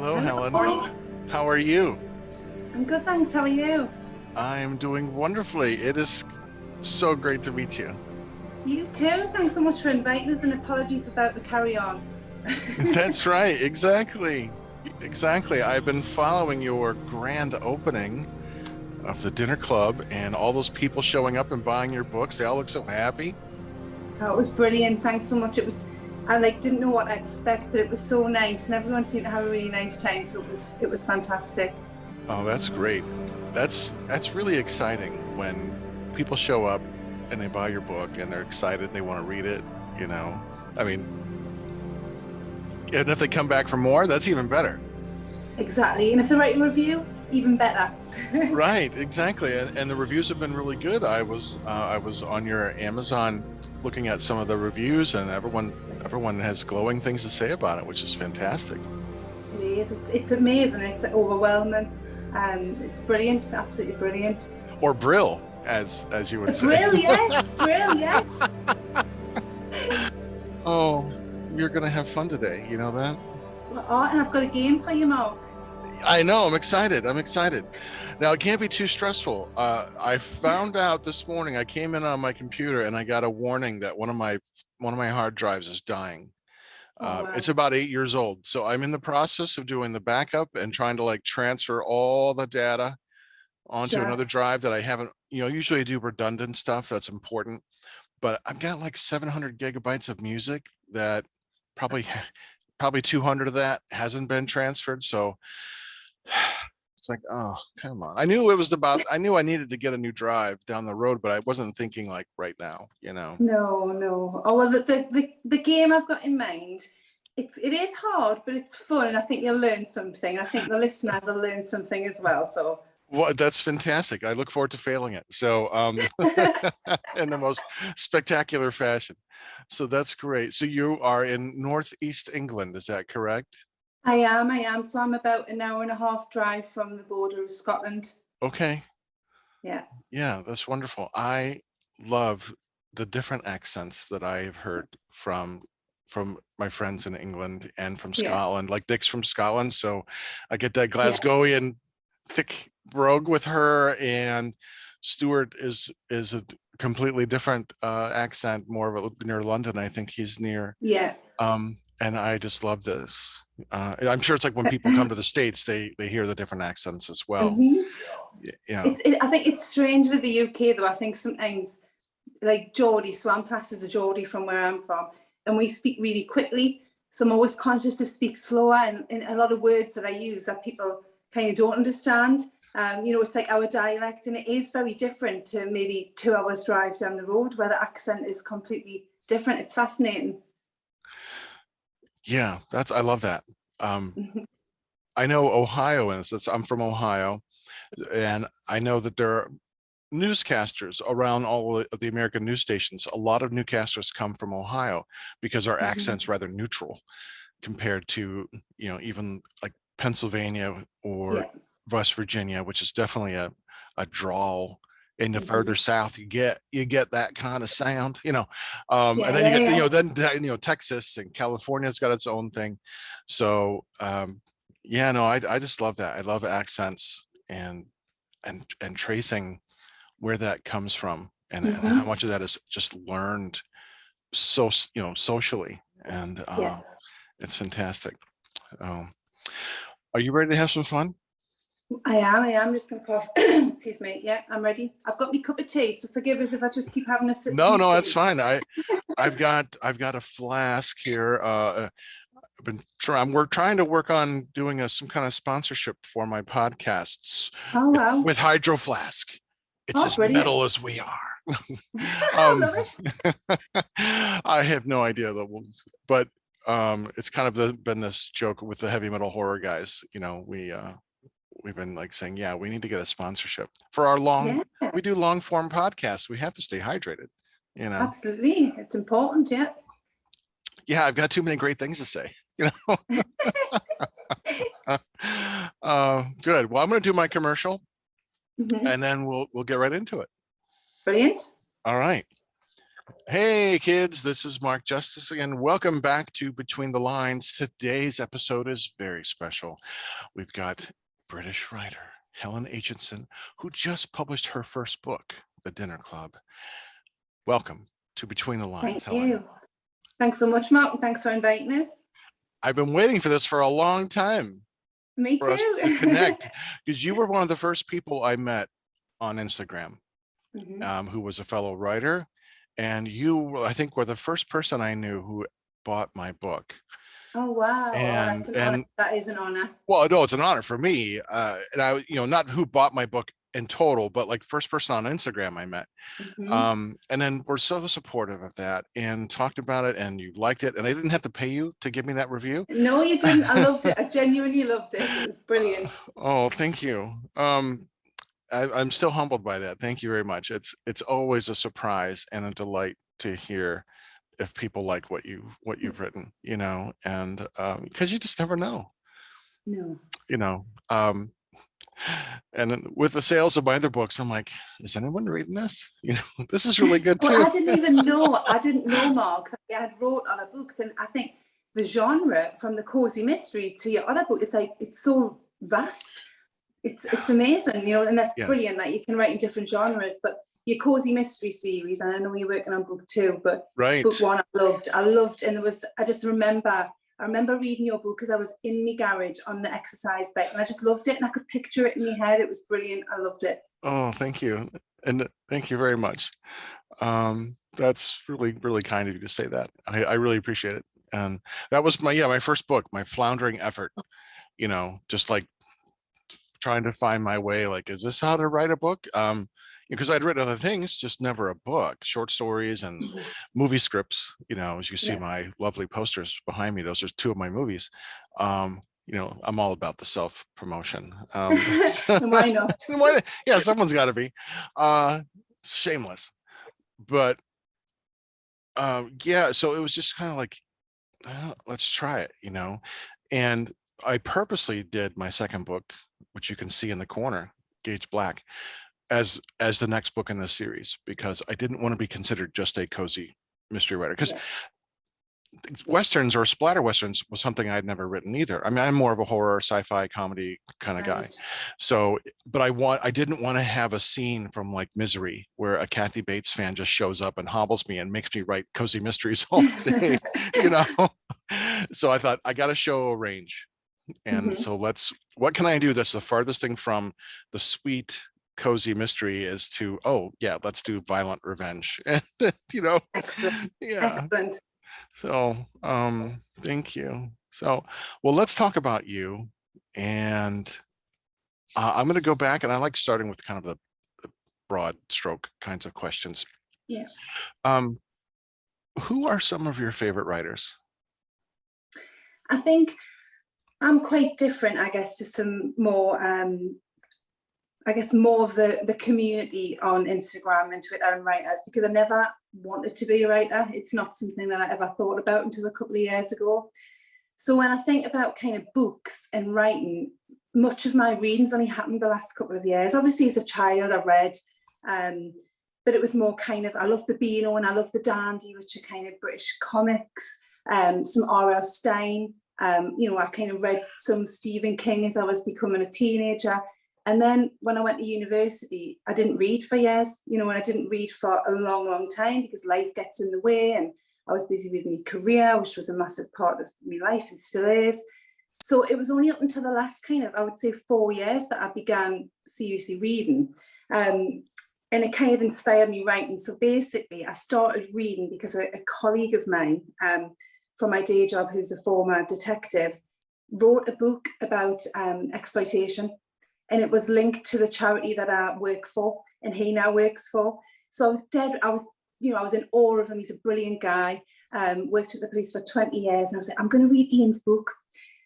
Hello, Helen. Hello. How are you? I'm good, thanks. How are you? I'm doing wonderfully. It is so great to meet you. You too. Thanks so much for inviting us, and apologies about the carry on. That's right. Exactly. Exactly. I've been following your grand opening of the dinner club and all those people showing up and buying your books. They all look so happy. Oh, it was brilliant. Thanks so much. I didn't know what to expect, but it was so nice, and everyone seemed to have a really nice time. So it was fantastic. Oh, that's great. That's really exciting when people show up and they buy your book and they're excited, they want to read it, you know. I mean, and if they come back for more, that's even better. Exactly. And if they write a review, even better. Right, exactly. And the reviews have been really good. I was on your Amazon looking at some of the reviews, and everyone has glowing things to say about it, which is fantastic. It is. It's amazing. It's overwhelming. It's brilliant. Absolutely brilliant. Or brill, as you would say. Brilliant. Brilliant. Oh, you're gonna have fun today, you know that? Oh, and I've got a game for you, Mark. I know, I'm excited. I'm excited. Now it can't be too stressful. I found out this morning, I came in on my computer and I got a warning that one of my hard drives is dying. Oh It's wow. about 8 years old. So I'm in the process of doing the backup and trying to like transfer all the data onto Sure. another drive that I haven't, usually I do redundant stuff that's important, but I've got like 700 gigabytes of music that probably, probably 200 of that hasn't been transferred. So it's like, oh, come on. I knew I needed to get a new drive down the road, but I wasn't thinking like right now, you know? No, no. Oh well, the game I've got in mind, it is hard, but it's fun, and I think you'll learn something. I think the listeners will learn something as well. So, Well, that's fantastic. I look forward to failing it. So, in the most spectacular fashion. So that's great. So you are in Northeast England, is that correct? I am. So I'm about an hour and a half drive from the border of Scotland. Okay. Yeah, Yeah, that's wonderful. I love the different accents that I've heard from my friends in England and from yeah, Scotland. Like Dick's from Scotland, so I get that yeah. Glasgowian thick brogue with her, and Stuart is a completely different accent, more of a near London. I think he's near. Yeah. And I just love this. I'm sure it's like when people come to the States, they hear the different accents as well. Mhm. Yeah. I think it's strange with the UK though. I think sometimes like Geordie, so I'm classed as a Geordie from where I'm from, and we speak really quickly. So I'm always conscious to speak slower, and a lot of words that I use that people kind of don't understand. It's like our dialect, and it is very different to maybe 2 hours drive down the road where the accent is completely different. It's fascinating. Yeah, I love that. Um, I know Ohioans, I'm from Ohio, and I know that there are newscasters around all of the American news stations. A lot of newscasters come from Ohio because our accent's rather neutral compared to, even like Pennsylvania or Yeah. West Virginia, which is definitely a drawl. And the further Mhm. south you get that kind of sound, and Yeah, then you yeah, get, yeah. Texas and California's got its own thing. So, yeah, no, I just love that. I love accents and tracing where that comes from and how Hmm. much of that is just learned so, socially. And Yeah. it's fantastic. Um, are you ready to have some fun? I am just gonna cough. Excuse me. Yeah, I'm ready. I've got my cup of tea, so forgive us if I just keep having a sip of No, my no, that's tea. fine. I've got a flask here. We're trying to work on doing some kind of sponsorship for my podcasts Oh wow. with Hydro Flask. It's Oh, as metal brilliant. as we are. I um, love it. I have no idea though, but it's kind of been this joke with the heavy metal horror guys. We've been like saying, yeah, we need to get a sponsorship for our Yeah, we do long form podcasts. We have to stay hydrated, you know. absolutely. It's important. Yeah. Yeah, I've got too many great things to say. Good. Well, I'm going to do my commercial, Hmm. and then we'll get right into it. Brilliant. All right. Hey kids, this is Mark Justice again. Welcome back to Between the Lines. Today's episode is very special. We've got British writer Helen Aitchison, who just published her first book, The Dinner Club. Welcome to Between the Lines, Thank Helen. you. Thanks so much, Mark. And thanks for inviting us. I've been waiting for this for a long time Me for us too. to connect because you were one of the first people I met on Instagram who was a fellow writer. And you, I think, were the first person I knew who bought my book. Oh, wow. And that is an honor. well, no, it's an honor for me. And I, not who bought my book in total, but like first person on Instagram I met. And then we're so supportive of that and talked about it, and you liked it, and I didn't have to pay you to give me that review. No, you didn't. I loved it. I genuinely loved it. It was brilliant. Oh, thank you. I'm still humbled by that. Thank you very much. It's always a surprise and a delight to hear if people like what you've written, and because you just never know. No. And with the sales of my other books, I'm like, is anyone reading this? This is really good too. Well, I didn't know, Mark, that you had wrote other books, and I think the genre from the cozy mystery to your other book is like, it's so vast. It's amazing, and that's brilliant that you can write in different genres. But your cozy mystery series, and I know you're working on book 2, but book 1 I loved, and I remember reading your book because I was in my garage on the exercise bike, and I just loved it, and I could picture it in my head. It was brilliant. I loved it. Oh, thank you, and thank you very much. That's really, really kind of you to say that. I really appreciate it. And that was my first book, my floundering effort. Just like trying to find my way, like, is this how to write a book? Because I'd written other things, just never a book, short stories and movie scripts. As you see my lovely posters behind me, those are 2 of my movies. I'm all about the self-promotion. Why not? Yeah, someone's got to be. Shameless. But yeah, so it was just kind of like, let's try it, and I purposely did my second book, which you can see in the corner, Gage Black, as the next book in this series, because I didn't want to be considered just a cozy mystery writer, because Westerns or splatter Westerns was something I'd never written either. I mean, I'm more of a horror, sci-fi, comedy kind of guy. So, but I didn't want to have a scene from like Misery where a Kathy Bates fan just shows up and hobbles me and makes me write cozy mysteries all day, So I thought I got to show a range. And so what can I do that's the farthest thing from the sweet cozy mystery is to, let's do violent revenge. And Excellent. Yeah. Excellent. So thank you. So, well, let's talk about you. And I'm going to go back, and I like starting with kind of the broad stroke kinds of questions. Yeah. Who are some of your favorite writers? I think I'm quite different, I guess, to some more, more of the community on Instagram and Twitter and writers, because I never wanted to be a writer. It's not something that I ever thought about until a couple of years ago. So when I think about kind of books and writing, much of my reading's only happened the last couple of years. Obviously, as a child, I read, but it was more kind of, I love the Beano and I love the Dandy, which are kind of British comics, some R.L. Stein. I kind of read some Stephen King as I was becoming a teenager. And then when I went to university, I didn't read for years, and I didn't read for a long, long time because life gets in the way, and I was busy with my career, which was a massive part of my life and still is. So it was only up until the last kind of, I would say, 4 years that I began seriously reading. And it kind of inspired me writing. So basically, I started reading because a colleague of mine from my day job, who's a former detective, wrote a book about exploitation. And it was linked to the charity that I work for and he now works for. So I was in awe of him. He's a brilliant guy, worked at the police for 20 years. And I was like, I'm going to read Ian's book.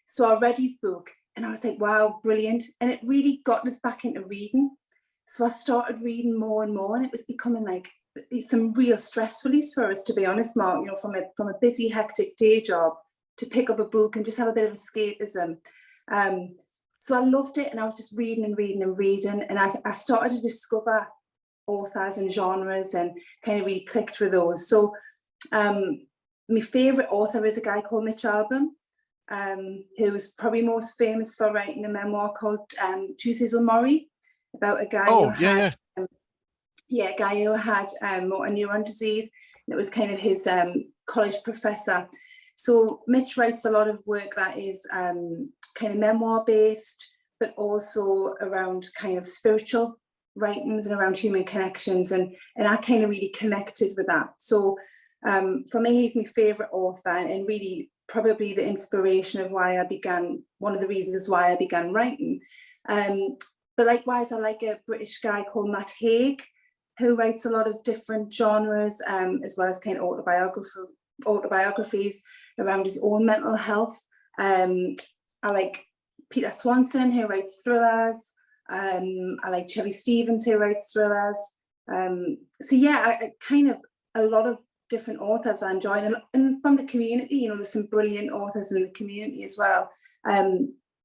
So I read his book and I was like, wow, brilliant. And it really got us back into reading. So I started reading more and more, and it was becoming like some real stress release for us, to be honest, Mark, from a busy, hectic day job to pick up a book and just have a bit of escapism. So I loved it, and I was just reading and reading and reading, and I started to discover authors and genres, and kind of really clicked with those. So my favourite author is a guy called Mitch Albom, who's probably most famous for writing a memoir called Tuesdays with Morrie, about a guy who had a guy who had motor neuron disease. And it was kind of his college professor. So Mitch writes a lot of work that is kind of memoir based, but also around kind of spiritual writings and around human connections, and I kind of really connected with that. So for me, he's my favourite author, and really probably the inspiration of why I began, one of the reasons why I began writing. But likewise, I like a British guy called Matt Haig, who writes a lot of different genres, as well as kind of autobiographies around his own mental health. I like Peter Swanson, who writes thrillers. I like Shelley Stevens, who writes thrillers. So yeah, I kind of a lot of different authors I enjoy, and from the community, you know, there's some brilliant authors in the community as well.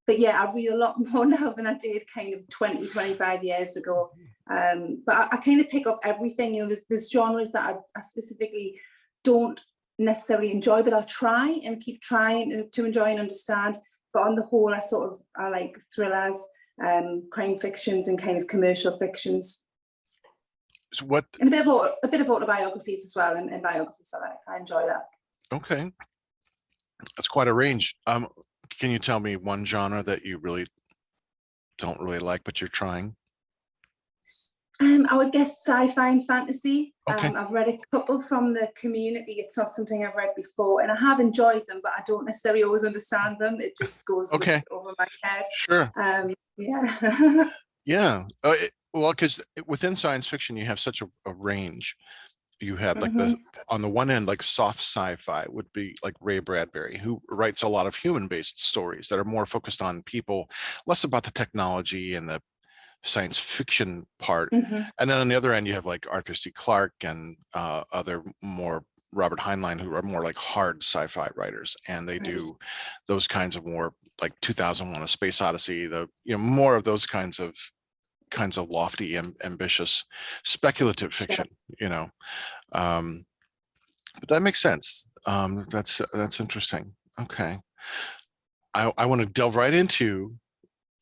But yeah, I read a lot more now than I did kind of 20, 25 years ago. But I kind of pick up everything, you know, there's genres that I specifically don't necessarily enjoy, but I'll try and keep trying to enjoy and understand. But on the whole, I like thrillers, crime fictions, and kind of commercial fictions. So what? And a bit of autobiographies as well, and biographies. So I enjoy that. Okay, that's quite a range. Can you tell me one genre that you really don't really like, but you're trying? I would guess sci-fi and fantasy. Okay. I've read a couple from the community. It's not something I've read before, and I have enjoyed them, but I don't necessarily always understand them. It just goes over my head. Sure. Yeah. Yeah. Well, because within science fiction, you have such a range. You have like on the one end, like soft sci-fi would be like Ray Bradbury, who writes a lot of human-based stories that are more focused on people, less about the technology and the science fiction part. And then on the other end, you have like Arthur C. Clarke and other more Robert Heinlein, who are more like hard sci-fi writers, and they do those kinds of more like 2001: A Space Odyssey, more of those kinds of lofty, ambitious, speculative fiction. But that makes sense. That's interesting. Okay, I want to delve right into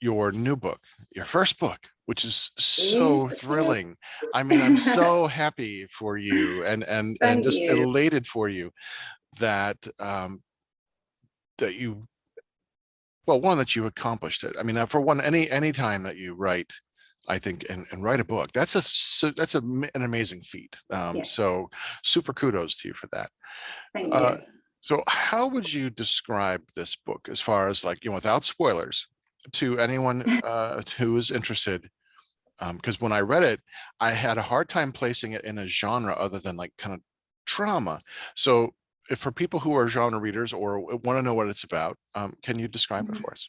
your new book, your first book, which is so thrilling. I mean, I'm so happy for you, and just elated for you that that you, well, one, that you accomplished it. I mean, for one, any time that you write, I think, and write a book, that's an amazing feat. So super kudos to you for that. Thank you. So how would you describe this book, as far as, like, without spoilers, to anyone who is interested? Because when I read it, I had a hard time placing it in a genre other than like kind of drama. So if for people who are genre readers or want to know what it's about, can you describe it for us?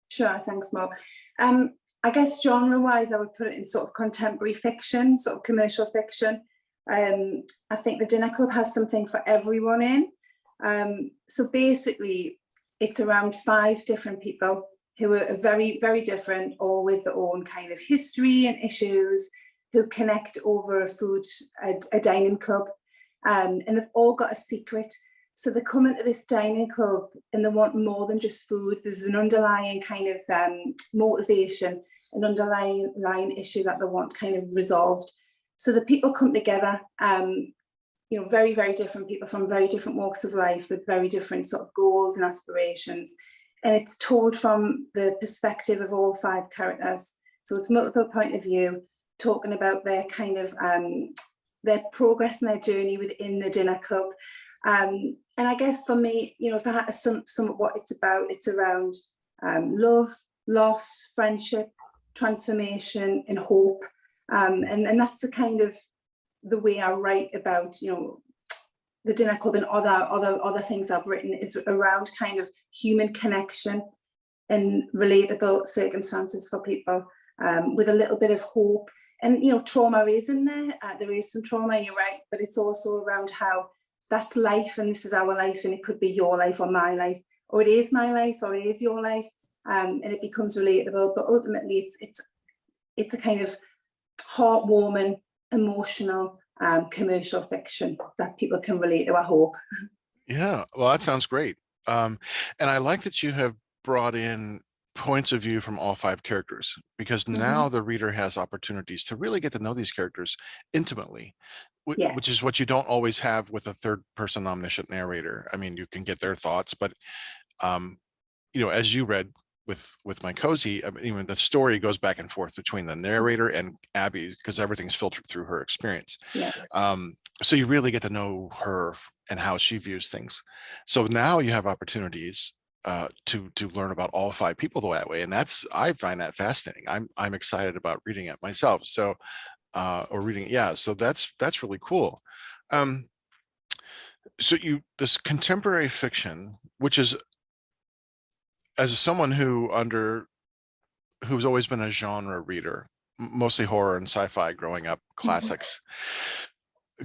Sure, thanks, Mark. I guess genre-wise, I would put it in sort of contemporary fiction, sort of commercial fiction. I think the Dinner Club has something for everyone in. So basically, it's around 5 different people who are very, very different, all with their own kind of history and issues, who connect over a dining club. And they've all got a secret. So they come into this dining club and they want more than just food. There's an underlying kind of motivation, an underlying issue that they want kind of resolved. So the people come together, very, very different people from very different walks of life with very different sort of goals and aspirations. And it's told from the perspective of all 5 characters. So it's multiple point of view, talking about their kind of their progress and their journey within the dinner club. And I guess for me, if I had to sum up what it's about, it's around love, loss, friendship, transformation, and hope. And that's the kind of the way I write about, the Dinner Club, and other things I've written is around kind of human connection and relatable circumstances for people, with a little bit of hope. And trauma is in there. There is some trauma, you're right, but it's also around how that's life, and this is our life, and it could be your life or my life, or it is my life, or it is your life, and it becomes relatable. But ultimately, it's a kind of heartwarming emotional, commercial fiction that people can relate to, I hope. Yeah, well, that sounds great. And I like that you have brought in points of view from all 5 characters, because now the reader has opportunities to really get to know these characters intimately, Yeah. which is what you don't always have with a third person omniscient narrator. I mean, you can get their thoughts, but as you read with my cozy, I mean, even the story goes back and forth between the narrator and Abby, because everything's filtered through her experience. Yeah. So you really get to know her and how she views things. So now you have opportunities to learn about all 5 people that way, and I find that fascinating. I'm excited about reading it myself. So or reading it, yeah. So that's really cool. So this contemporary fiction, which is, as someone who's always been a genre reader, mostly horror and sci-fi growing up, classics.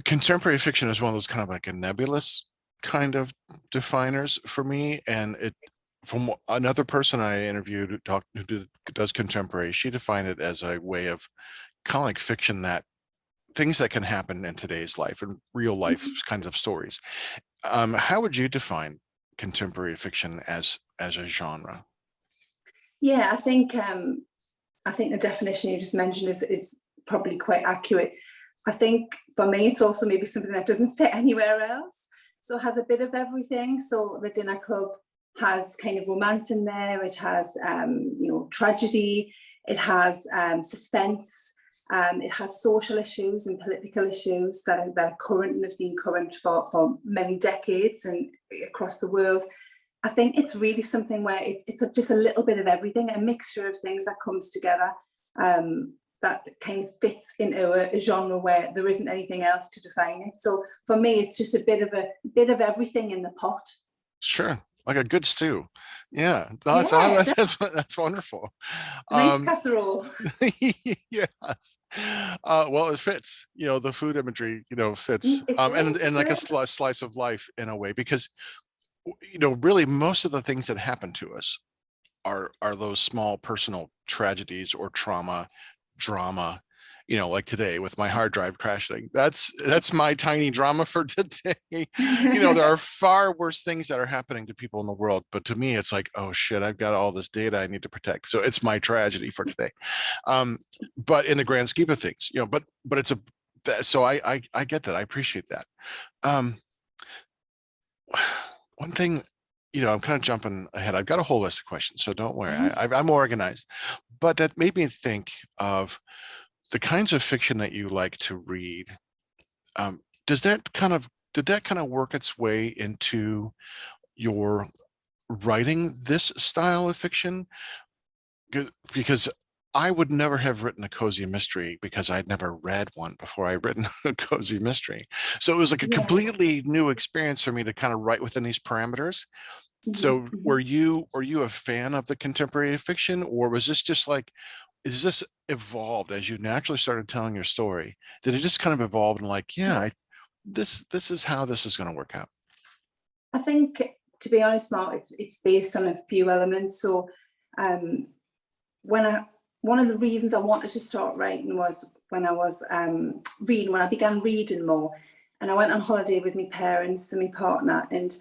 Contemporary fiction is one of those kind of like a nebulous kind of definers for me. And from another person I interviewed who does contemporary, she defined it as a way of kind of like fiction, that things that can happen in today's life and real life kinds of stories. How would you define contemporary fiction as a genre? Yeah, I think the definition you just mentioned is probably quite accurate. I think for me, it's also maybe something that doesn't fit anywhere else. So it has a bit of everything. So the Dinner Club has kind of romance in there. It has, tragedy. It has suspense. It has social issues and political issues that are current and have been current for many decades and across the world. I think it's really something where it's just a little bit of everything, a mixture of things that comes together, that kind of fits into a genre where there isn't anything else to define it. So for me, it's just a bit of everything in the pot. Sure, like a good stew. Yeah, no, Yeah, that's wonderful. a nice casserole. Yes. Well, it fits. The food imagery, fits. It And does, it like a does. slice of life in a way, because really most of the things that happen to us are those small personal tragedies or drama, like today with my hard drive crashing. That's my tiny drama for today. There are far worse things that are happening to people in the world, but to me it's like, oh shit, I've got all this data I need to protect, so it's my tragedy for today. But in the grand scheme of things, but it's so I get that. I appreciate that. One thing, I'm kind of jumping ahead. I've got a whole list of questions, so don't worry. I'm organized. But that made me think of the kinds of fiction that you like to read. Did that kind of work its way into your writing this style of fiction? Because I would never have written a cozy mystery, because I'd never read one before I'd written a cozy mystery. So it was like a completely new experience for me to kind of write within these parameters. So were you a fan of the contemporary fiction, or was this just like, is this evolved as you naturally started telling your story? Did it just kind of evolve and like, yeah, this is how this is going to work out? I think, to be honest, Mark, it's based on a few elements. So one of the reasons I wanted to start writing was when I began reading more, and I went on holiday with my parents and my partner, and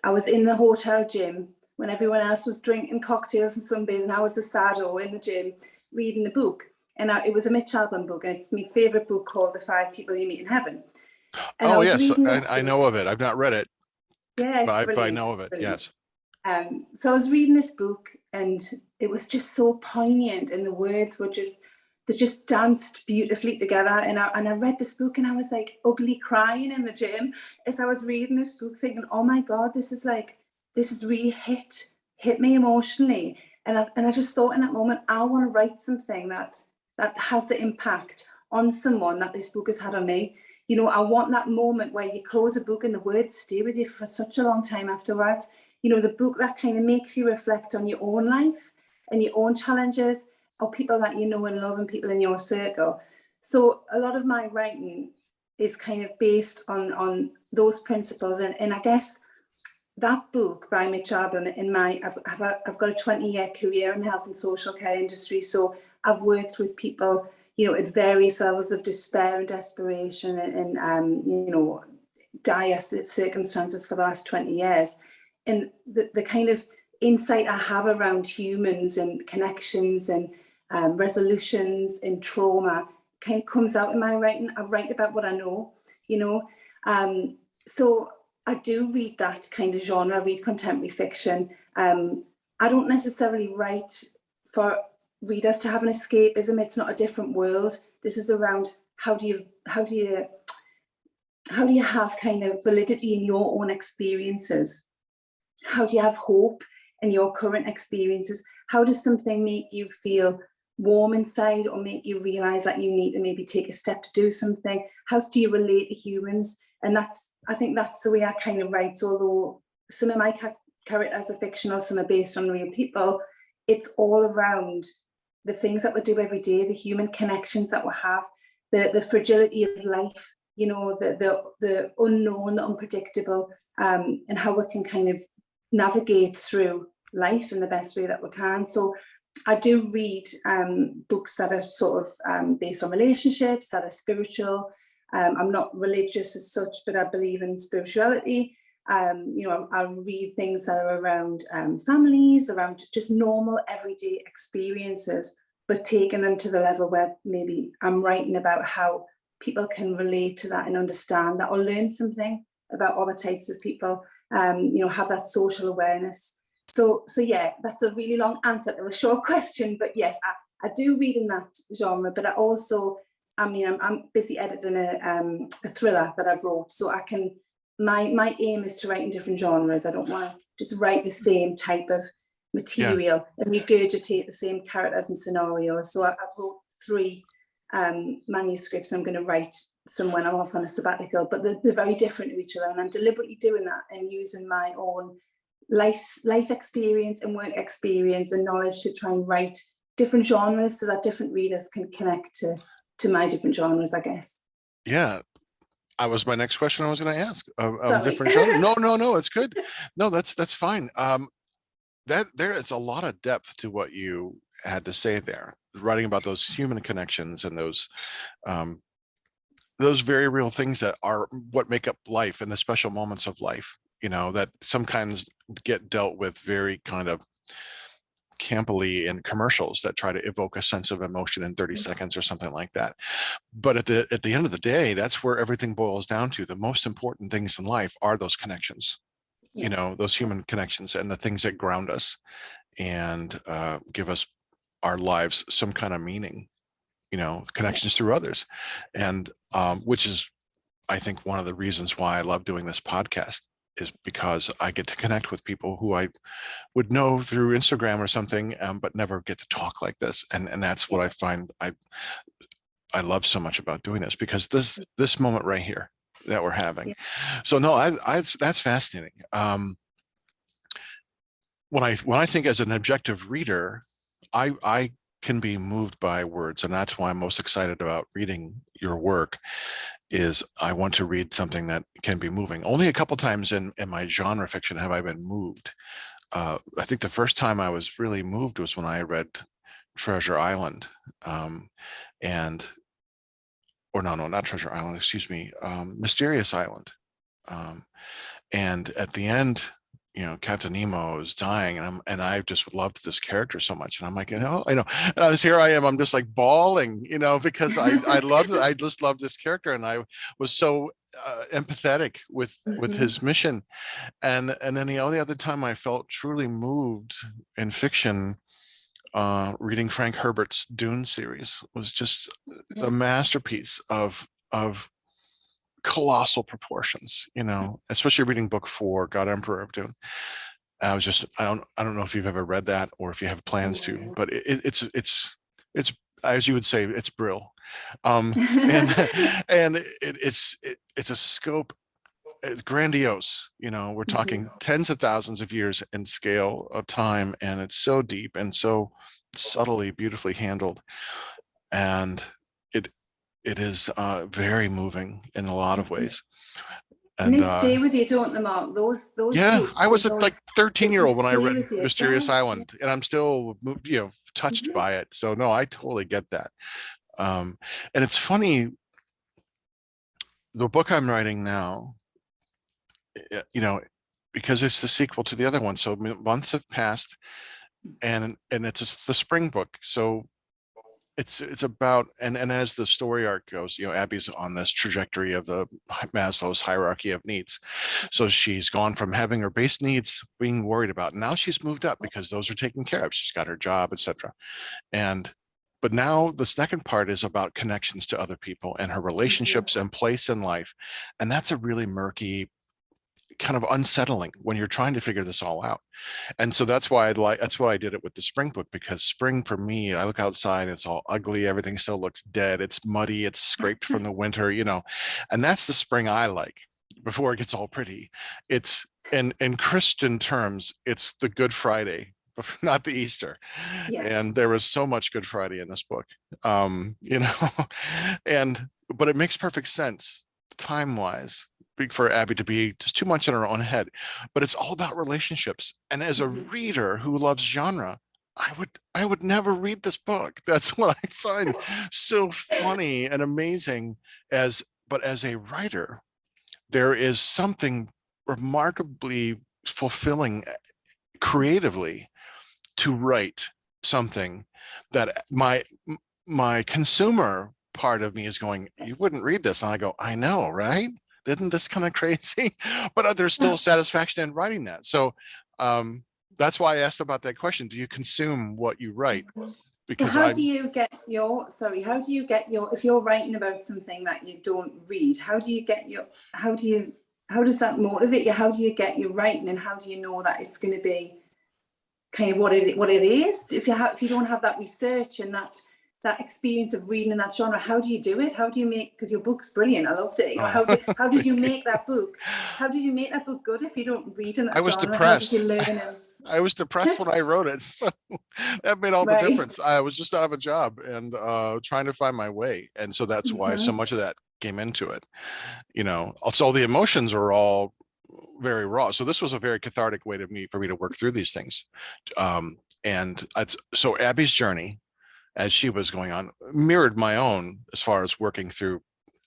I was in the hotel gym when everyone else was drinking cocktails and sunbathing. I was the sado in the gym reading a book, and it was a Mitch Albom book, and it's my favourite book, called The 5 People You Meet in Heaven. And I Oh was yes, reading this I book. know of it. I've not read it, Yeah, it's but I brilliant. know of it. Brilliant. Yes. So I was reading this book, and it was just so poignant, and the words were they just danced beautifully together. And I read this book, and I was like ugly crying in the gym as I was reading this book, thinking, oh my God, this is really hit me emotionally. And I just thought in that moment, I want to write something that has the impact on someone that this book has had on me. I want that moment where you close a book and the words stay with you for such a long time afterwards. The book that kind of makes you reflect on your own life and your own challenges, or people that you know and love and people in your circle. So a lot of my writing is kind of based on those principles. And I guess that book by Mitch Albom, I've got a 20-year career in the health and social care industry. So I've worked with people, at various levels of despair and desperation and dire circumstances for the last 20 years. And the kind of insight I have around humans and connections and resolutions and trauma kind of comes out in my writing. I write about what I know, so I do read that kind of genre. I read contemporary fiction. I don't necessarily write for readers to have an escapism. It's not a different world. This is around how do you have kind of validity in your own experiences? How do you have hope in your current experiences? How does something make you feel warm inside or make you realize that you need to maybe take a step to do something? How do you relate to humans? And I think that's the way I kind of write. So although some of my characters are fictional, some are based on real people, it's all around the things that we do every day, the human connections that we have, the fragility of life, the unknown, the unpredictable, and how we can kind of navigate through life in the best way that we can. So I do read books that are sort of based on relationships, that are spiritual. I'm not religious as such, but I believe in spirituality. I read things that are around families, around just normal everyday experiences, but taking them to the level where maybe I'm writing about how people can relate to that and understand that, or learn something about other types of people, have that social awareness. So yeah, that's a really long answer to a short question, but yes, I do read in that genre, but I also, I'm busy editing a thriller that I've wrote, so I can, my aim is to write in different genres. I don't want to just write the same type of material and regurgitate the same characters and scenarios. So I wrote 3 manuscripts. I'm going to write some when I'm off on a sabbatical, but they're very different to each other, and I'm deliberately doing that and using my own life experience and work experience and knowledge to try and write different genres so that different readers can connect to my different genres, I guess. Yeah, I was my next question I was going to ask. Different genre. No, it's good. No, that's fine. That there is a lot of depth to what you had to say there, writing about those human connections and those very real things that are what make up life and the special moments of life, that sometimes get dealt with very kind of campily in commercials that try to evoke a sense of emotion in 30 seconds or something like that. But at the end of the day, that's where everything boils down to. The most important things in life are those connections, those human connections and the things that ground us and give us our lives some kind of meaning, connections through others. And which is, I think, one of the reasons why I love doing this podcast, is because I get to connect with people who I would know through Instagram or something, but never get to talk like this. And that's what I find I love so much about doing this, because this moment right here that we're having. So no, that's fascinating. When I think as an objective reader, I can be moved by words, and that's why I'm most excited about reading your work. Is I want to read something that can be moving. Only a couple times in my genre fiction have I been moved. I think the first time I was really moved was when I read Treasure Island, not Treasure Island, excuse me, Mysterious Island. And at the end, Captain Nemo is dying, and I just loved this character so much, and I'm like, and here I am, I'm just like bawling, because I just loved this character, and I was so empathetic with his mission, and then the only other time I felt truly moved in fiction, reading Frank Herbert's Dune series, was just a masterpiece of colossal proportions, especially reading book 4, God Emperor of Dune. I don't know if you've ever read that or if you have plans to, but it's as you would say, it's brill. And it's a scope, it's grandiose. We're talking tens of thousands of years in scale of time, and it's so deep and so subtly, beautifully handled, and it is very moving in a lot of ways. And they stay with you, don't they, Mark? Those I was like 13-year-old when I read Mysterious Island, and I'm still touched by it. So no, I totally get that. And it's funny, the book I'm writing now, you know, because it's the sequel to the other one. So months have passed, and it's the spring book. So it's about, and as the story arc goes, Abby's on this trajectory of the Maslow's hierarchy of needs. So she's gone from having her base needs being worried about, now she's moved up because those are taken care of. She's got her job, etc. And but now the second part is about connections to other people and her Mhm. relationships and place in life. And that's a really murky, kind of unsettling when you're trying to figure this all out. And so that's why I did it with the spring book, because spring for me, I look outside, it's all ugly, everything still looks dead, it's muddy, it's scraped from the winter, and that's the spring I like, before it gets all pretty. It's in Christian terms, it's the Good Friday, not the Easter. Yeah. And there was so much Good Friday in this book. And but it makes perfect sense time wise for Abby to be just too much in her own head. But it's all about relationships. And as a Mhm. reader who loves genre, I would never read this book. That's what I find so funny and amazing. But as a writer, there is something remarkably fulfilling creatively to write something that my consumer part of me is going, you wouldn't read this. And I go, I know, right? Isn't this kind of crazy? But there's still satisfaction in writing that. So that's why I asked about that question. Do you consume what you write? So Because how I do you get your, sorry, how do you get your, if you're writing about something that you don't read, how do you get your, how does that motivate you? How do you get your writing, and how do you know that it's going to be kind of what it is? If you don't have that research and that experience of reading in that genre, how do you do it? How do you make, because your book's brilliant, I loved it. oh, How did you make that book? How did you make that book good if you don't read in I that was genre? How did you depressed. learn and I was depressed when I wrote it. So that made all the right? difference. I was just out of a job and trying to find my way. And so that's why so Mm-hmm. much of that came into it. Also the emotions are all very raw. So this was a very cathartic way for me to work through these things. And so Abby's journey, as she was going on, mirrored my own as far as working through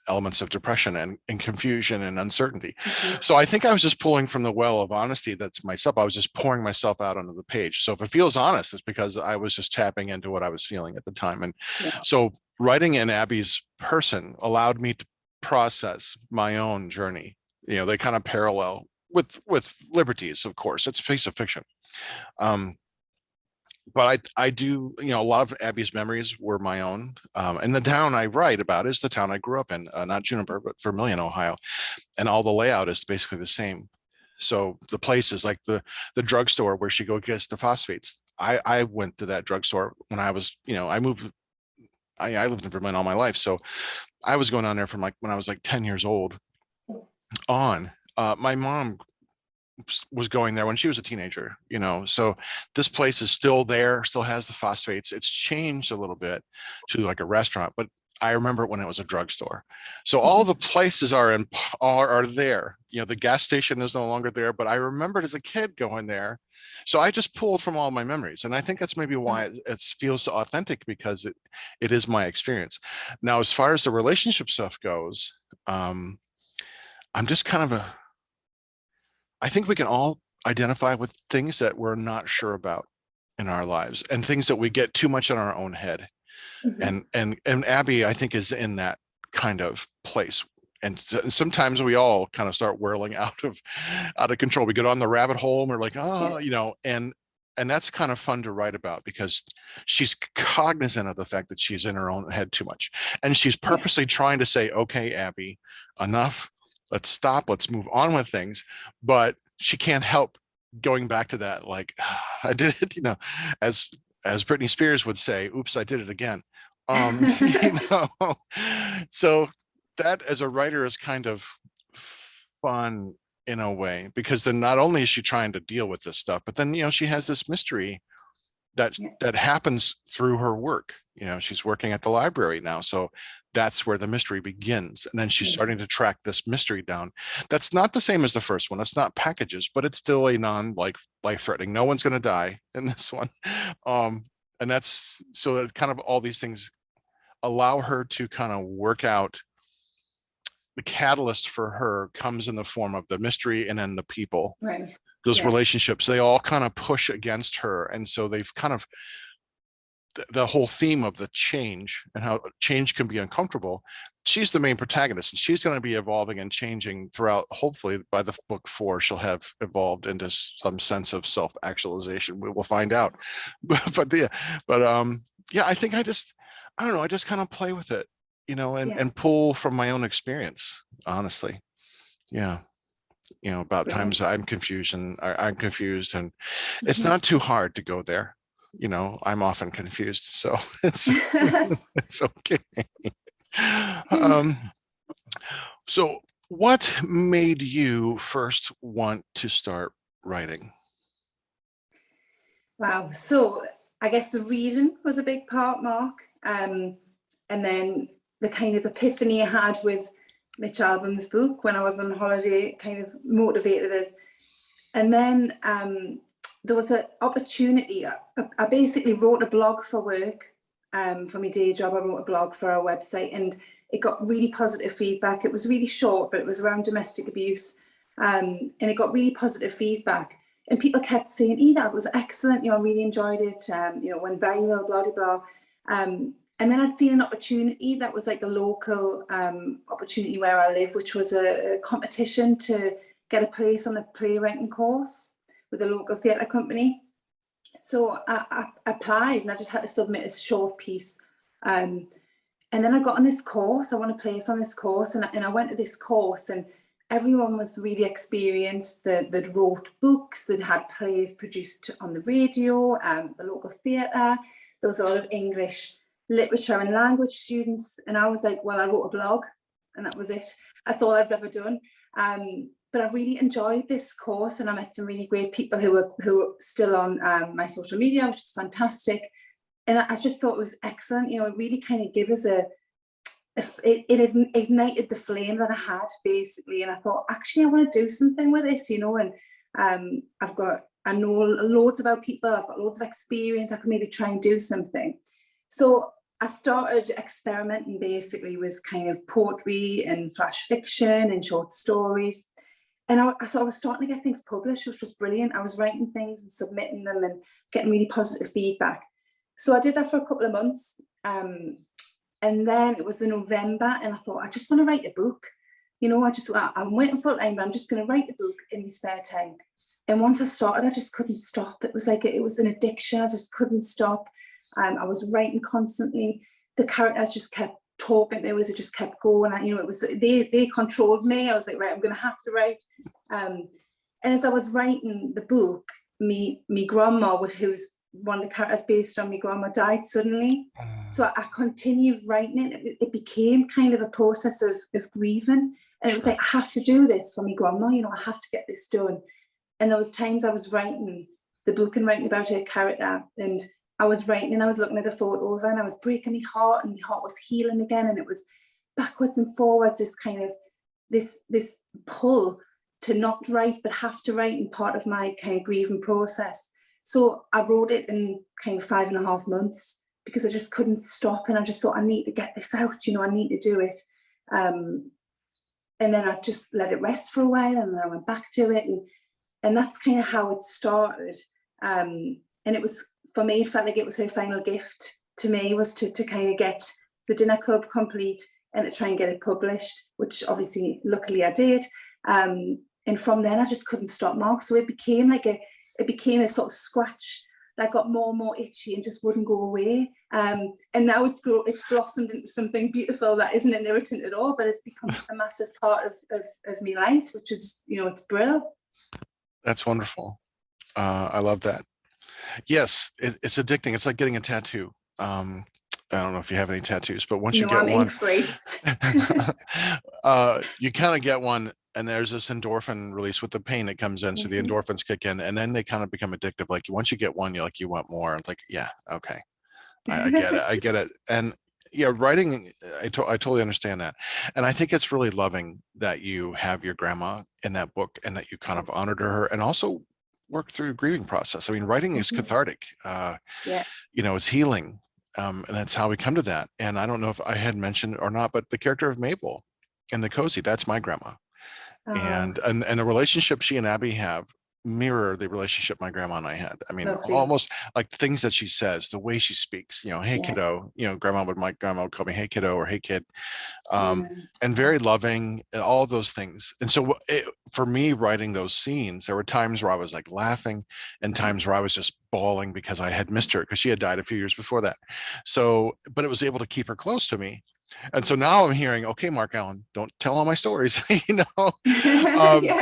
elements of depression and confusion and uncertainty. Mm-hmm. So I think I was just pulling from the well of honesty that's myself. I was just pouring myself out onto the page. So if it feels honest, it's because I was just tapping into what I was feeling at the time. And Yeah. so writing in Abby's person allowed me to process my own journey. They kind of parallel with liberties, of course. It's a piece of fiction. Um, but I do, a lot of Abby's memories were my own. And the town I write about is the town I grew up in, not Juniper, but Vermilion, Ohio. And all the layout is basically the same. So the places like the drugstore where she gets the phosphates. I went to that drugstore when I was, I moved, I lived in Vermilion all my life. So I was going on there from like when I was like 10 years old on. My mom was going there when she was a teenager, so this place is still there, still has the phosphates. It's changed a little bit to like a restaurant, but I remember it when it was a drugstore. So all the places are there. The gas station is no longer there, but I remembered as a kid going there. So I just pulled from all my memories, and I think that's maybe why it feels so authentic, because it is my experience. Now, as far as the relationship stuff goes, um, I'm just kind of I think we can all identify with things that we're not sure about in our lives, and things that we get too much in our own head. Mm-hmm. And Abby, I think, is in that kind of place. And sometimes we all kind of start whirling out of control. We get on the rabbit hole and we're like, Yeah. and that's kind of fun to write about, because she's cognizant of the fact that she's in her own head too much. And she's Yeah. purposely trying to say, okay, Abby, enough. Let's stop. Let's move on with things. But she can't help going back to that, like, I did it, as Britney Spears would say, oops, I did it again. You know, so that as a writer is kind of fun in a way, because then not only is she trying to deal with this stuff, but then she has this mystery that Yeah. that happens through her work. She's working at the library now, so that's where the mystery begins, and then she's starting to track this mystery down. That's not the same as the first one. It's not packages, but it's still a non like life threatening. No one's going to die in this one. And that's so that kind of all these things allow her to kind of work out. The catalyst for her comes in the form of the mystery and then the people. Right. Those Yeah. relationships, they all kind of push against her. And so they've kind of, the whole theme of the change and how change can be uncomfortable. She's the main protagonist, and she's going to be evolving and changing throughout. Hopefully by the book 4, she'll have evolved into some sense of self-actualization. We will find out. Yeah, I think I don't know, I just kind of play with it, and pull from my own experience, honestly. Yeah. About Brilliant. times I'm confused, and it's not too hard to go there. I'm often confused, so it's okay. So what made you first want to start writing? Wow. So I guess the reading was a big part, Mark. And then the kind of epiphany I had with Mitch Albom's book when I was on holiday kind of motivated us. And then there was an opportunity. I basically wrote a blog for work, for my day job. I wrote a blog for our website, and it got really positive feedback. It was really short, but it was around domestic abuse. And it got really positive feedback. And people kept saying, that was excellent. I really enjoyed it. Went very well, blah, blah, blah. And then I'd seen an opportunity that was like a local opportunity where I live, which was a competition to get a place on a playwriting course with a local theatre company. So I applied, and I just had to submit a short piece. And then I got on this course. I won a place on this course, and I went to this course, and everyone was really experienced. They'd wrote books, they'd had plays produced on the radio, the local theatre. There was a lot of English literature and language students. And I was like, well, I wrote a blog, and that was it. That's all I've ever done. But I really enjoyed this course, and I met some really great people who were still on my social media, which is fantastic. And I just thought it was excellent. It really kind of gave us it ignited the flame that I had, basically. And I thought, actually, I want to do something with this, and I know loads about people. I've got loads of experience. I could maybe try and do something. So I started experimenting basically with kind of poetry and flash fiction and short stories. And I was starting to get things published, which was brilliant. I was writing things and submitting them and getting really positive feedback. So I did that for a couple of months. And then it was the November, and I thought, I just want to write a book. I'm waiting full time, but I'm just going to write a book in my spare time. And once I started, I just couldn't stop. It was like, it was an addiction. I just couldn't stop. I was writing constantly. The characters just kept talking to us. It just kept going. It was, they controlled me. I was like, right, I'm going to have to write. And as I was writing the book, me grandma, who's one of the characters based on my grandma, died suddenly. So I continued writing it. It became kind of a process of grieving. And it was like, I have to do this for my grandma. I have to get this done. And there was times I was writing the book and writing about her character, and I was writing and I was looking at a photo of her, and I was breaking my heart, and my heart was healing again. And it was backwards and forwards, this kind of this pull to not write, but have to write, in part of my kind of grieving process. So I wrote it in kind of 5.5 months, because I just couldn't stop. And I just thought, I need to get this out, I need to do it. And then I just let it rest for a while, and then I went back to it. And that's kind of how it started. And it was, for me, it felt like it was her final gift to me, was to kind of get the Dinner Club complete and to try and get it published, which obviously, luckily I did. And from then I just couldn't stop, Mark. So it became a sort of scratch that got more and more itchy and just wouldn't go away. And now it's blossomed into something beautiful that isn't an irritant at all, but it's become a massive part of my life, which is, it's brilliant. That's wonderful. I love that. Yes, it's addicting. It's like getting a tattoo. I don't know if you have any tattoos, but once you get one, free. You kind of get one, and there's this endorphin release with the pain that comes in. So the endorphins kick in, and then they kind of become addictive. Like once you get one, you want more. It's like, yeah, okay, I get it, I get it. And yeah, writing, I totally understand that. And I think it's really loving that you have your grandma in that book, and that you kind of honored her, and also work through a grieving process. I mean, writing is cathartic. Yeah. It's healing. And that's how we come to that. And I don't know if I had mentioned or not, but the character of Mabel in the cozy, that's my grandma. Oh, And the relationship she and Abby have mirror the relationship my grandma and I had. I mean, lovely. almost like things that she says, the way she speaks, hey Yeah. kiddo, my grandma would call me hey kiddo or hey kid, Yeah. and very loving and all those things. And so for me writing those scenes, there were times where I was like laughing and times where I was just bawling because I had missed her because she had died a few years before that. So, but it was able to keep her close to me. And so now I'm hearing, okay, Mark Allen, don't tell all my stories, Yeah,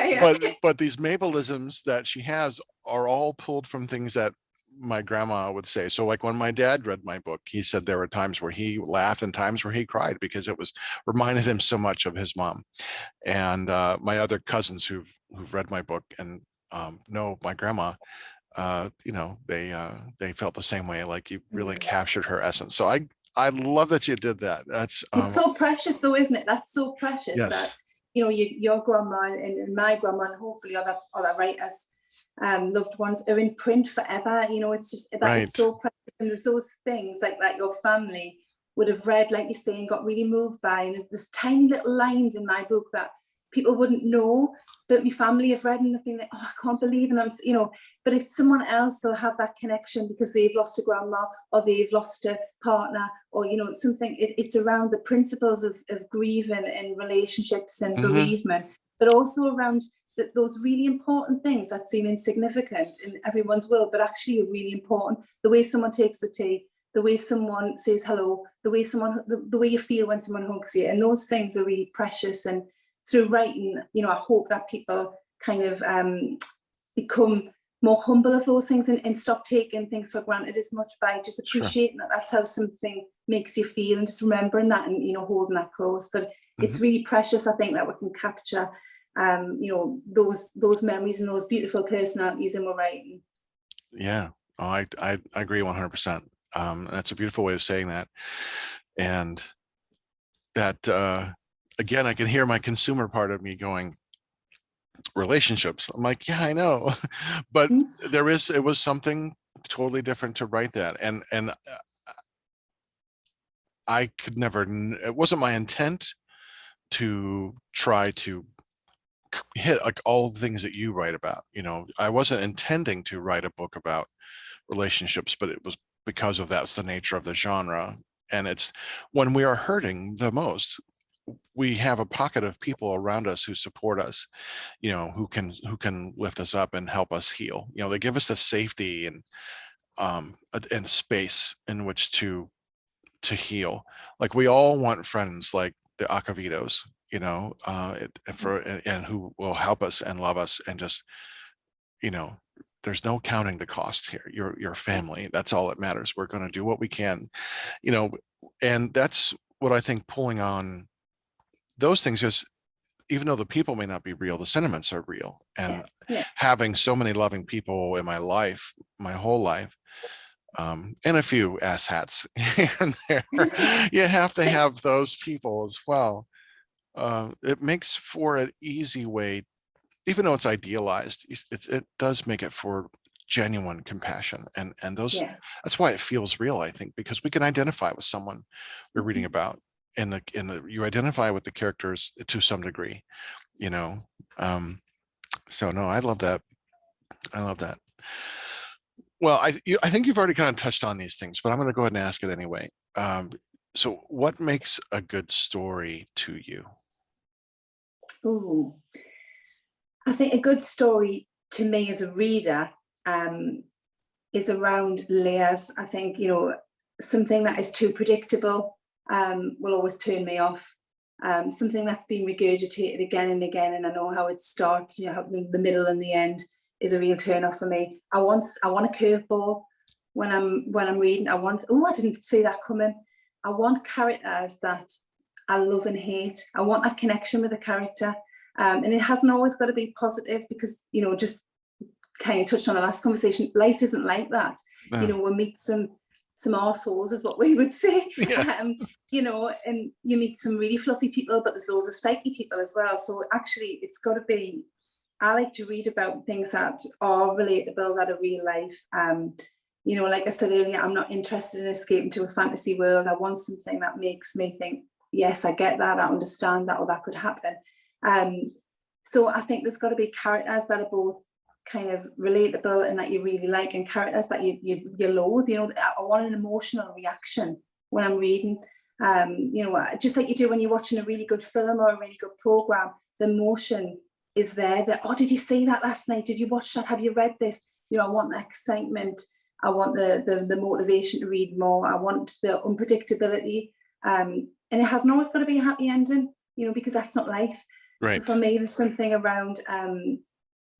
yeah. but these Mabelisms that she has are all pulled from things that my grandma would say. So like when my dad read my book, he said there were times where he laughed and times where he cried because it was reminded him so much of his mom. And my other cousins who've read my book and know my grandma, they felt the same way. Like you really Mm. captured her essence. So I love that you did that. That's It's so precious though, isn't it? That's so precious that, yes, your grandma and my grandma and hopefully other writers, loved ones are in print forever. It's just, that is right. so precious. And there's those things like your family would have read, like you say, and got really moved by. And there's tiny little lines in my book that people wouldn't know, that my family have read, and they think like, oh, I can't believe it. But it's someone else that'll have that connection because they've lost a grandma or they've lost a partner, or something. It's around the principles of grieving and relationships and Hmm. bereavement, but also around those really important things that seem insignificant in everyone's world, but actually are really important. The way someone takes the tea, the way someone says hello, the way you feel when someone hugs you, and those things are really precious. And through writing, I hope that people kind of become more humble of those things, and stop taking things for granted as much, by just Sure. appreciating that that's how something makes you feel, and just remembering that, and holding that close. But Hmm. it's really precious, I think, that we can capture those memories and those beautiful personalities in our writing. Yeah. Oh, I agree 100%. That's a beautiful way of saying that. And that again, I can hear my consumer part of me going, relationships. I'm like, yeah, I know. But Mm. it was something totally different to write that. And I could never, it wasn't my intent to try to hit like all the things that you write about. I wasn't intending to write a book about relationships, but it was because of that's the nature of the genre. And it's when we are hurting the most, we have a pocket of people around us who support us, who can lift us up and help us heal. They give us the safety and space in which to heal. Like we all want friends like the Acavitos, and who will help us and love us and just, you know, there's no counting the cost here. Your family, that's all that matters. We're going to do what we can, you know, and that's what I think pulling on those things is, even though the people may not be real, the sentiments are real. Yeah, And yeah. having so many loving people in my life, my whole life, and a few asshats here and there, you have to have those people as well. It makes for an easy way, even though it's idealized, it does make it for genuine compassion, and those Yeah. that's why it feels real, I think, because we can identify with someone we're reading Mhm. about. You identify with the characters to some degree, you know. So no, I love that. I love that. Well, I think you've already kind of touched on these things, but I'm going to go ahead and ask it anyway. So what makes a good story to you? Ooh. I think a good story to me as a reader, um, is around layers. I think, something that is too predictable, will always turn me off. Something that's been regurgitated again and again, and I know how it starts, how the middle and the end is a real turn off for me. I want a curveball when I'm reading. I didn't see that coming. I want characters that I love and hate. I want that connection with the character. And it hasn't always got to be positive, because, just kind of touched on the last conversation, life isn't like that. Uh, We meet some arseholes, is what we would say. yeah, And you meet some really fluffy people, but there's loads of spiky people as well. So actually, it's got to be. I like to read about things that are relatable, that are real life. You know, like I said earlier, I'm not interested in escaping to a fantasy world. I want something that makes me think, yes, I get that, I understand that, or that could happen. So I think there's got to be characters that are both kind of relatable and that you really like, and characters that you loathe. You know, I want an emotional reaction when I'm reading. You know, just like you do when you're watching a really good film or a really good program, the emotion is there. That, oh, did you see that last night? Did you watch that? Have you read this? You know, I want the excitement. I want the motivation to read more. I want the unpredictability. And it hasn't always got to be a happy ending, you know, because that's not life. Right. So for me, there's something around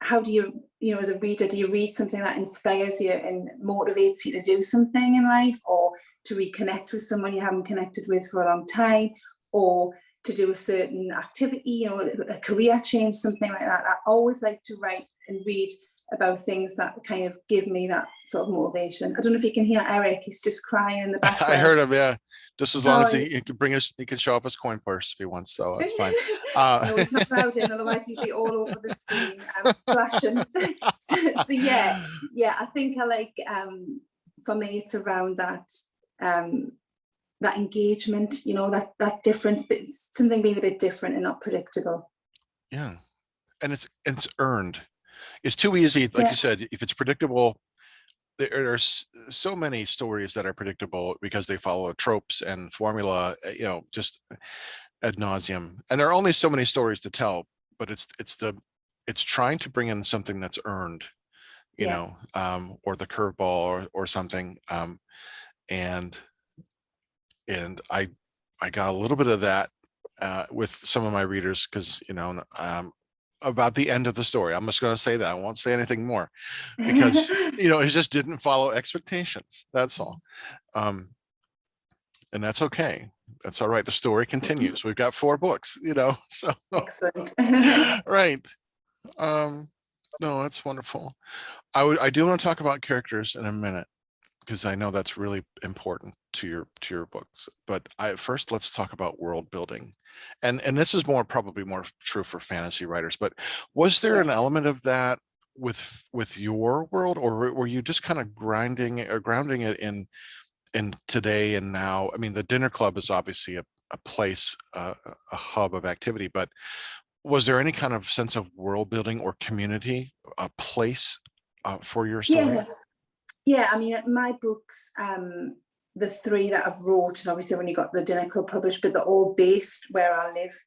how do you know, as a reader, do you read something that inspires you and motivates you to do something in life, or to reconnect with someone you haven't connected with for a long time, or to do a certain activity, you know, a career change, something like that. I always like to write and read about things that kind of give me that sort of motivation. I don't know if you can hear Eric, he's just crying in the background. I heard him, yeah. Just as long as Oh, he can bring us, he can show off his coin purse if he wants, so that's fine. no, he's not allowed in, otherwise he'd be all over the screen flashing. So yeah, I think I like, for me, it's around that that engagement, you know, that difference, but something being a bit different and not predictable. Yeah, and it's earned. It's too easy, like you said, if it's predictable. There's so many stories that are predictable because they follow tropes and formula, you know, just ad nauseum. And there are only so many stories to tell, but it's trying to bring in something that's earned, you know, or the curveball or something. And I got a little bit of that with some of my readers, because, you know, about the end of the story, I'm just going to say that I won't say anything more, because you know, it just didn't follow expectations. That's all. And that's okay. That's all right. The story continues. We've got 4 books, you know, so Excellent. right. No, that's wonderful. I do want to talk about characters in a minute, because I know that's really important to your books. But first, let's talk about world building, and this is probably more true for fantasy writers. But was there an element of that with your world, or were you just kind of grounding it in today and now? I mean, the dinner club is obviously a place, a hub of activity, but was there any kind of sense of world building or community, a place for your story? Yeah, I mean, my books, the 3 that I've wrote, and obviously when you got the Dinner Club published, but they're all based where I live.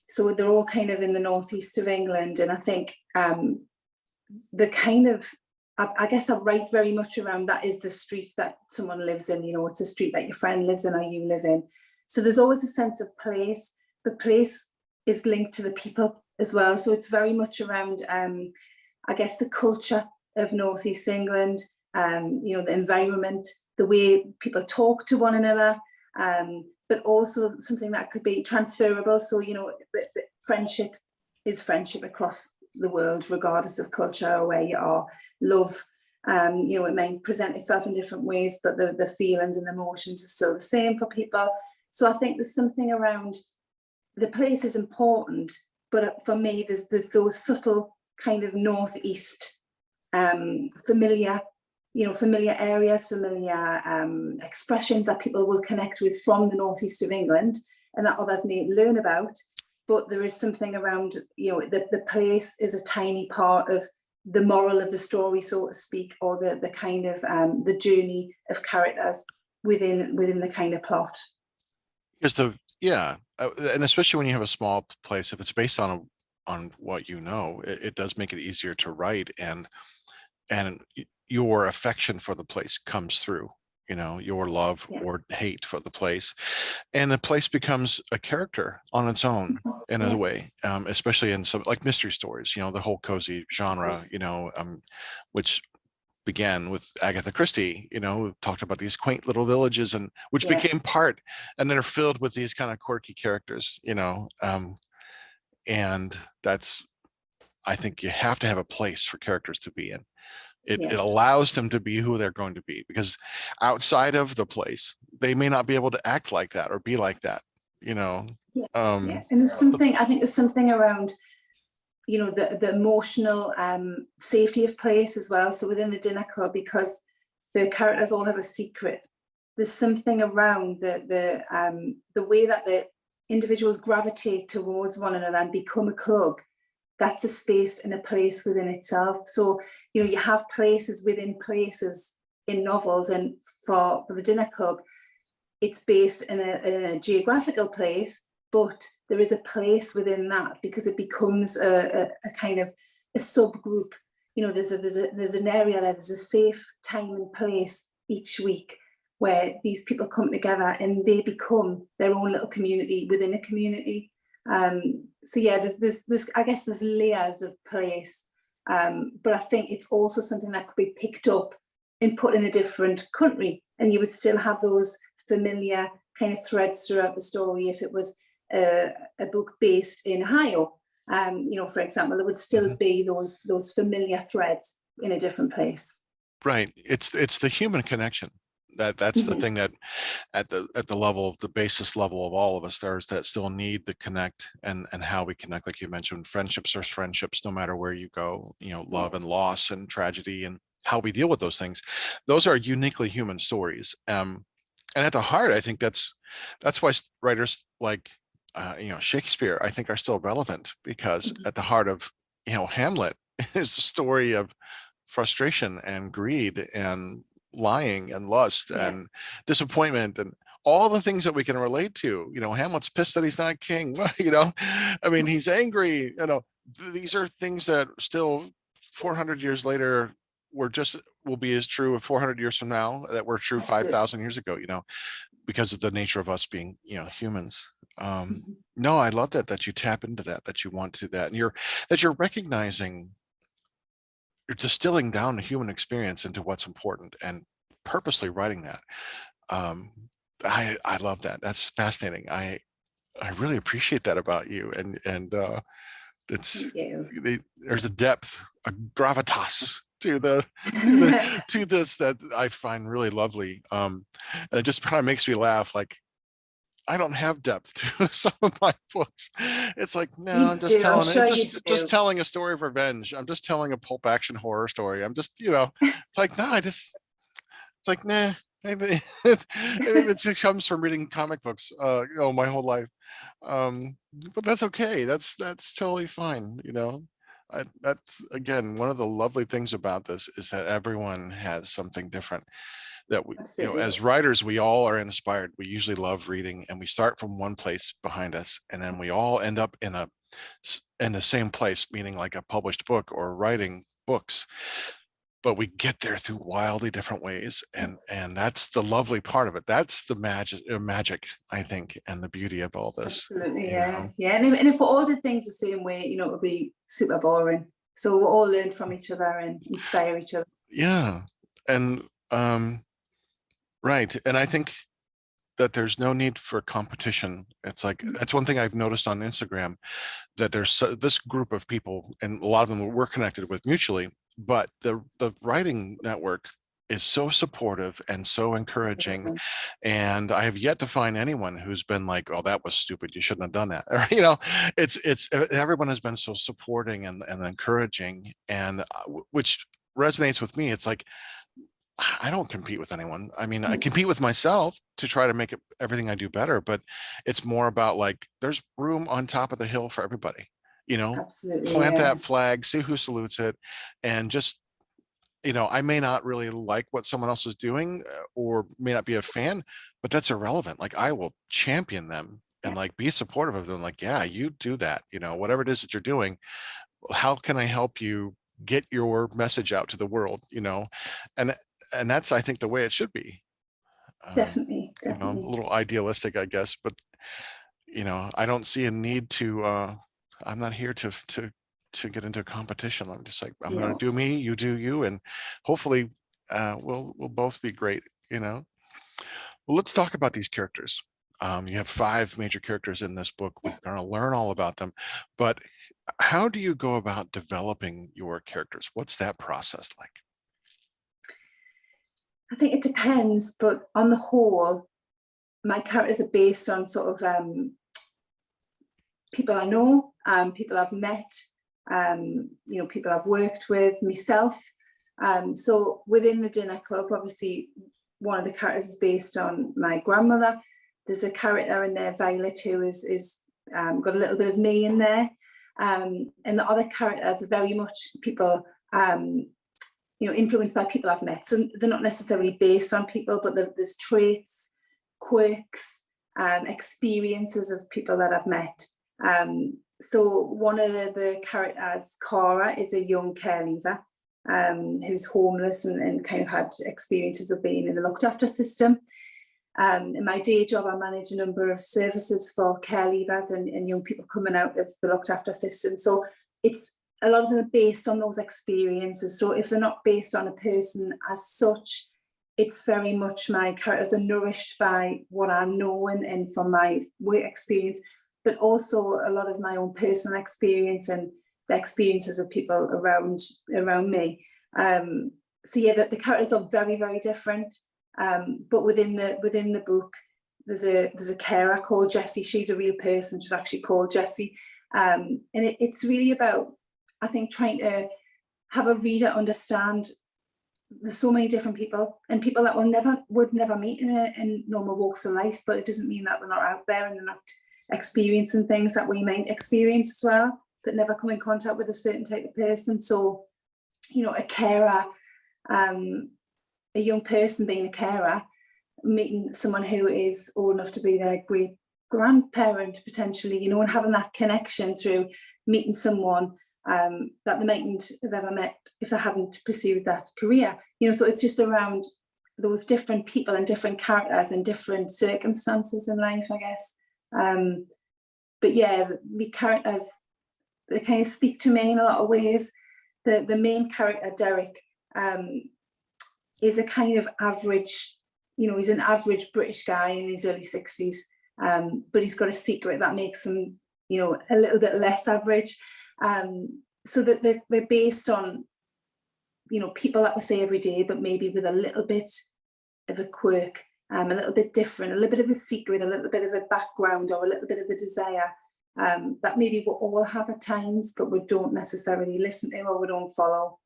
So they're all kind of in the northeast of England. And I think the kind of, I guess I write very much around that is the street that someone lives in, you know, it's a street that your friend lives in or you live in. So there's always a sense of place. The place is linked to the people as well. So it's very much around, I guess, the culture of northeast England, you know, the environment, the way people talk to one another, but also something that could be transferable. So, you know, the friendship is friendship across the world, regardless of culture or where you are. Love, you know, it may present itself in different ways, but the feelings and emotions are still the same for people. So I think there's something around the place is important, but for me, there's those subtle kind of northeast, familiar areas, familiar expressions that people will connect with from the northeast of England, and that others may learn about. But there is something around, you know, the place is a tiny part of the moral of the story, so to speak, or the kind of the journey of characters within the kind of plot. Because and especially when you have a small place, if it's based on what you know, it does make it easier to write, and your affection for the place comes through, you know, your love or hate for the place, and the place becomes a character on its own in a way, especially in some like mystery stories, you know, the whole cozy genre, you know, which began with Agatha Christie, you know, who talked about these quaint little villages, and which became part, and they're filled with these kind of quirky characters, you know, and that's, I think you have to have a place for characters to be in. It allows them to be who they're going to be, because outside of the place, they may not be able to act like that or be like that, you know. And there's something, I think there's something around, you know, the emotional safety of place as well. So within the dinner club, because the characters all have a secret, there's something around the way that the individuals gravitate towards one another and become a club. That's a space and a place within itself. So, you know, you have places within places in novels, and for the dinner club, it's based in a geographical place, but there is a place within that because it becomes a kind of a subgroup. You know, there's an area there, there's a safe time and place each week where these people come together and they become their own little community within a community. So yeah, there's I guess there's layers of place, but I think it's also something that could be picked up and put in a different country, and you would still have those familiar kind of threads throughout the story. If it was a book based in Ohio, you know, for example, there would still be those familiar threads in a different place. Right. It's the human connection. That's the thing that at the level of the basis level of all of us, there's that still need to connect, and how we connect, like you mentioned, friendships are friendships no matter where you go, you know, love and loss and tragedy and how we deal with those things. Those are uniquely human stories. And at the heart, I think that's why writers like you know, Shakespeare, I think, are still relevant, because at the heart of, you know, Hamlet is the story of frustration and greed and lying and lust and disappointment and all the things that we can relate to. You know, Hamlet's pissed that he's not king. You know, I mean, he's angry. You know, these are things that still 400 years later will be as true 400 years from now that were true 5,000 years ago, you know, because of the nature of us being, you know, humans. No, I love that you tap into that you want to that, and you're recognizing, you're distilling down the human experience into what's important and purposely writing that. I love that. That's fascinating. I really appreciate that about you, and it's there's a depth, a gravitas to to this that I find really lovely. And it just kind of makes me laugh. Like, I don't have depth to some of my books. It's like, no, I'm just telling a story of revenge. I'm just telling a pulp action horror story. I'm just, you know, it's like, no, it's like, nah. Maybe it just comes from reading comic books, you know, my whole life. But that's okay. That's totally fine. You know, that's, again, one of the lovely things about this is that everyone has something different. That we, you know, as writers, we all are inspired. We usually love reading, and we start from one place behind us, and then we all end up in the same place, meaning like a published book or writing books. But we get there through wildly different ways, and that's the lovely part of it. That's the magic, I think, and the beauty of all this. Absolutely, yeah, yeah. And if we all did things the same way, you know, it would be super boring. So we'll all learn from each other and inspire each other. Yeah, and right, and I think that there's no need for competition. It's like, that's one thing I've noticed on Instagram, that there's this group of people, and a lot of them we're connected with mutually, but the writing network is so supportive and so encouraging, and I have yet to find anyone who's been like, oh, that was stupid, you shouldn't have done that. Or, you know, it's everyone has been so supporting and encouraging, and which resonates with me. It's like, I don't compete with anyone. I mean, I compete with myself to try to make everything I do better, but it's more about like, there's room on top of the hill for everybody, you know. Absolutely, plant that flag, see who salutes it, and just, you know, I may not really like what someone else is doing, or may not be a fan, but that's irrelevant. Like, I will champion them and like be supportive of them. Like, yeah, you do that, you know, whatever it is that you're doing, how can I help you get your message out to the world, you know? And that's, I think, the way it should be. Definitely. You know, a little idealistic, I guess, but, you know, I don't see a need to, I'm not here to get into a competition. I'm just like, I'm going to do me, you do you, and hopefully we'll both be great, you know. Well, let's talk about these characters. You have 5 major characters in this book. We're going to learn all about them, but how do you go about developing your characters? What's that process like? I think it depends, but on the whole, my characters are based on sort of people I know, people I've met, people I've worked with, myself. So within the dinner club, obviously, one of the characters is based on my grandmother. There's a character in there, Violet, who is got a little bit of me in there. And the other characters are very much people, influenced by people I've met. So they're not necessarily based on people, but there's traits, quirks, experiences of people that I've met. So one of the characters, Cora, is a young care leaver who's homeless and kind of had experiences of being in the looked after system. In my day job, I manage a number of services for care leavers and young people coming out of the looked after system. So it's a lot of them are based on those experiences. So if they're not based on a person as such, it's very much my characters are nourished by what I know and from my work experience, but also a lot of my own personal experience and the experiences of people around me. So yeah, the characters are very, very different. But within the book, there's a carer called Jessie. She's a real person. She's actually called Jessie, and it's really about, I think, trying to have a reader understand there's so many different people and people that would never meet in normal walks of life. But it doesn't mean that they're not out there and they're not experiencing things that we might experience as well, but never come in contact with a certain type of person. So, a carer. A young person being a carer, meeting someone who is old enough to be their great grandparent potentially, and having that connection through meeting someone that they mightn't have ever met if they hadn't pursued that career. So it's just around those different people and different characters and different circumstances in life, I guess. But yeah, the characters, they kind of speak to me in a lot of ways. The main character, Derek, is a kind of average, he's an average British guy in his early 60s, but he's got a secret that makes him, a little bit less average. So that they're based on, people that we see every day, but maybe with a little bit of a quirk, a little bit different, a little bit of a secret, a little bit of a background, or a little bit of a desire that maybe we all have at times, but we don't necessarily listen to or we don't follow.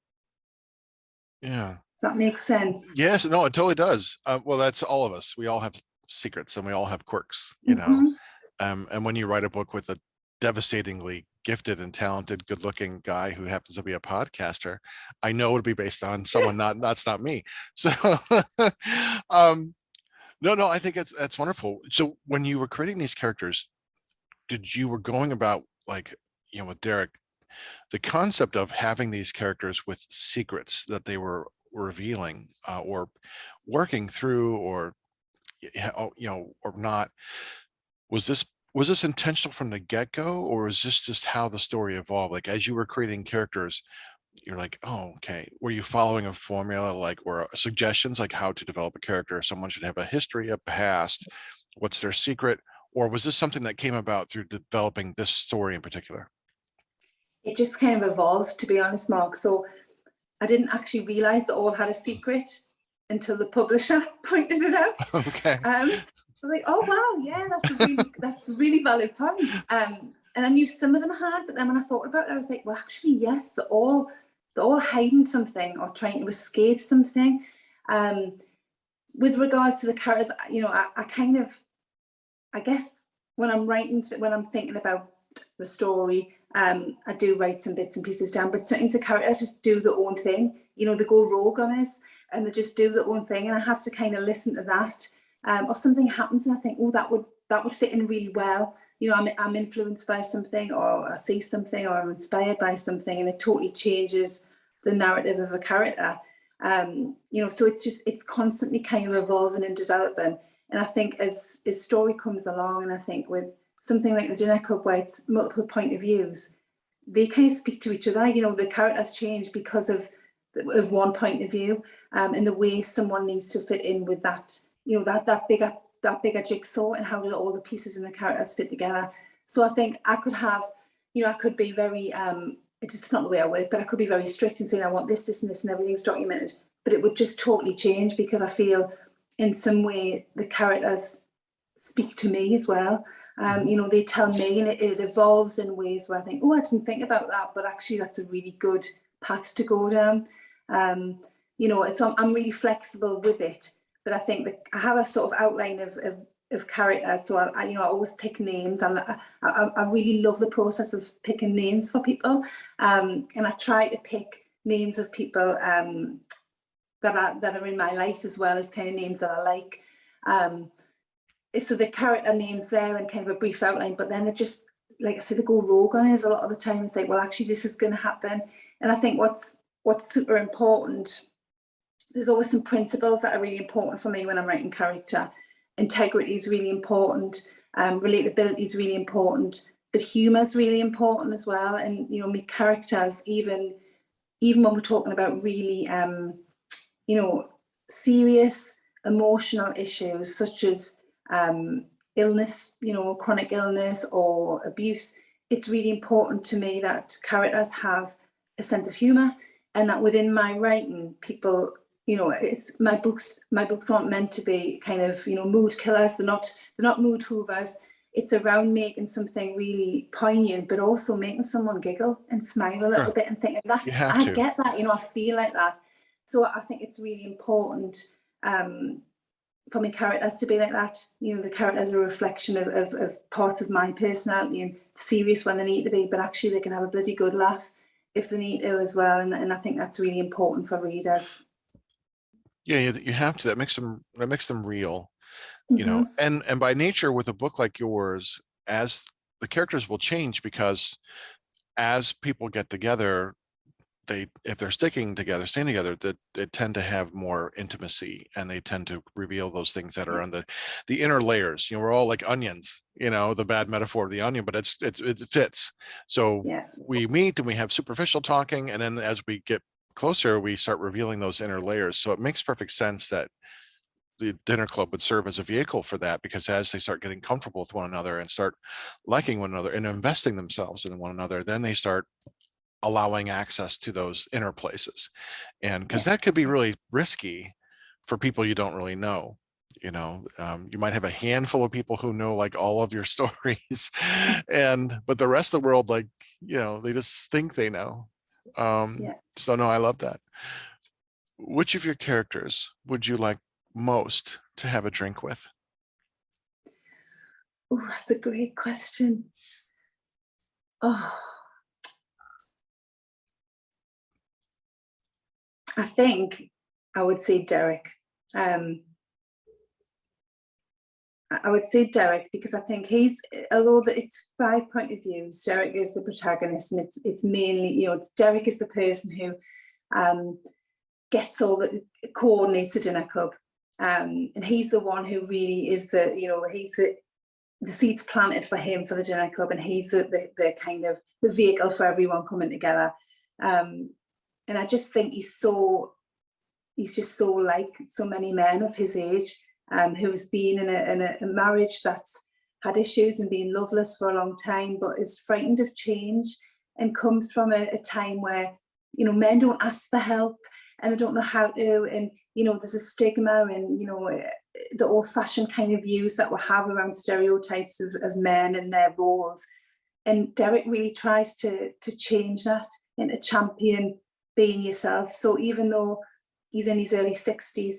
Yeah. Does that make sense? Yes, no, it totally does. Well, that's all of us. We all have secrets and we all have quirks, and when you write a book with a devastatingly gifted and talented, good-looking guy who happens to be a podcaster, I know it would be based on someone that's not me. So no, I think that's wonderful. So when you were creating these characters, you were going about, like, with Derek, the concept of having these characters with secrets that they were revealing or working through, or or not, was this intentional from the get-go, or is this just how the story evolved? Like, as you were creating characters, you're like, oh, okay, were you following a formula, like, or suggestions like how to develop a character? Someone should have a history, a past, what's their secret? Or was this something that came about through developing this story in particular? It just kind of evolved, to be honest, Mark. So I didn't actually realize that all had a secret until the publisher pointed it out. Okay. I was like, oh wow, yeah, that's a really valid point. And I knew some of them had, but then when I thought about it, I was like, well, actually, yes, they're all hiding something or trying to escape something. With regards to the characters, I guess when I'm thinking about the story, I do write some bits and pieces down, but sometimes the characters just do their own thing. They go rogue on us and they just do their own thing, and I have to kind of listen to that. Or something happens and I think, oh, that would fit in really well. I'm influenced by something, or I see something, or I'm inspired by something, and it totally changes the narrative of a character. So it's constantly kind of evolving and developing. And I think as story comes along, and I think with something like the Dinner Club, where it's multiple point of views, they kind of speak to each other. The characters change because of one point of view, and the way someone needs to fit in with that, that bigger jigsaw, and how do all the pieces in the characters fit together. So I think I could have, I could be very, it's not the way I work, but I could be very strict and saying I want this, and this, and everything's documented, but it would just totally change because I feel in some way the characters speak to me as well. You know, they tell me, and it evolves in ways where I think, oh, I didn't think about that, but actually that's a really good path to go down. You know, so I'm really flexible with it, but I think that I have a sort of outline of characters. So I you know, I always pick names. I really love the process of picking names for people, and I try to pick names of people that are in my life, as well as kind of names that I like. So the character names there and kind of a brief outline, but then they're just, like I said, they go rogue on us a lot of the time and say, well, actually this is going to happen. And I think what's super important, there's always some principles that are really important for me when I'm writing character. Integrity is really important, relatability is really important, but humor is really important as well. And you know, my characters, even when we're talking about really you know, serious emotional issues such as illness, you know, chronic illness or abuse, it's really important to me that characters have a sense of humor, and that within my writing, people, you know, it's my books aren't meant to be kind of, you know, mood killers. They're not mood hoovers. It's around making something really poignant, but also making someone giggle and smile a little bit and think, You that's, have I to. get that, you know, I feel like that. So I think it's really important for my characters to be like that. You know, the characters are a reflection of parts of my personality, and serious when they need to be, but actually they can have a bloody good laugh if they need to as well. And I think that's really important for readers. Yeah, you have to. That makes them real, you know. And by nature, with a book like yours, as the characters will change, because as people get together, if they're staying together, that they tend to have more intimacy, and they tend to reveal those things that are on the inner layers. You know, we're all like onions, you know, the bad metaphor of the onion, but it fits. So Yeah. we meet and we have superficial talking, and then as we get closer, we start revealing those inner layers. So it makes perfect sense that the dinner club would serve as a vehicle for that, because as they start getting comfortable with one another and start liking one another and investing themselves in one another, then they start allowing access to those inner places. And because that could be really risky for people you don't really know. You know, you might have a handful of people who know like all of your stories, but the rest of the world, like, you know, they just think they know. So no, I love that. Which of your characters would you like most to have a drink with? Oh, that's a great question. Oh, I think I would say Derek. I would say Derek because I think he's, although it's 5 point of views, Derek is the protagonist, and it's mainly, you know, it's Derek is the person who gets all the coordinates the dinner club, and he's the one who really is the, you know, he's the seeds planted for him for the dinner club, and he's the kind of the vehicle for everyone coming together. And I just think he's just so like so many men of his age, who's been in a marriage that's had issues and been loveless for a long time, but is frightened of change, and comes from a time where, you know, men don't ask for help and they don't know how to, and, you know, there's a stigma, and, you know, the old-fashioned kind of views that we have around stereotypes of men and their roles. And Derek really tries to change that and to champion being yourself. So even though he's in his early 60s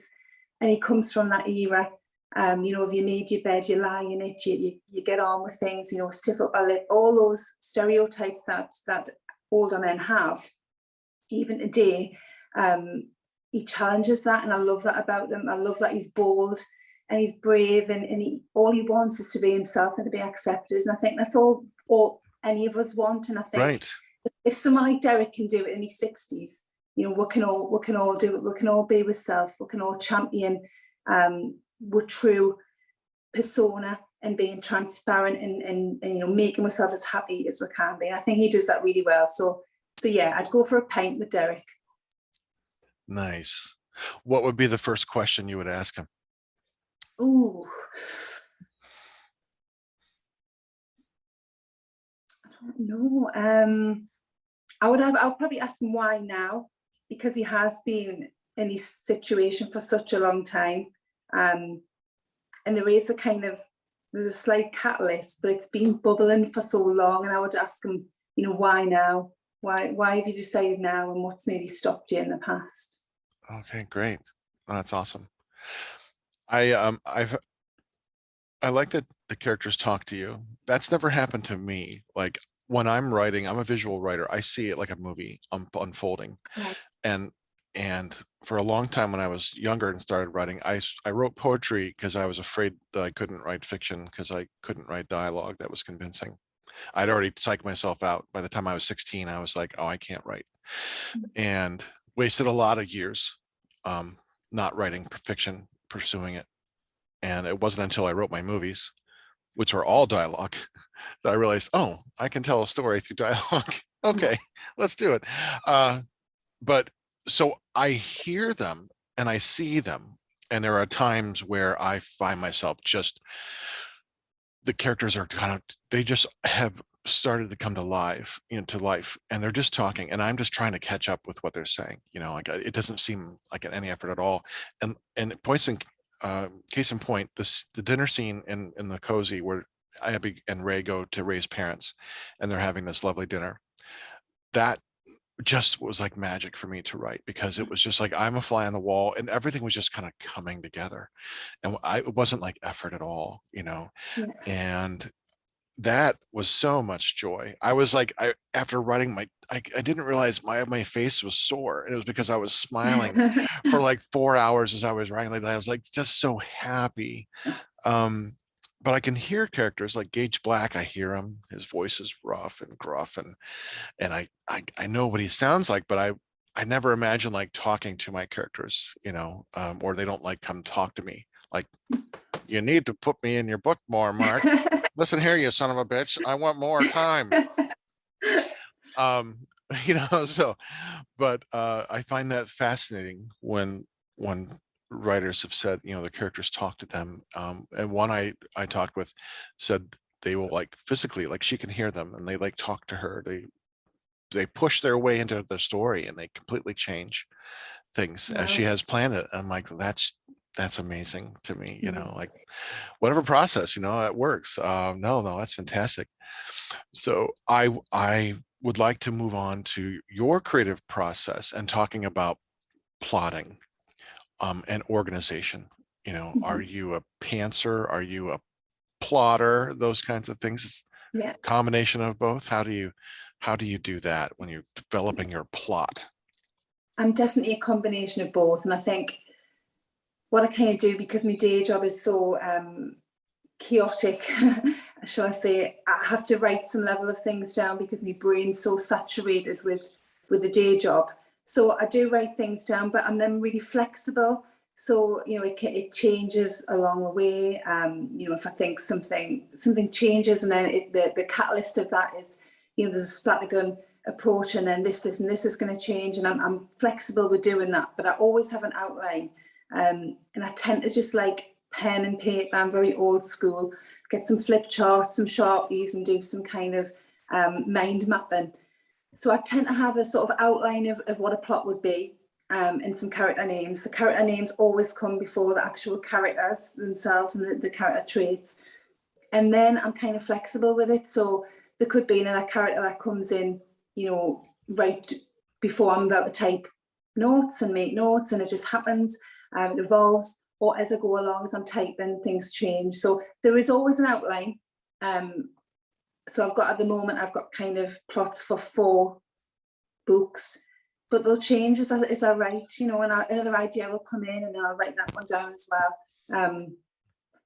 and he comes from that era, you know, if you made your bed, you lie in it, you get on with things, you know, stiff up a lip, all those stereotypes that older men have, even today, he challenges that, and I love that about him. I love that he's bold and he's brave, and all he wants is to be himself and to be accepted. And I think that's all any of us want. And I think if someone like Derek can do it in his 60s, you know, we can all do it. We can all be with self. We can all champion with true persona and being transparent and you know, making ourselves as happy as we can be. And I think he does that really well. So yeah, I'd go for a pint with Derek. Nice. What would be the first question you would ask him? Ooh. I don't know. I'll probably ask him why now, because he has been in his situation for such a long time. And there is the kind of there's a slight catalyst, but it's been bubbling for so long. And I would ask them, why now? Why have you decided now, and what's maybe stopped you in the past? Okay, great. Oh, that's awesome. I like that the characters talk to you. That's never happened to me. Like when I'm writing, I'm a visual writer. I see it like a movie unfolding. Right. And and for a long time when I was younger and started writing, I wrote poetry because I was afraid that I couldn't write fiction because I couldn't write dialogue that was convincing. I'd already psyched myself out. By the time I was 16, I was like, oh, I can't write. And wasted a lot of years not writing fiction, pursuing it. And it wasn't until I wrote my movies, which were all dialogue, that I realized, oh, I can tell a story through dialogue. Okay, let's do it. But so I hear them and I see them. And there are times where I find myself just, the characters are kind of, they just have started to come to life, to life, and they're just talking, and I'm just trying to catch up with what they're saying. Like it doesn't seem like any effort at all. And points in case in point, the dinner scene in the cozy where Abby and Ray go to Ray's parents, and they're having this lovely dinner. That just was like magic for me to write, because it was just like I'm a fly on the wall, and everything was just kind of coming together, and it wasn't like effort at all, Yeah. and that was so much joy. I was like, after writing I didn't realize my face was sore, and it was because I was smiling for like 4 hours as I was writing. Like I was like just so happy. But I can hear characters like Gage Black. I hear him. His voice is rough and gruff, and I know what he sounds like, but I never imagine like talking to my characters, or they don't like come talk to me. Like, you need to put me in your book more, Mark. Listen here, you son of a bitch. I want more time. um so, but I find that fascinating when writers have said, the characters talk to them. And one I talked with said they will like physically, like she can hear them, and they like talk to her. They push their way into the story, and they completely change things as she Wow. has planned it. I'm like, that's amazing to me, Mhm. like whatever process, it works. No, that's fantastic. So I would like to move on to your creative process and talking about plotting and organization. Are Mhm. you a pantser? Are you a plotter? Those kinds of things. It's Yeah, a combination of both. How do you do that when you're developing your plot? I'm definitely a combination of both. And I think what I kind of do, because my day job is so chaotic, shall I say, I have to write some level of things down because my brain's so saturated with the day job. So I do write things down, but I'm then really flexible. So it changes along the way. If I think something changes, and then the catalyst of that is, there's a splattergun approach, and then this and this is going to change, and I'm flexible with doing that. But I always have an outline, and I tend to just like pen and paper. I'm very old school. Get some flip charts, some Sharpies, and do some kind of mind mapping. So I tend to have a sort of outline of what a plot would be, and some character names. The character names always come before the actual characters themselves and the character traits. And then I'm kind of flexible with it. So there could be another character that comes in, right before I'm about to type notes and make notes, and it just happens. It evolves, or as I go along, as I'm typing, things change. So there is always an outline. So at the moment, I've got kind of plots for 4 books, but they'll change as I write, and another idea will come in, and then I'll write that one down as well.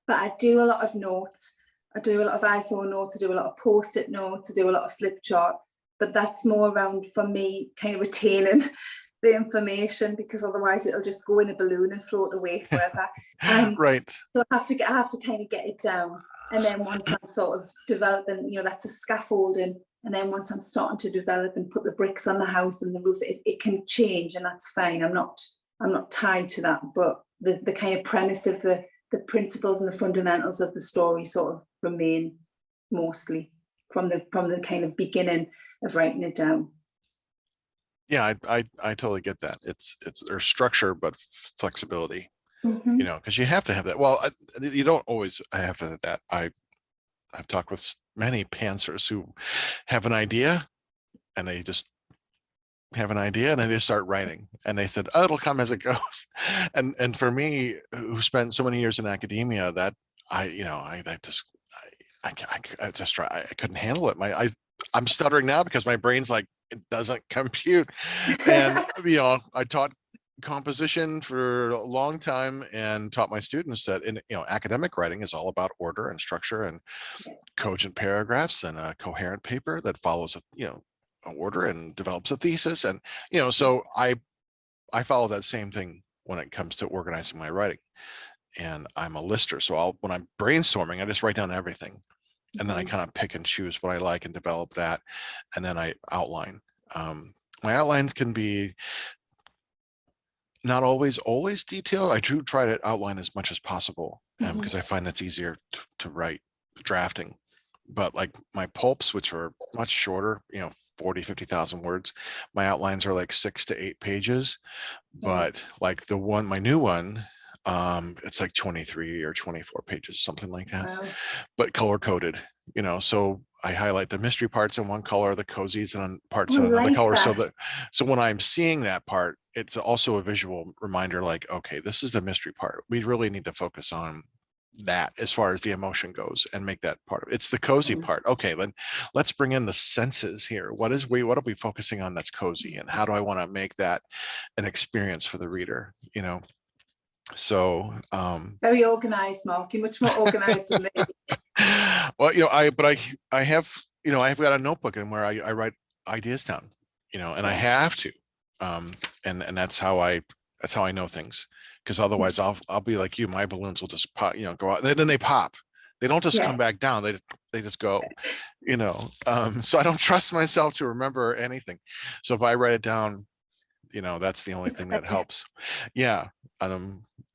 But I do a lot of notes. I do a lot of iPhone notes. I do a lot of post-it notes. I do a lot of flip chart. But that's more around, for me, kind of retaining the information, because otherwise it'll just go in a balloon and float away forever. Right. So I have to kind of get it down. And then once I'm sort of developing, that's a scaffolding. And then once I'm starting to develop and put the bricks on the house and the roof, it can change, and that's fine. I'm not tied to that. But the kind of premise of the principles and the fundamentals of the story sort of remain mostly from the kind of beginning of writing it down. Yeah, I totally get that. It's there's structure but flexibility, Mm-hmm. because you have to have that. Well, you don't always have to have that. I've talked with many pantsers who have an idea and they just have an idea and then they start writing and they said, oh, it'll come as it goes. And for me, who spent so many years in academia, that I just try, I couldn't handle it. I'm stuttering now because my brain's like, it doesn't compute. And I taught composition for a long time and taught my students that academic writing is all about order and structure and cogent paragraphs and a coherent paper that follows a order and develops a thesis. And so I follow that same thing when it comes to organizing my writing. And I'm a lister, so when I'm brainstorming, I just write down everything, and then I kind of pick and choose what I like and develop that, and then I outline. My outlines can be not always detailed. I do try to outline as much as possible because I find that's easier to write drafting. But like my pulps, which are much shorter, 40, 50,000 words, my outlines are like 6 to 8 pages. But like my new one, it's like 23 or 24 pages, something like that. Wow. But color coded, so I highlight the mystery parts in one color, the cozies and parts in another color. So when I'm seeing that part, it's also a visual reminder, like, okay, this is the mystery part. We really need to focus on that as far as the emotion goes and make that part of it. It's the cozy part. Okay, then let's bring in the senses here. What are we focusing on that's cozy, and how do I want to make that an experience for the reader? So Very organized, Mark. You're much more organized than me. well, I have I've got a notebook in where I write ideas down, and I have to, and that's how I know things, because otherwise I'll be like you, my balloons will just pop, go out, and then they pop. They don't just come back down. They just go, so I don't trust myself to remember anything. So if I write it down, that's the only thing that helps. Yeah.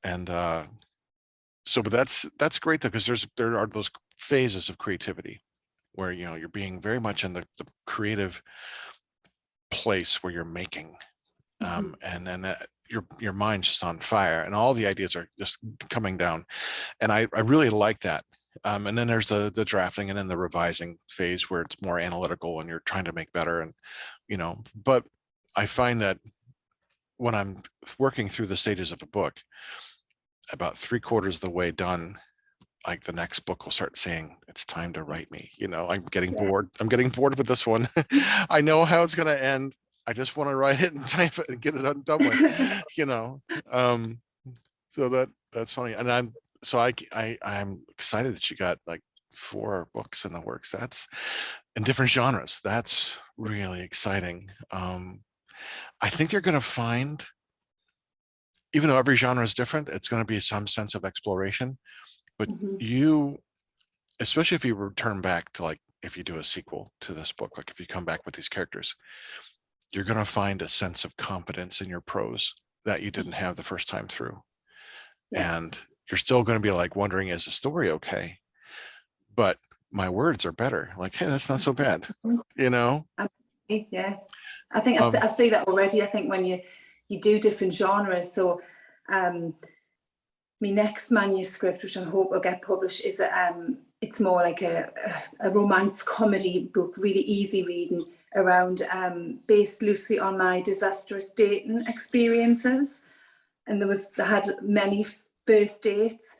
And so, but that's great though, because there are those phases of creativity where you're being very much in the creative place where you're making, and then your mind's just on fire and all the ideas are just coming down, and I really like that. And then there's the drafting and then the revising phase where it's more analytical and you're trying to make better, and but I find that when I'm working through the stages of a book, about 3/4 of the way done, like the next book will start saying, it's time to write me. I'm getting bored. I'm getting bored with this one. I know how it's going to end. I just want to write it and type it and get it done with, so that's funny. And I'm excited that you got like 4 books in the works. That's in different genres. That's really exciting. I think you're going to find, even though every genre is different, it's going to be some sense of exploration. But you, especially if you return back to, like, if you do a sequel to this book, like if you come back with these characters, you're going to find a sense of confidence in your prose that you didn't have the first time through. And you're still going to be like wondering, is the story okay? But my words are better. Like, hey, that's not so bad, Yeah, I think I see that already. I think when you do different genres, so my next manuscript, which I hope will get published, is it's more like a romance comedy book, really easy reading, around based loosely on my disastrous dating experiences, and I had many first dates.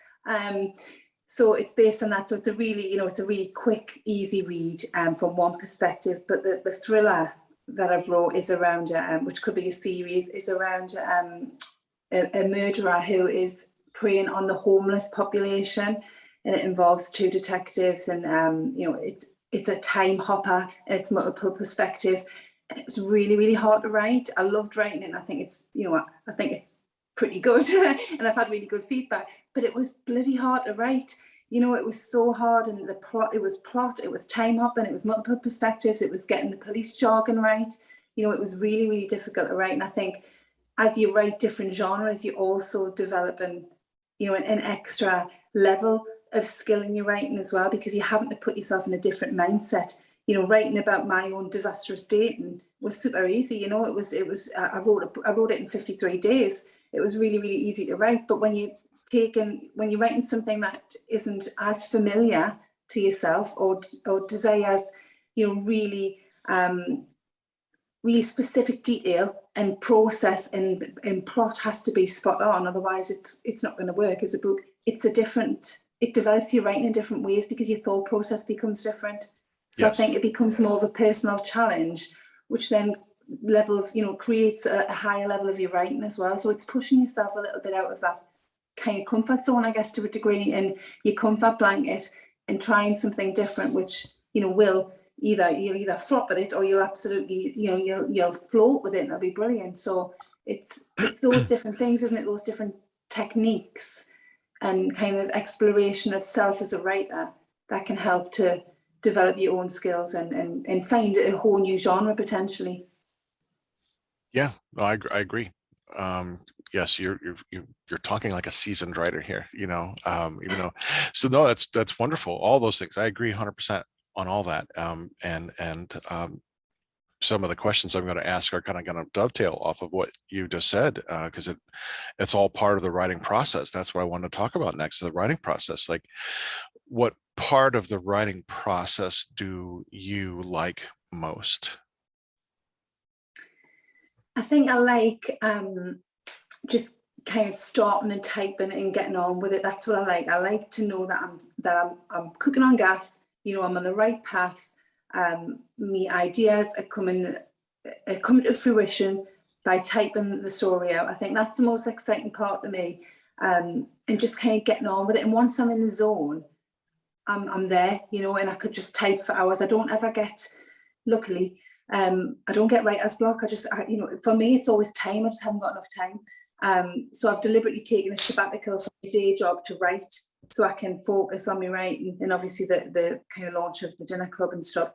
So it's based on that. So it's a really quick, easy read from one perspective. But the thriller that I've wrote is around, which could be a series, is around a murderer who is preying on the homeless population, and it involves 2 detectives, and it's a time hopper and it's multiple perspectives. And it was really, really hard to write. I loved writing it, and I think it's pretty good, and I've had really good feedback. But it was bloody hard to write. It was so hard, and it was time hopping, it was multiple perspectives, it was getting the police jargon right. It was really, really difficult to write. And I think as you write different genres, you also develop an extra level of skill in your writing as well, because you're having to put yourself in a different mindset. Writing about my own disastrous dating was super easy. I wrote it in 53 days. It was really, really easy to write. But when you're writing something that isn't as familiar to yourself, or desires, really really specific detail and process and plot has to be spot on, otherwise it's not going to work as a book. It develops your writing in different ways because your thought process becomes different. So Yes. I think it becomes more of a personal challenge, which then creates a higher level of your writing as well. So it's pushing yourself a little bit out of that kind of comfort zone, I guess, to a degree, and your comfort blanket, and trying something different, which will you'll either flop at it, or you'll absolutely you'll float with it and it'll be brilliant. So it's those different things, isn't it? Those different techniques and kind of exploration of self as a writer that can help to develop your own skills and find a whole new genre potentially. Yeah, no, I agree. Yes, you're talking like a seasoned writer here, even though, so no, that's wonderful. All those things, I agree 100% on all that. And some of the questions I'm going to ask are kind of going to dovetail off of what you just said, because it's all part of the writing process. That's what I want to talk about next, the writing process. Like, what part of the writing process do you like most? I think I like just kind of starting and typing and getting on with it. That's what I like. I like to know that I'm cooking on gas. I'm on the right path. My ideas are coming to fruition by typing the story out. I think that's the most exciting part to me, and just kind of getting on with it. And once I'm in the zone, I'm there, and I could just type for hours. I don't ever get, luckily, I don't get writer's block. For me, it's always time. I just haven't got enough time. So I've deliberately taken a sabbatical from my day job to write, so I can focus on my writing, and obviously the kind of launch of the dinner club and stuff.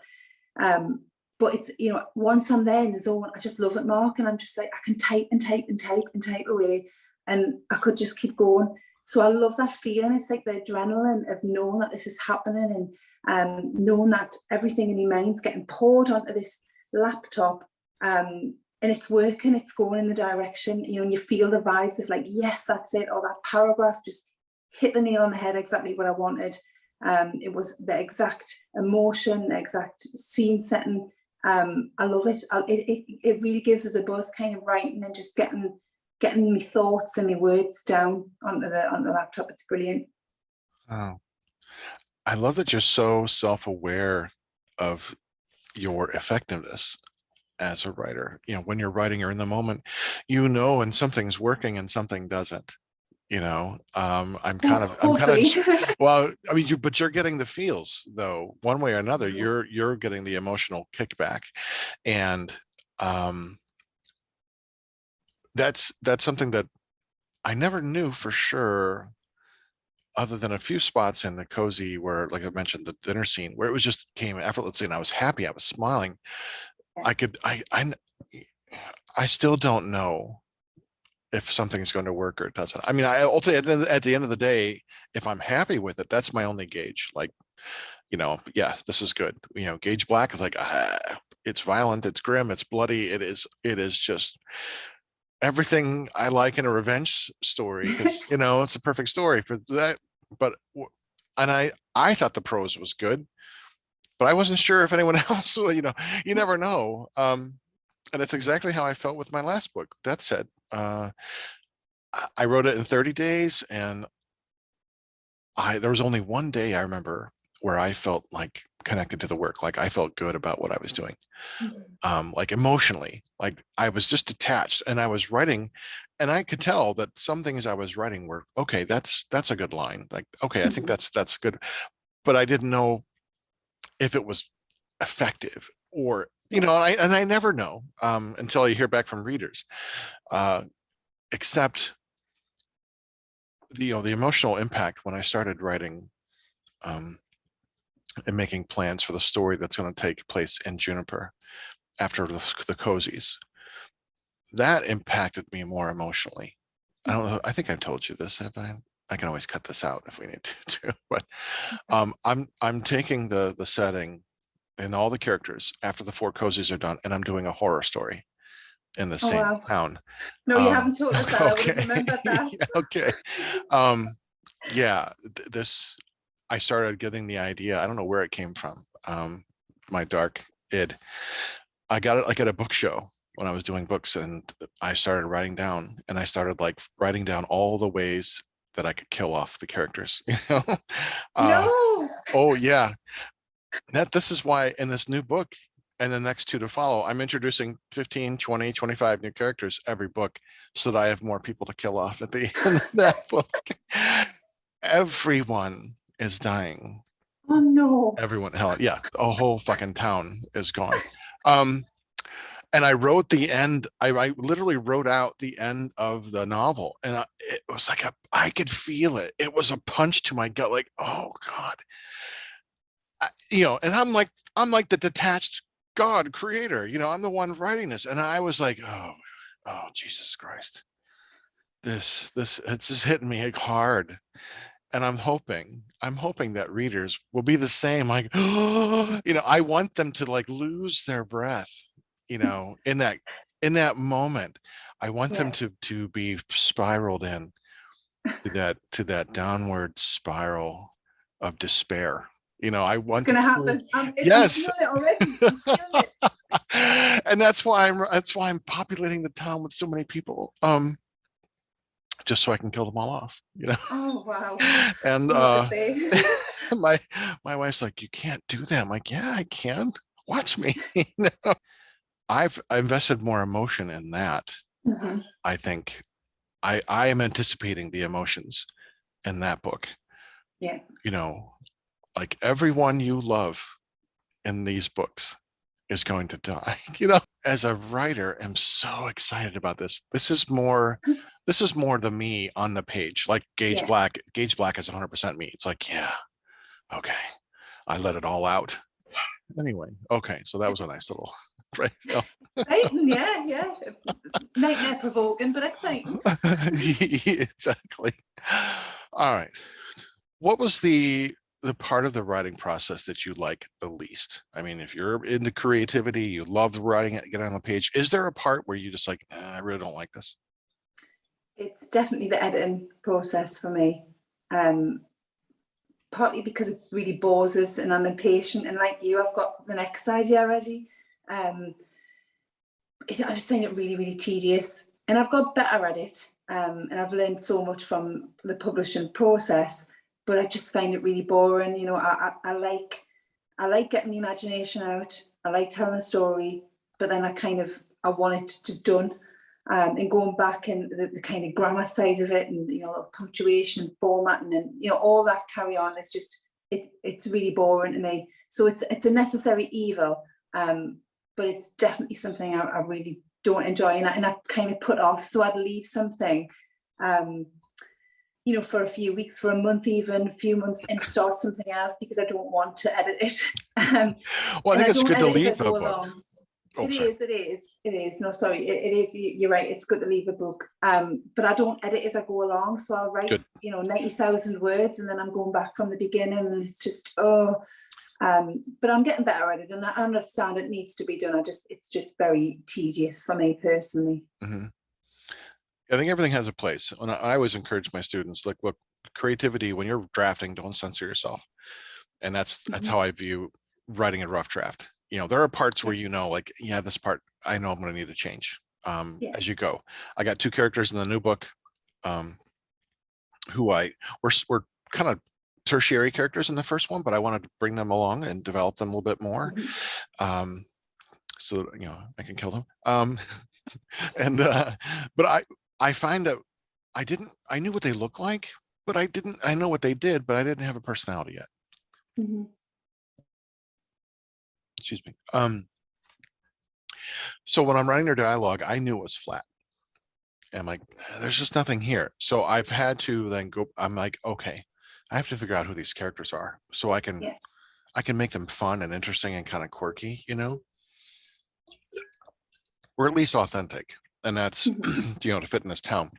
But it's, once I'm there in the zone, I just love it, Mark. And I'm just like, I can type and type and type and type away, and I could just keep going. So I love that feeling. It's like the adrenaline of knowing that this is happening, and knowing that everything in your mind's getting poured onto this laptop, and it's working, it's going in the direction, and you feel the vibes of like, yes, that's it, or that paragraph just hit the nail on the head, exactly what I wanted. It was the exact emotion, the exact scene setting. I love it. It really gives us a buzz, kind of writing and just getting my thoughts and my words down onto the laptop. It's brilliant. Oh, I love that you're so self-aware of your effectiveness as a writer. When you're writing, you're in the moment, when something's working and something doesn't. I'm kind of Hopefully. well, I mean, but you're getting the feels though, one way or another. You're getting the emotional kickback, and that's something that I never knew for sure, other than a few spots in the cozy where, like I mentioned, the dinner scene where it was just came effortlessly and I was happy, I was smiling. I still don't know if something's going to work or it doesn't. I mean, I ultimately at the end of the day, if I'm happy with it, that's my only gauge. Like, yeah, this is good. Gauge black is like, it's violent, it's grim, it's bloody. It is just everything I like in a revenge story, because it's a perfect story for that. But I thought the prose was good, but I wasn't sure if anyone else will. You never know. And it's exactly how I felt with my last book. That said, I wrote it in 30 days, and there was only one day I remember where I felt like connected to the work, like I felt good about what I was doing. Like emotionally, like I was just detached, and I was writing, and I could tell that some things I was writing were okay. That's a good line. Like, okay, I think that's good, but I didn't know if it was effective, or and I never know until you hear back from readers. Except the emotional impact when I started writing and making plans for the story that's going to take place in Juniper after the cozies. That impacted me more emotionally. I don't know. I think I've told you this. Have I? I can always cut this out if we need to. But I'm taking the setting and all the characters after the 4 cozies are done, and I'm doing a horror story in the same town. No, you haven't told us that. Okay. I would have remembered that. Okay. Yeah, this I started getting the idea. I don't know where it came from. My dark id. I got it like at a book show when I was doing books, and I started writing down, and I started like writing down all the ways that I could kill off the characters. Uh, No. oh yeah. This is why in this new book and the next two to follow, I'm introducing 15, 20, 25 new characters every book so that I have more people to kill off at the end of that book. Everyone is dying. Oh no. Everyone, hell yeah, a whole fucking town is gone. Um, and I wrote the end. I literally wrote out the end of the novel, and it was like I could feel it. It was a punch to my gut, like, oh God, and I'm like the detached God creator. I'm the one writing this, and I was like, oh Jesus Christ, this it's just hitting me hard. And I'm hoping that readers will be the same. Like, I want them to like lose their breath, in that moment. I want them Yeah. to be spiraled in to that downward spiral of despair. I It's want gonna to, happen. I'm yes. feeling it already. I'm feeling it. And that's why I'm populating the town with so many people. Just so I can kill them all off. Oh wow. And I'm not to say. my my wife's like, you can't do that. I'm like, yeah, I can. Watch me. I've invested more emotion in that. Mhm. I think I am anticipating the emotions in that book. Yeah. You know, like everyone you love in these books is going to die. As a writer, I'm so excited about this. This is more the me on the page. Like Gage Yeah. Black. Gage Black is 100% me. It's like, yeah, okay, I let it all out. Anyway, okay, so that was a nice little right. Exciting, yeah, yeah. Nightmare provoking, but exciting. Exactly. All right. What was the part of the writing process that you like the least? I mean, if you're into creativity, you love writing it, get on the page. Is there a part where you just like, I really don't like this? It's definitely the editing process for me. Um, Partly because it really bores us and I'm impatient, and like you, I've got the next idea ready. Um, I just find it really, really tedious, and I've got better at it. And I've learned so much from the publishing process, but I just find it really boring. I like getting the imagination out. I like telling a story, but then I want it just done. And going back and the kind of grammar side of it, and punctuation and formatting, and all that carry on is just it's really boring to me. So it's a necessary evil, but it's definitely something I really don't enjoy, and I kind of put off. So I'd leave something, for a few weeks, for a month, even a few months, and start something else because I don't want to edit it. Well, I And think I it's don't good to edit as I leave the go book. along. Oh, It sorry. is, it is, it is. No, sorry, it is. You're right. It's good to leave a book, but I don't edit as I go along. So I'll write, Good. 90,000 words, and then I'm going back from the beginning, and it's just but I'm getting better at it, and I understand it needs to be done. It's just very tedious for me personally. Hmm. I think everything has a place. And I always encourage my students, like, look, creativity, when you're drafting, don't censor yourself. And that's Mhm. how I view writing a rough draft. There are parts where Yeah, like, yeah, this part I know I'm going to need to change yeah, as you go. I got two characters in the new book um, who we're kind of tertiary characters in the first one, but I wanted to bring them along and develop them a little bit more, mhm. um, so I can kill them. And but I find that I knew what they look like, but I know what they did, but I didn't have a personality yet. Mhm. Excuse me. So when I'm writing their dialogue, I knew it was flat. And I'm like, there's just nothing here. So I've had to then go, I'm like, okay, I have to figure out who these characters are so Yeah. I can make them fun and interesting and kind of quirky, or at least authentic. And that's, Mhm. to fit in this town.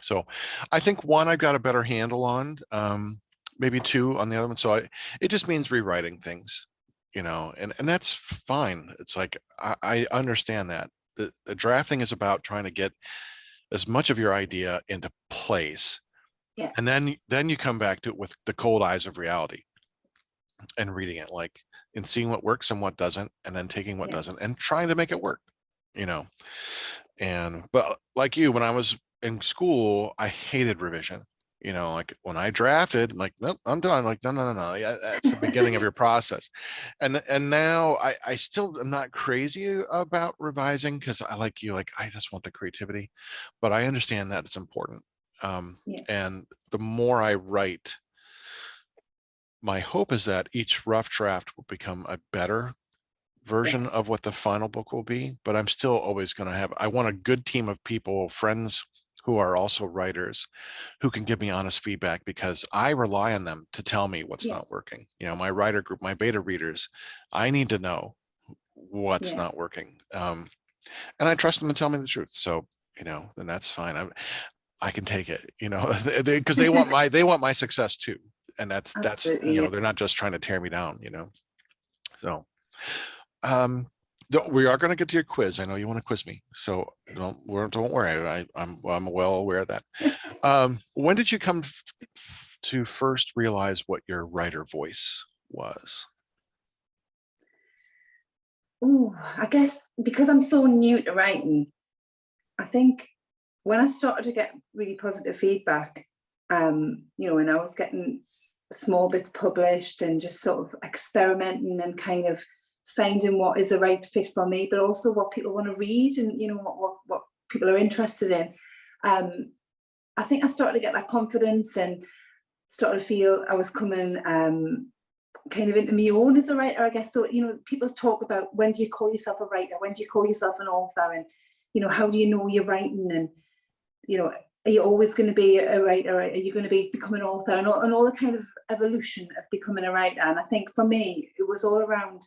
So I think one I've got a better handle on, maybe two on the other one. So it just means rewriting things, and that's fine. It's like, I understand that. The drafting is about trying to get as much of your idea into place Yeah. And then you come back to it with the cold eyes of reality and reading it, like, and seeing what works and what doesn't, and then taking what Yeah. doesn't and trying to make it work, you know. And but like you, when I was in school, I hated revision. You know, like when I drafted, I'm like, nope, I'm done. Like, no, no, no, no. Yeah, that's the beginning of your process. And now I still am not crazy about revising, because I, like you, like, I just want the creativity, but I understand that it's important. Yeah. And the more I write, my hope is that each rough draft will become a better version of Yes. what the final book will be, but I'm still always going to have, I want a good team of people, friends who are also writers, who can give me honest feedback, because I rely on them to tell me what's Yeah. not working. You know, my writer group, my beta readers, I need to know what's Yeah. not working. And I trust them to tell me the truth. So, you know, then that's fine. I can take it, you know, because they want my success too. And that's, Absolutely. you Yeah. know, they're not just trying to tear me down, you know. So we are going to get to your quiz. I know you want to quiz me, so don't worry. I'm well aware of that. When did you come to first realize what your writer voice was? Oh, I guess because I'm so new to writing, I think when I started to get really positive feedback, and I was getting small bits published and just sort of experimenting and kind of finding what is the right fit for me, but also what people want to read and what people are interested in. I think I started to get that confidence and started to feel I was coming kind of into my own as a writer, I guess. So, people talk about, when do you call yourself a writer? When do you call yourself an author? And, how do you know you're writing? And, are you always going to be a writer? Are you going to become an author? And all the kind of evolution of becoming a writer. And I think for me, it was all around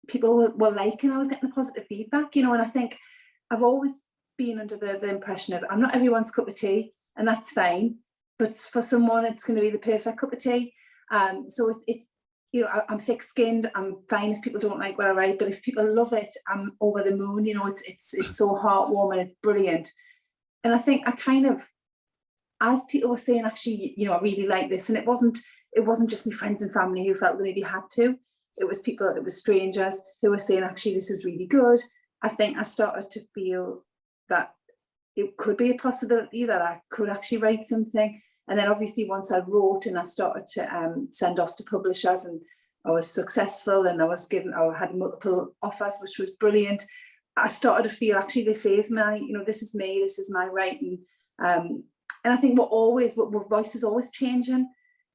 people were liking, I was getting the positive feedback, and I think I've always been under the impression of, I'm not everyone's cup of tea, and that's fine. But for someone, it's going to be the perfect cup of tea. So it's I'm thick-skinned. I'm fine if people don't like what I write, but if people love it, I'm over the moon. It's so heartwarming. It's brilliant. And I think I kind of, as people were saying, actually, I really like this, and it wasn't just my friends and family who felt they maybe had to. It was people, it was strangers who were saying, actually, this is really good. I think I started to feel that it could be a possibility that I could actually write something. And then obviously once I wrote and I started to send off to publishers, and I was successful, and I had multiple offers, which was brilliant. I started to feel, actually, this is this is me, this is my writing. And I think what voice is always changing.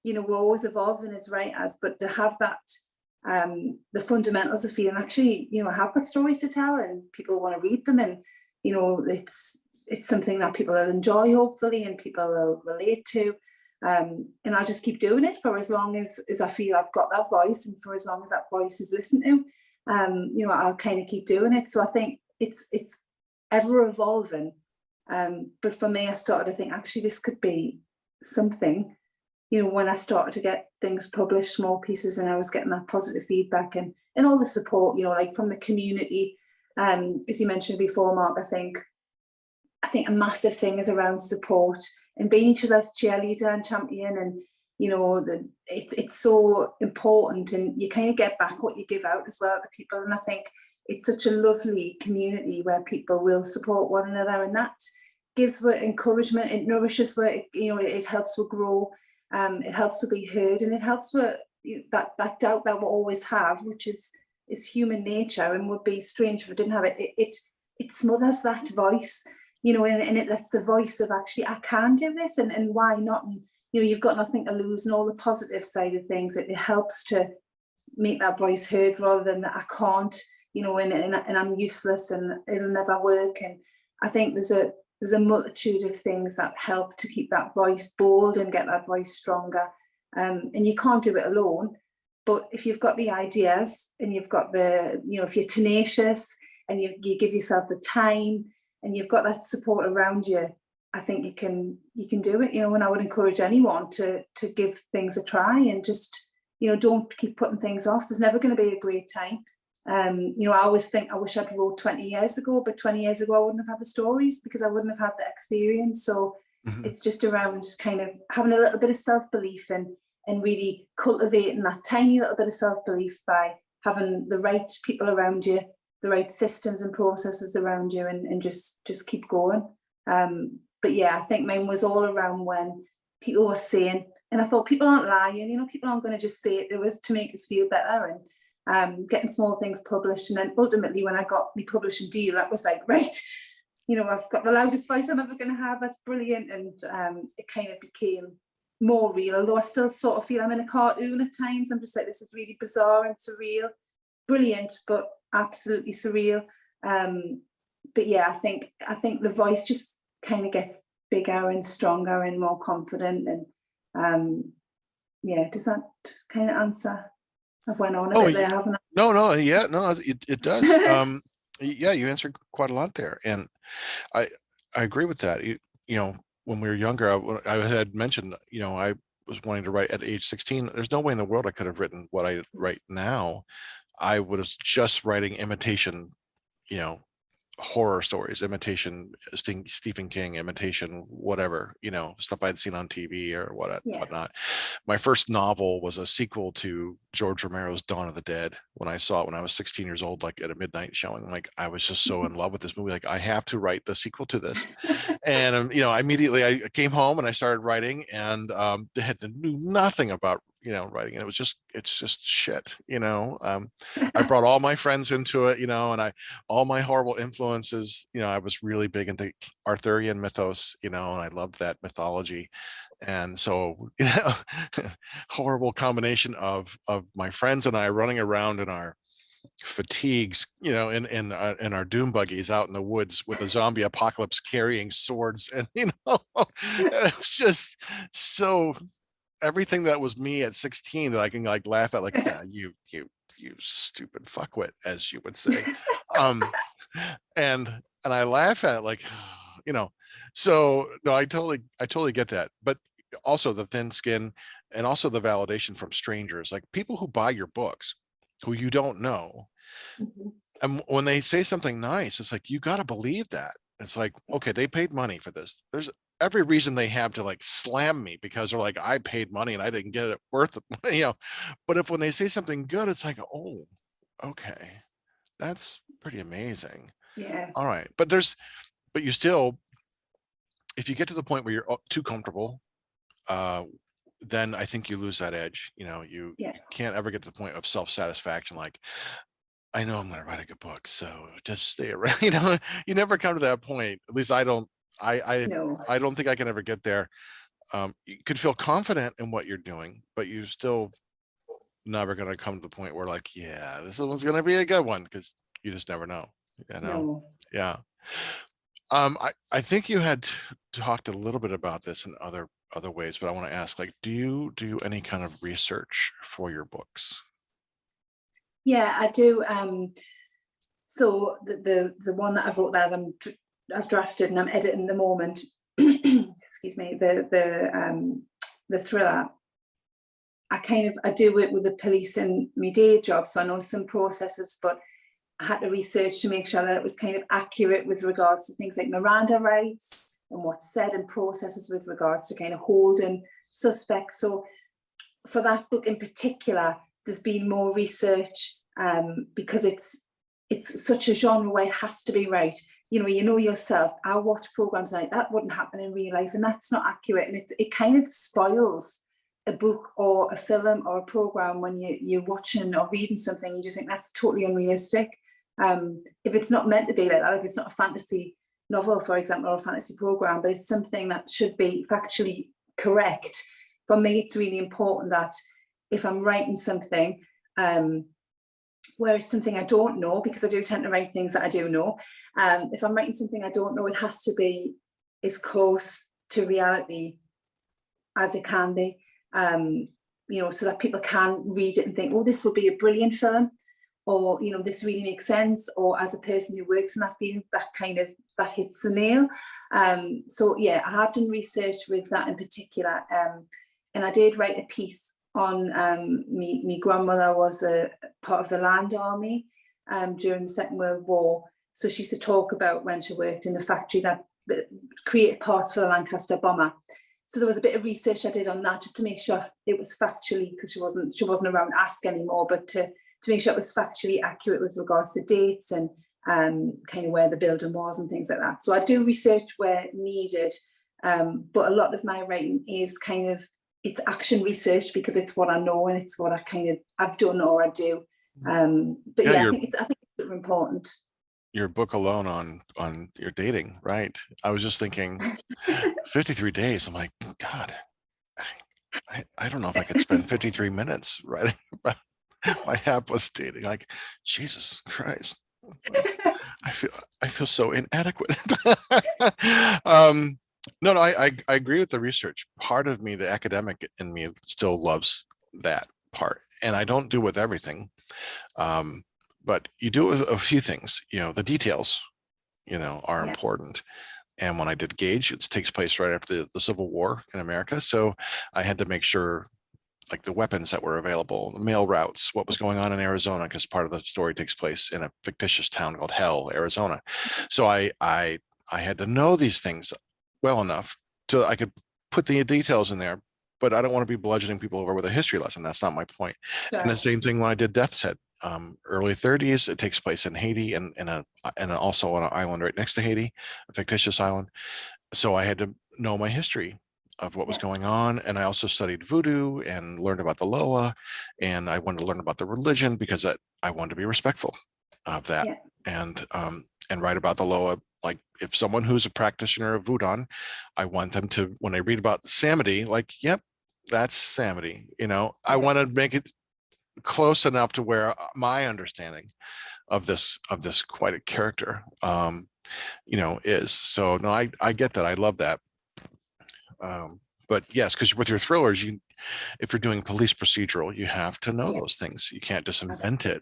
We're always evolving as writers, but to have that, the fundamentals of feeling, actually, I have got stories to tell and people want to read them, and it's something that people will enjoy, hopefully, and people will relate to. And I'll just keep doing it for as long as I feel I've got that voice, and for as long as that voice is listened to. I'll kind of keep doing it. So I think it's ever evolving. But for me, I started to think, actually, this could be something. When I started to get things published, small pieces, and I was getting that positive feedback and all the support, like from the community. As you mentioned before, Mark, I think a massive thing is around support and being each other's cheerleader and champion, and it's so important, and you kind of get back what you give out as well to people. And I think it's such a lovely community where people will support one another, and that gives with encouragement. It nourishes where it helps with grow. It helps to be heard, and it helps with that doubt that we always have, which is human nature and would be strange if we didn't have it. It smothers that voice, and it lets the voice of, actually, I can do this, and why not? And, you've got nothing to lose, and all the positive side of things. It helps to make that voice heard, rather than that I can't, and I'm useless and it'll never work. And I think there's a multitude of things that help to keep that voice bold and get that voice stronger. And you can't do it alone. But if you've got the ideas, and you've got if you're tenacious, and you give yourself the time, and you've got that support around you, I think you can do it. And I would encourage anyone to give things a try, and just, don't keep putting things off. There's never going to be a great time. I always think, I wish I'd wrote 20 years ago, but 20 years ago I wouldn't have had the stories, because I wouldn't have had the experience. So Mhm. It's just around kind of having a little bit of self-belief and really cultivating that tiny little bit of self-belief by having the right people around you, the right systems and processes around you, and just keep going. But yeah, I think mine was all around when people were saying, and I thought, people aren't lying, you know, people aren't going to just say it to us to make us feel better, and getting small things published. And then ultimately when I got my publishing deal, that was like, right, you know, I've got the loudest voice I'm ever going to have. That's brilliant. And it kind of became more real, although I still sort of feel I'm in a cartoon at times. I'm just like, this is really bizarre and surreal, brilliant, but absolutely surreal. But yeah, I think the voice just kind of gets bigger and stronger and more confident. And yeah, does that kind of answer? I've went on a Oh, bit there, haven't no, yeah, no, it does. I? Yeah, you answered quite a lot there, and I I agree with that. You know, when we were younger, I had mentioned, you know, I was wanting to write at age 16. There's no way in the world I could have written what I write now. I was just writing imitation, you know, horror stories, imitation Stephen King, imitation whatever, you know, stuff I'd seen on TV or Yeah. whatnot. My first novel was a sequel to George Romero's Dawn of the Dead. When I saw it when I was 16 years old, like at a midnight showing, like I was just so in love with this movie. Like I have to write the sequel to this. And you know, immediately I came home and I started writing, and they had knew nothing about, you know, writing, and it's just shit, you know. I brought all my friends into it, you know, and all my horrible influences, you know, I was really big into Arthurian mythos, you know, and I loved that mythology. And so, you know, horrible combination of my friends and I running around in our fatigues, you know, in our doom buggies out in the woods with a zombie apocalypse, carrying swords, and you know, it was just so everything that was me at 16 that I can like laugh at, like, yeah, you stupid fuckwit, as you would say. Um, and I laugh at it, like, you know. So no, I totally get that. But also the thin skin, and also the validation from strangers, like people who buy your books who you don't know. Mhm. And when they say something nice, it's like, you got to believe that. It's like, okay, they paid money for this. There's every reason they have to like slam me, because they're like, I paid money and I didn't get it worth it, you know. But if when they say something good, it's like, oh, okay, that's pretty amazing. Yeah. All right. But you still, if you get to the point where you're too comfortable, uh, then I think you lose that edge. You know, Yeah. you can't ever get to the point of self-satisfaction. Like, I know I'm going to write a good book, so just stay around. You know, you never come to that point. At least I don't. No. I don't think I can ever get there. You could feel confident in what you're doing, but you still never going to come to the point where, like, yeah, this one's going to be a good one, because you just never know. You know, No. yeah. I think you had talked a little bit about this in other ways, but I want to ask, like, do you do any kind of research for your books? Yeah, I do. So the one that I've wrote that I've drafted and I'm editing at the moment. Excuse me. The thriller. I do it with the police in my day job, so I know some processes, but I had to research to make sure that it was kind of accurate with regards to things like Miranda rights and what's said, and processes with regards to kind of holding suspects. So for that book in particular, there's been more research, because it's such a genre where it has to be right. You know yourself, I watch programs like that wouldn't happen in real life, and that's not accurate. And it kind of spoils a book or a film or a program when you're watching or reading something, you just think that's totally unrealistic. If it's not meant to be like that, if it's not a fantasy novel, for example, or a fantasy program, but it's something that should be factually correct. For me, it's really important that if I'm writing something, where it's something I don't know, because I do tend to write things that I do know. If I'm writing something I don't know, it has to be as close to reality as it can be, you know, so that people can read it and think, oh, this would be a brilliant film, or, you know, this really makes sense, or as a person who works in that field, that hits the nail. So yeah, I have done research with that in particular, and I did write a piece on my grandmother was a part of the Land Army during the Second World War. So she used to talk about when she worked in the factory that created parts for the Lancaster bomber. So there was a bit of research I did on that just to make sure it was factually, because she wasn't around to ask anymore, but to make sure it was factually accurate with regards to dates and kind of where the building was and things like that. So I do research where needed, but a lot of my writing is kind of, it's action research because it's what I know and it's what I've done or I do. But yeah, I think it's super important. Your book alone on your dating, right? I was just thinking 53 days. I'm like, God, I don't know if I could spend 53 minutes writing about my hapless dating. Like, Jesus Christ. I feel so inadequate. No, I agree with the research. Part of me, the academic in me, still loves that part, and I don't do with everything. But you do it with a few things. The details, are important. And when I did Gage, it takes place right after the Civil War in America, so I had to make sure, like, the weapons that were available, the mail routes, what was going on in Arizona, because part of the story takes place in a fictitious town called Hell, Arizona. So I had to know these things well enough to I could put the details in there, but I don't want to be bludgeoning people over with a history lesson. That's not my point. Sure. And the same thing when I did Death's Head, early 30s. It takes place in Haiti and also on an island right next to Haiti, a fictitious island. So I had to know my history of what was going on, and I also studied voodoo and learned about the Loa, and I wanted to learn about the religion because I wanted to be respectful of that, and write about the Loa. Like, if someone who's a practitioner of voodoo, I want them to, when they read about Samedi, like, yep, that's Samedi. I want to make it close enough to where my understanding of this quite a character is. So no, I get that. I love that. But yes, because with your thrillers, if you're doing police procedural, you have to know those things. You can't just invent it,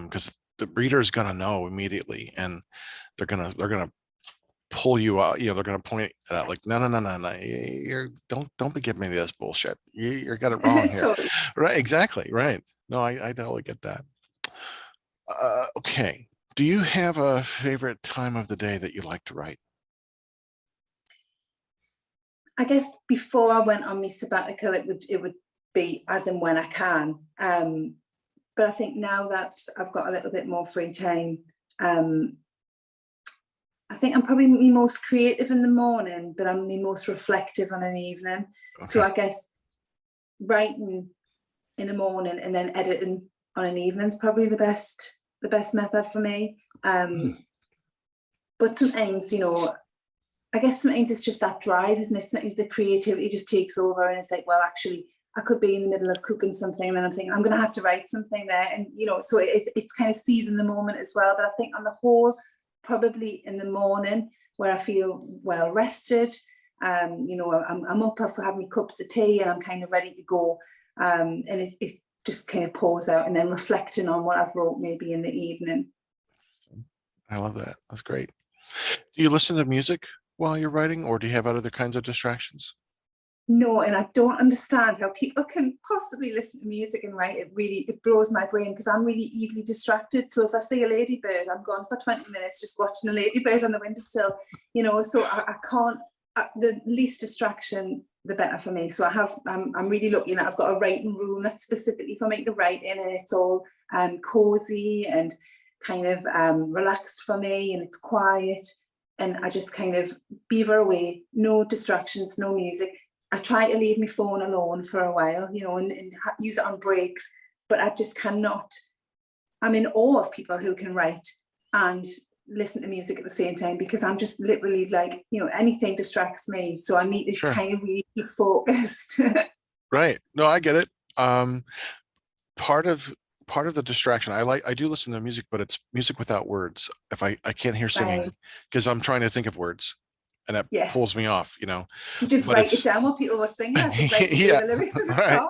because the reader is going to know immediately, and they're gonna pull you out. They're gonna point it out, like, no, you don't be giving me this bullshit. You got it wrong here. Totally. Right? Exactly. Right. No, I totally get that. Okay. Do you have a favorite time of the day that you like to write? I guess before I went on my sabbatical, it would be as and when I can. But I think now that I've got a little bit more free time, I think I'm probably my most creative in the morning, but I'm the most reflective on an evening. Okay. So I guess writing in the morning and then editing on an evening is probably the best method for me. But sometimes, I guess sometimes it's just that drive, isn't it? Sometimes the creativity just takes over, and it's like, well, actually, I could be in the middle of cooking something, and then I'm thinking, I'm going to have to write something there. And, so it's kind of seizing the moment as well. But I think on the whole, probably in the morning where I feel well rested, I'm up, I've had my cups of tea and I'm kind of ready to go. And it just kind of pours out, and then reflecting on what I've wrote maybe in the evening. I love that. That's great. Do you listen to music while you're writing, or do you have other kinds of distractions? No, and I don't understand how people can possibly listen to music and write. It blows my brain, because I'm really easily distracted. So if I see a ladybird, I'm gone for 20 minutes just watching a ladybird on the windowsill, so I can't, the least distraction, the better for me. So I'm really lucky that I've got a writing room that's specifically for me to write in, and it's all cozy and kind of relaxed for me, and it's quiet, and I just kind of beaver away, no distractions, no music. I try to leave my phone alone for a while, and use it on breaks, but I just cannot. I'm in awe of people who can write and listen to music at the same time, because I'm just literally like, anything distracts me. So I need to kind of really keep focused. Right. No, I get it. Part of the distraction, I do listen to music, but it's music without words. If I can't hear singing, because I'm trying to think of words, and that pulls me off, You just write it down what people were singing. I could write the lyrics in the car.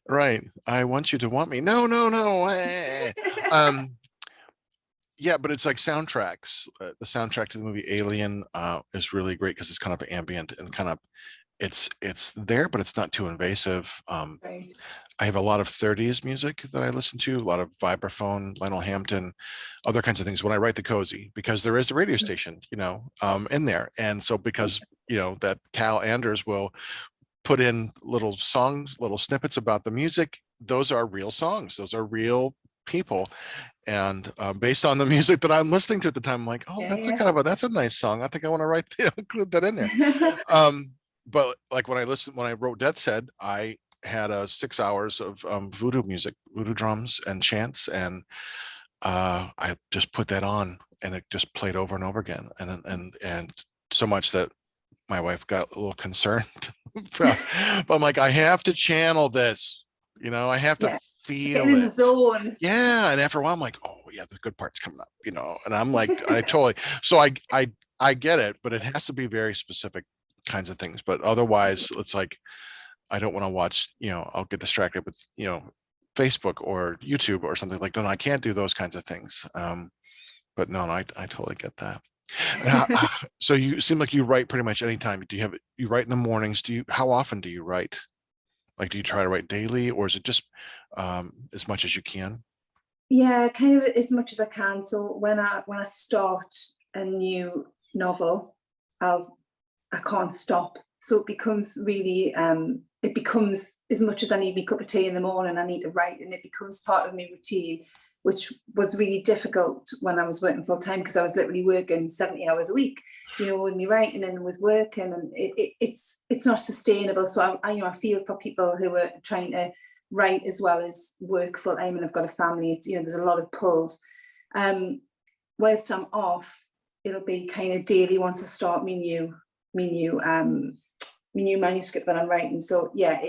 Right. I want you to want me. No. Yeah, but it's like soundtracks. The soundtrack to the movie Alien is really great, because it's kind of ambient and kind of it's there, but it's not too invasive. I have a lot of 30s music that I listen to, a lot of vibraphone, Lionel Hampton, other kinds of things when I write the cozy, because there is a radio station, in there. And so because, that Cal Anders will put in little songs, little snippets about the music, those are real songs. Those are real people. And based on the music that I'm listening to at the time, I'm like, oh, Yeah, that's a nice song. I think I want to include that in there. yeah. But like when I wrote Death's Head, I had 6 hours of voodoo music, voodoo drums and chants, and I just put that on, and it just played over and over again, and so much that my wife got a little concerned. but I'm like, I have to channel this, I have to Yeah, getting feel in the it. zone. Yeah, and after a while, I'm like, oh yeah, the good part's coming up, and I'm like, I totally. So I get it, but it has to be very specific kinds of things. But otherwise, it's like I don't want to watch. I'll get distracted with Facebook or YouTube or something like that. No, I can't do those kinds of things. But no, I totally get that. And so you seem like you write pretty much anytime. You write in the mornings? How often do you write? Like, do you try to write daily, or is it just as much as you can? Yeah, kind of as much as I can. So when I start a new novel, I can't stop. So it becomes as much as I need my cup of tea in the morning, I need to write, and it becomes part of my routine, which was really difficult when I was working full time, because I was literally working 70 hours a week, with me writing and with working, and it's not sustainable. So I feel for people who are trying to write as well as work full time, and I've got a family. It's there's a lot of pulls. Whilst I'm off, it'll be kind of daily once I start my new manuscript that I'm writing. So yeah,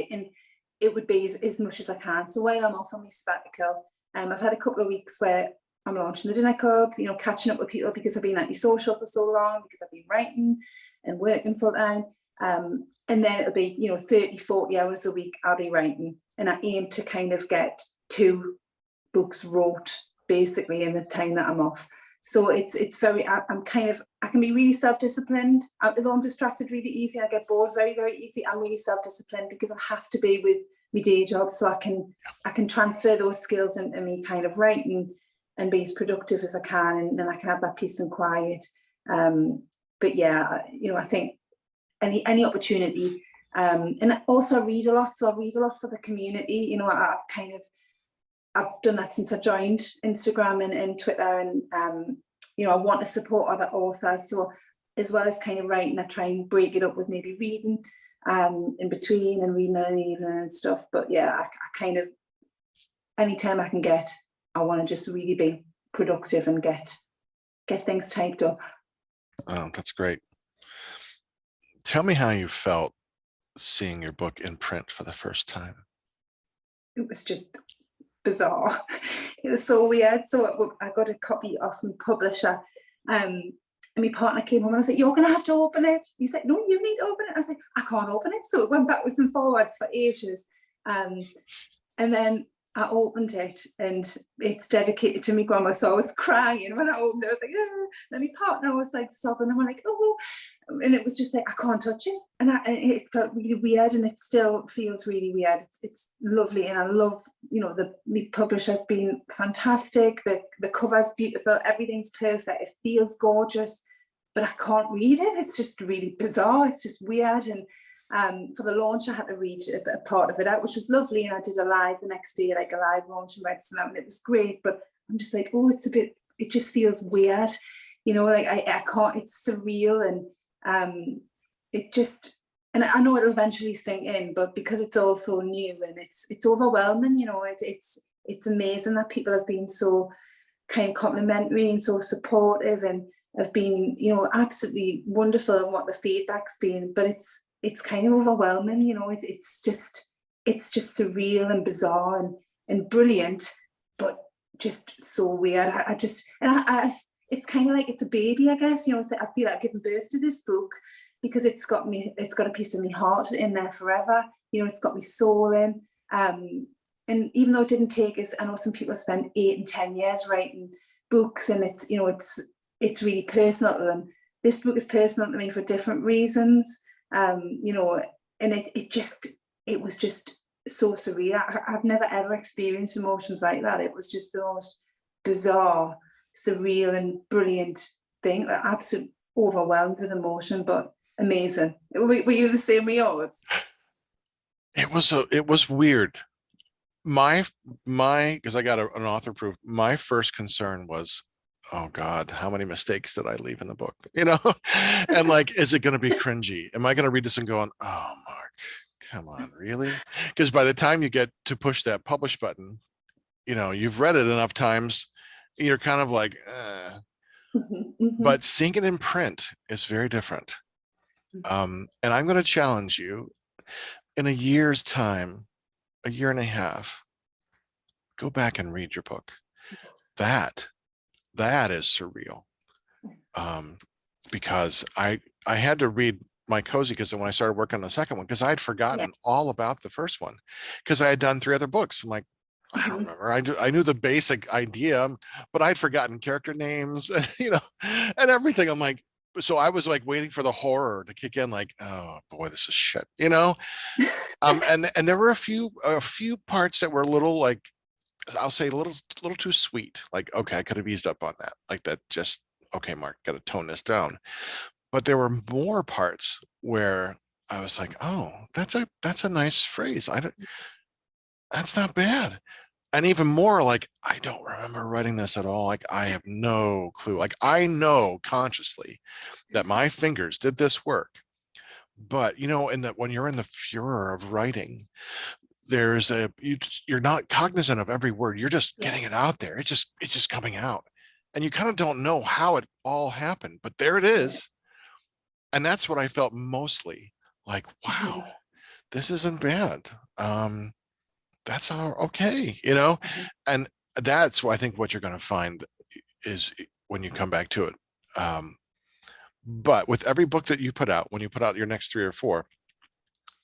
it would be as much as I can. So while I'm off on my sabbatical, I've had a couple of weeks where I'm launching the dinner club, catching up with people, because I've been antisocial for so long, because I've been writing and working full time. And then it'll be 30, 40 hours a week I'll be writing, and I aim to kind of get 2 books wrote basically in the time that I'm off. So it's very, I can be really self-disciplined. Although I'm distracted really easy, I get bored very, very easy. I'm really self-disciplined because I have to be with my day job, so I can transfer those skills into me kind of writing and be as productive as I can, and I can have that peace and quiet. But yeah, I think any opportunity, and also I read a lot. So I read a lot for the community. I've done that since I joined Instagram and Twitter, and I want to support other authors. So as well as kind of writing, I try and break it up with maybe reading in between, and reading in the evening and stuff. But yeah, I kind of, anytime I can get, I want to just really be productive and get things typed up. Oh, that's great. Tell me how you felt seeing your book in print for the first time. It was just bizarre. It was so weird. So I got a copy off my publisher, and my partner came home and I was like, "You're gonna have to open it." He's like, "No, you need to open it." I was like, "I can't open it." So it went backwards and forwards for ages, and then I opened it, and it's dedicated to my grandma. So I was crying when I opened it. I was like, "Oh." And my partner was like sobbing, and I'm like, "Oh," and it was just like, I can't touch it, and it felt really weird, and it still feels really weird. It's lovely, and I love, the publisher's been fantastic. The cover's beautiful, everything's perfect. It feels gorgeous, but I can't read it. It's just really bizarre. It's just weird, and for the launch, I had to read a part of it out, which was lovely. And I did a live the next day, like a live launch, and read some out, and it was great. But I'm just like, oh, it just feels weird. Like I can't, it's surreal. And it just, and I know it'll eventually sink in, but because it's all so new and it's overwhelming, it's amazing that people have been so kind of complimentary and so supportive, and have been, absolutely wonderful in what the feedback's been. But it's kind of overwhelming, it's just surreal and bizarre and brilliant, but just so weird. It's kind of like it's a baby, I guess. I feel like I've given birth to this book, because it's got a piece of my heart in there forever. It's got my soul in. And even though it didn't take us, I know some people spend 8 and 10 years writing books, and it's really personal to them. This book is personal to me for different reasons. And it was just so surreal. I've never ever experienced emotions like that. It was just the most bizarre, surreal, and brilliant thing. Absolutely overwhelmed with emotion, but amazing. Were you the same with yours? It was weird. My because I got an author proof. My first concern was, oh God, how many mistakes did I leave in the book? And like, is it going to be cringy? Am I going to read this and going, oh Mark, come on, really? Because by the time you get to push that publish button, you've read it enough times, you're kind of like, but seeing it in print is very different. And I'm going to challenge you in a year's time, a year and a half, go back and read your book. That is surreal. Because I had to read my cozy because when I started working on the second one, because I'd forgotten all about the first one because I had done 3 other books. I'm like, I don't remember. I knew the basic idea, but I'd forgotten character names and and everything. I'm like, so I was like waiting for the horror to kick in, like, oh boy, this is shit, and there were a few parts that were a little, like, I'll say a little too sweet. Like, okay, I could have eased up on that. Like that just, okay, Mark, got to tone this down. But there were more parts where I was like, oh, that's a nice phrase. That's not bad. And even more, like, I don't remember writing this at all. Like, I have no clue. Like, I know consciously that my fingers did this work. But in that, when you're in the furor of writing, you're not cognizant of every word. You're just getting it out there. It's just coming out. And you kind of don't know how it all happened, but there it is. And that's what I felt mostly like, wow, this isn't bad. That's all okay, and that's what I think what you're going to find is when you come back to it. But with every book that you put out, when you put out your next 3 or 4,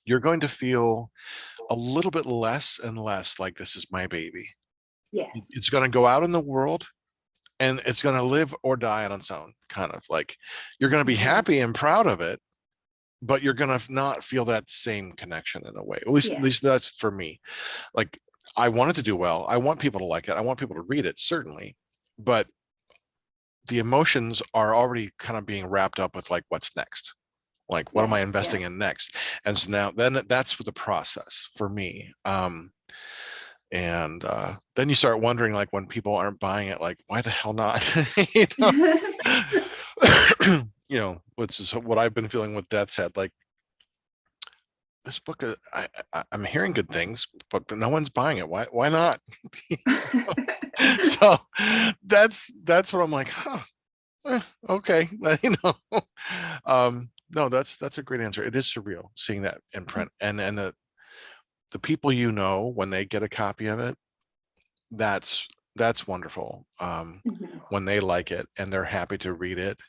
you're going to feel a little bit less and less like this is my baby. Yeah. It's going to go out in the world and it's going to live or die on its own, kind of like you're going to be happy and proud of it, but you're going to not feel that same connection in a way. At least that's for me. Like, I want it to do well. I want people to like it. I want people to read it, certainly. But the emotions are already kind of being wrapped up with, like, what's next? Like, what am I investing in next? And so now then that's the process for me. And then you start wondering, like, when people aren't buying it, like, why the hell not? Which is what I've been feeling with Death's Head. Like, this book, I'm hearing good things, but no one's buying it. Why not? So that's what I'm like, okay. No, that's a great answer. It is surreal seeing that in print, and the people when they get a copy of it, that's wonderful. When they like it and they're happy to read it,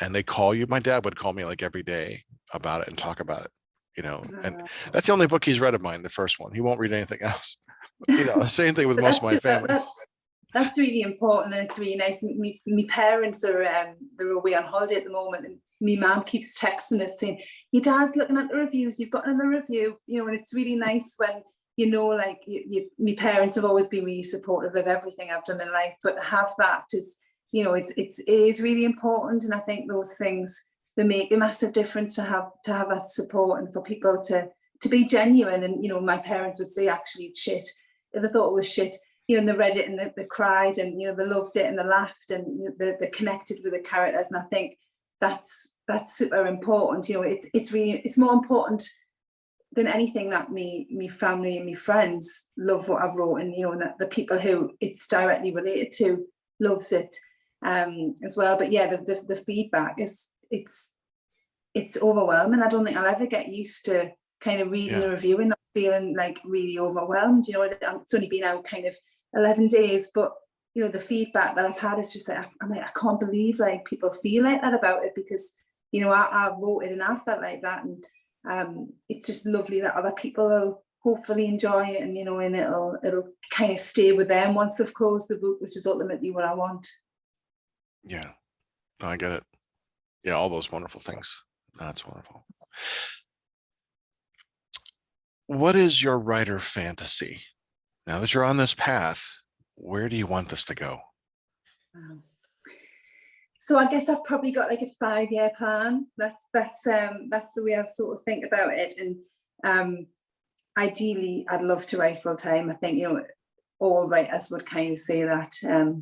and they call you. My dad would call me like every day about it and talk about it. And that's the only book he's read of mine, the first one. He won't read anything else. Same thing with most of my family. That's really important, and it's really nice. My parents are they're away on holiday at the moment, and my mum keeps texting us saying, "Your dad's looking at the reviews. You've got another review," and it's really nice when like my parents have always been really supportive of everything I've done in life, but to have that is, it is really important, and I think those things, they make a massive difference to have that support, and for people to be genuine. And my parents would say, actually, it's shit. If they thought it was shit, and they read it and they cried, and they loved it and they laughed, and they connected with the characters. And I think that's super important. It's more important than anything that me family and me friends love what I've wrote, and and that the people who it's directly related to loves it as well. But yeah, the feedback is it's overwhelming. I don't think I'll ever get used to kind of reading the review and not feeling like really overwhelmed. It's only been out kind of 11 days, but the feedback that I've had is just like, I'm like, I can't believe like people feel like that about it, because I wrote it and I felt like that. And it's just lovely that other people will hopefully enjoy it, and and it'll kind of stay with them once they've closed the book, which is ultimately what I want. Yeah, no, I get it. Yeah, all those wonderful things. That's wonderful. What is your writer fantasy? Now that you're on this path, where do you want this to go? Wow. So I guess I've probably got like a 5-year plan. That's the way I sort of think about it. And ideally, I'd love to write full time. I think, you know, all writers would kind of say that,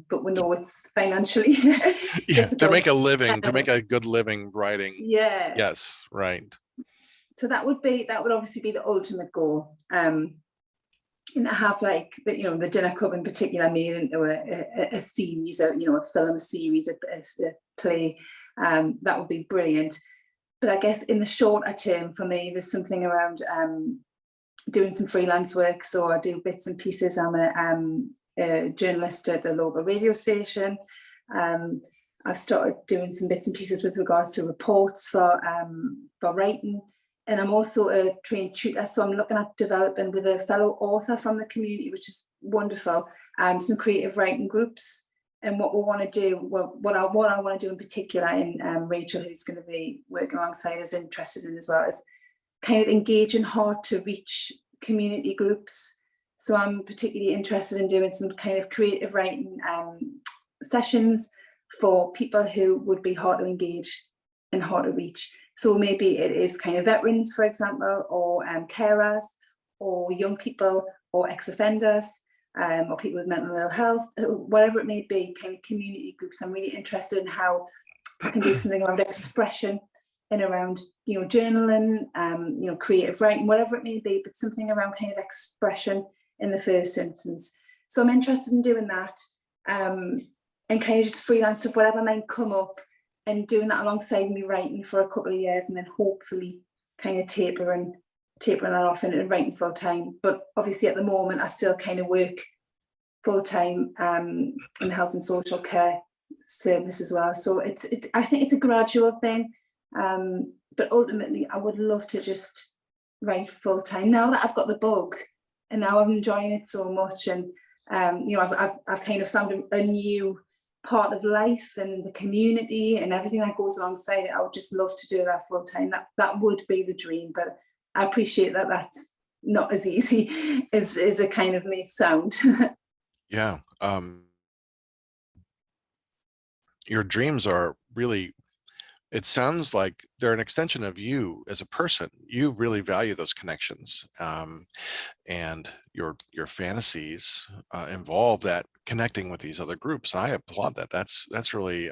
but we know it's financially Yeah, to difficult. make a living, to make a good living writing. Yeah. Yes, right. So that would obviously be the ultimate goal. And I have like the, you know, the Dinner Club in particular made into a series, or, you know, a film series, a play. That would be brilliant. But I guess in the shorter term for me, there's something around doing some freelance work. So I do bits and pieces. I'm a journalist at a local radio station. I've started doing some bits and pieces with regards to reports for writing. And I'm also a trained tutor, so I'm looking at developing with a fellow author from the community, which is wonderful, some creative writing groups. And what we want to do, well, what I want to do in particular, and Rachel, who's going to be working alongside, is interested in as well, is kind of engaging hard to reach community groups. So I'm particularly interested in doing some kind of creative writing sessions for people who would be hard to engage and hard to reach. So maybe it is kind of veterans, for example, or carers, or young people, or ex-offenders, or people with mental ill health, whatever it may be, kind of community groups. I'm really interested in how I can do something around expression and around, you know, journaling, you know, creative writing, whatever it may be, but something around kind of expression in the first instance. So I'm interested in doing that, and kind of just freelance of whatever might come up, and doing that alongside me writing for a couple of years, and then hopefully kind of tapering that off and writing full time. But obviously at the moment I still kind of work full time in the health and social care service as well. So it's I think it's a gradual thing, but ultimately I would love to just write full time now that I've got the bug, and now I'm enjoying it so much. And you know, I've kind of found a new part of life and the community and everything that goes alongside it. I would just love to do that full time. That would be the dream, but I appreciate that that's not as easy as it kind of may sound. Yeah. Your dreams are really, it sounds like they're an extension of you as a person. You really value those connections, and your fantasies involve that connecting with these other groups. I applaud that. That's really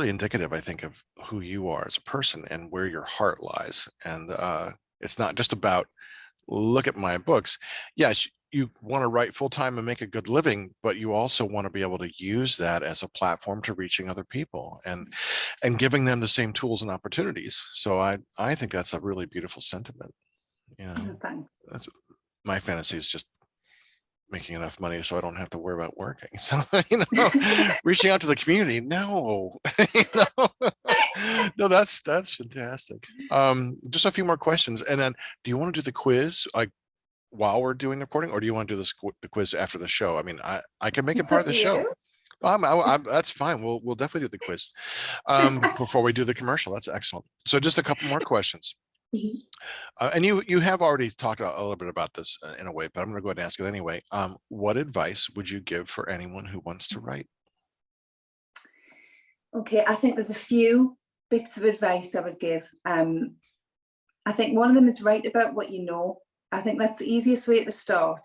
indicative, I think, of who you are as a person and where your heart lies. And it's not just about, look at my books. Yes, you want to write full time and make a good living, but you also want to be able to use that as a platform to reaching other people and giving them the same tools and opportunities. So I think that's a really beautiful sentiment. You know, Thanks. that's, my fantasy is just making enough money so I don't have to worry about working. So, you know, reaching out to the community. No, you know? No, that's fantastic. Just a few more questions. And then do you want to do the quiz like while we're doing the recording, or do you want to do the quiz after the show? I mean, I can make it It's part up of the to show. you. That's fine. We'll definitely do the quiz before we do the commercial. That's excellent. So just a couple more questions. And you have already talked a little bit about this in a way, but I'm going to go ahead and ask it anyway. What advice would you give for anyone who wants to write? Okay, I think there's a few bits of advice I would give. I think one of them is write about what you know. I think that's the easiest way to start.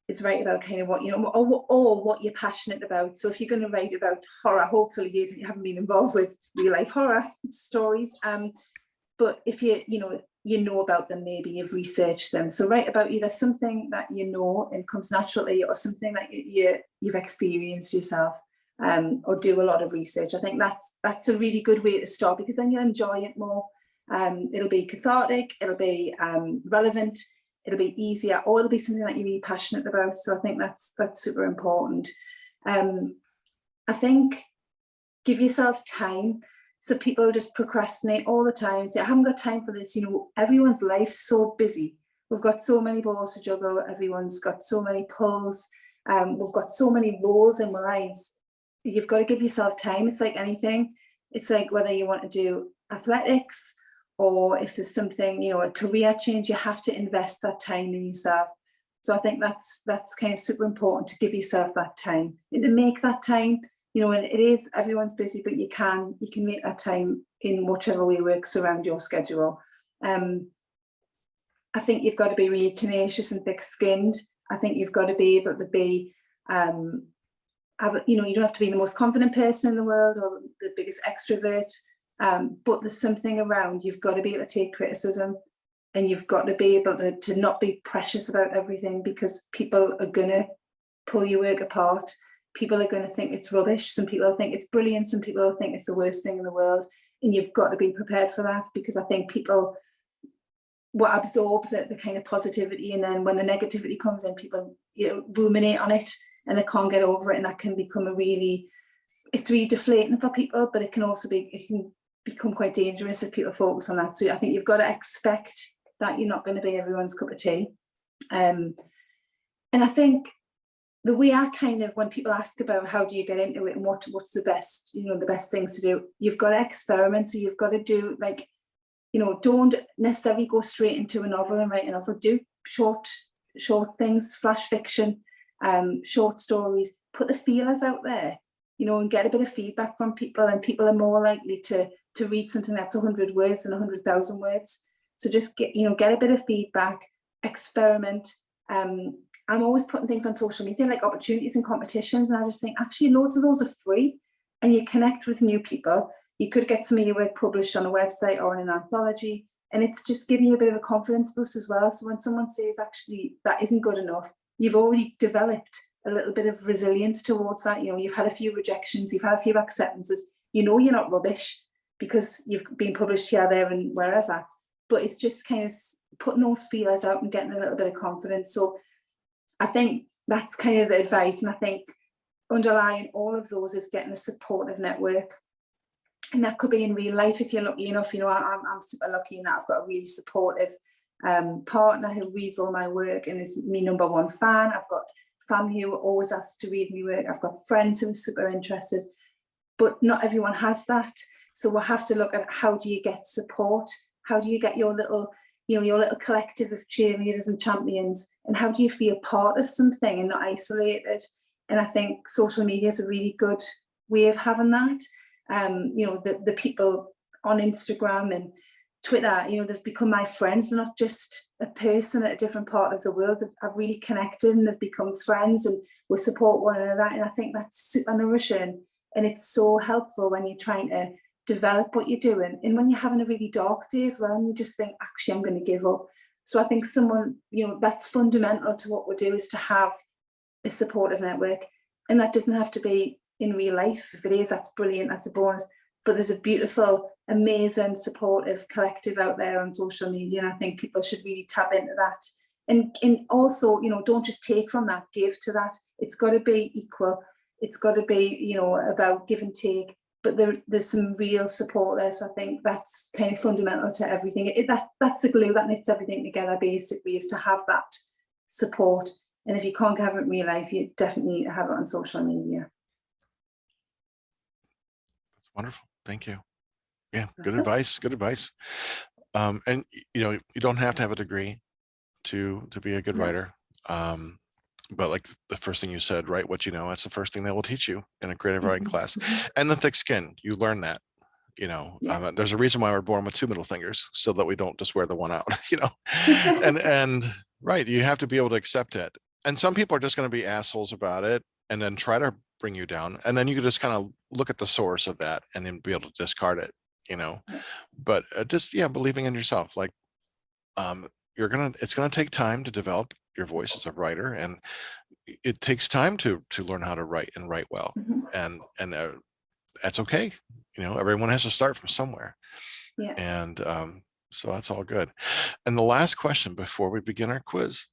Is write about kind of what you know, or what you're passionate about. So if you're going to write about horror, hopefully you haven't been involved with real life horror stories. But if you know about them, maybe you've researched them. So write about either something that you know and comes naturally, or something that you've experienced yourself, or do a lot of research. I think that's a really good way to start, because then you'll enjoy it more. It'll be cathartic, it'll be relevant, it'll be easier, or it'll be something that you're really passionate about. So I think that's super important. I think give yourself time. So people just procrastinate all the time, say, I haven't got time for this. You know, everyone's life's so busy. We've got so many balls to juggle. Everyone's got so many pulls. We've got so many roles in our lives. You've got to give yourself time. It's like anything. It's like whether you want to do athletics or if there's something, you know, a career change, you have to invest that time in yourself. So I think that's kind of super important, to give yourself that time and to make that time, you know, and it is, everyone's busy, but you can make that time in whichever way works around your schedule. I think you've got to be really tenacious and thick-skinned. I think you've got to be able to be, you know, you don't have to be the most confident person in the world or the biggest extrovert, but there's something around, you've got to be able to take criticism, and you've got to be able to not be precious about everything, because people are going to pull your work apart. People are going to think it's rubbish. Some people will think it's brilliant. Some people will think it's the worst thing in the world. And you've got to be prepared for that, because I think people will absorb the kind of positivity, and then when the negativity comes in, people, you know, ruminate on it and they can't get over it, and that can become it's really deflating for people, but it can also become quite dangerous if people focus on that. So I think you've got to expect that you're not going to be everyone's cup of tea. And I think the way I kind of, when people ask about how do you get into it and what's the best, you know, the best things to do, you've got to experiment. So you've got to do, like, you know, don't necessarily go straight into a novel and write a novel. Do short things, flash fiction, short stories. Put the feelers out there, you know, and get a bit of feedback from people. And people are more likely to read something that's 100 words than 100,000 words. So just get a bit of feedback, experiment. I'm always putting things on social media, like opportunities and competitions, and I just think actually loads of those are free, and you connect with new people. You could get some of your work published on a website or in an anthology, and it's just giving you a bit of a confidence boost as well. So when someone says actually that isn't good enough, you've already developed a little bit of resilience towards that. You know, you've had a few rejections, you've had a few acceptances. You know you're not rubbish because you've been published here, there, and wherever. But it's just kind of putting those feelers out and getting a little bit of confidence. So I think that's kind of the advice. And I think underlying all of those is getting a supportive network. And that could be in real life if you're lucky enough. You know, I'm super lucky in that I've got a really supportive partner who reads all my work and is my #1 fan. I've got family who always ask to read my work. I've got friends who are super interested, but not everyone has that. So we'll have to look at, how do you get support? How do you get your little collective of cheerleaders and champions? And how do you feel part of something and not isolated? And I think social media is a really good way of having that. You know, the people on Instagram and Twitter, you know, they've become my friends. They're not just a person at a different part of the world. I've really connected and they've become friends, and we support one another. And I think that's super nourishing, and it's so helpful when you're trying to develop what you're doing, and when you're having a really dark day as well, and you just think, actually, I'm going to give up. So I think you know, that's fundamental to what we do, is to have a supportive network. And that doesn't have to be in real life. If it is, that's brilliant, that's a bonus. But there's a beautiful, amazing, supportive collective out there on social media, and I think people should really tap into that. And also, you know, don't just take from that, give to that. It's got to be equal. It's got to be, you know, about give and take. But there's some real support there. So I think that's kind of fundamental to everything. That's the glue that knits everything together, basically, is to have that support. And if you can't have it in real life, you definitely need to have it on social media. That's wonderful. Thank you. Yeah, good advice. Good advice. And you know, you don't have to have a degree to be a good writer. But like the first thing you said, write what you know. That's the first thing they will teach you in a creative writing class. And the thick skin, you learn that. You know, there's a reason why we're born with 2 middle fingers, so that we don't just wear the one out. You know, and right, you have to be able to accept it. And some people are just going to be assholes about it, and then try to bring you down. And then you can just kind of look at the source of that, and then be able to discard it. You know, but just believing in yourself. Like, it's gonna take time to develop your voice as a writer, and it takes time to learn how to write and write well. And that's okay. You know, everyone has to start from somewhere. And so that's all good. And the last question before we begin our quiz: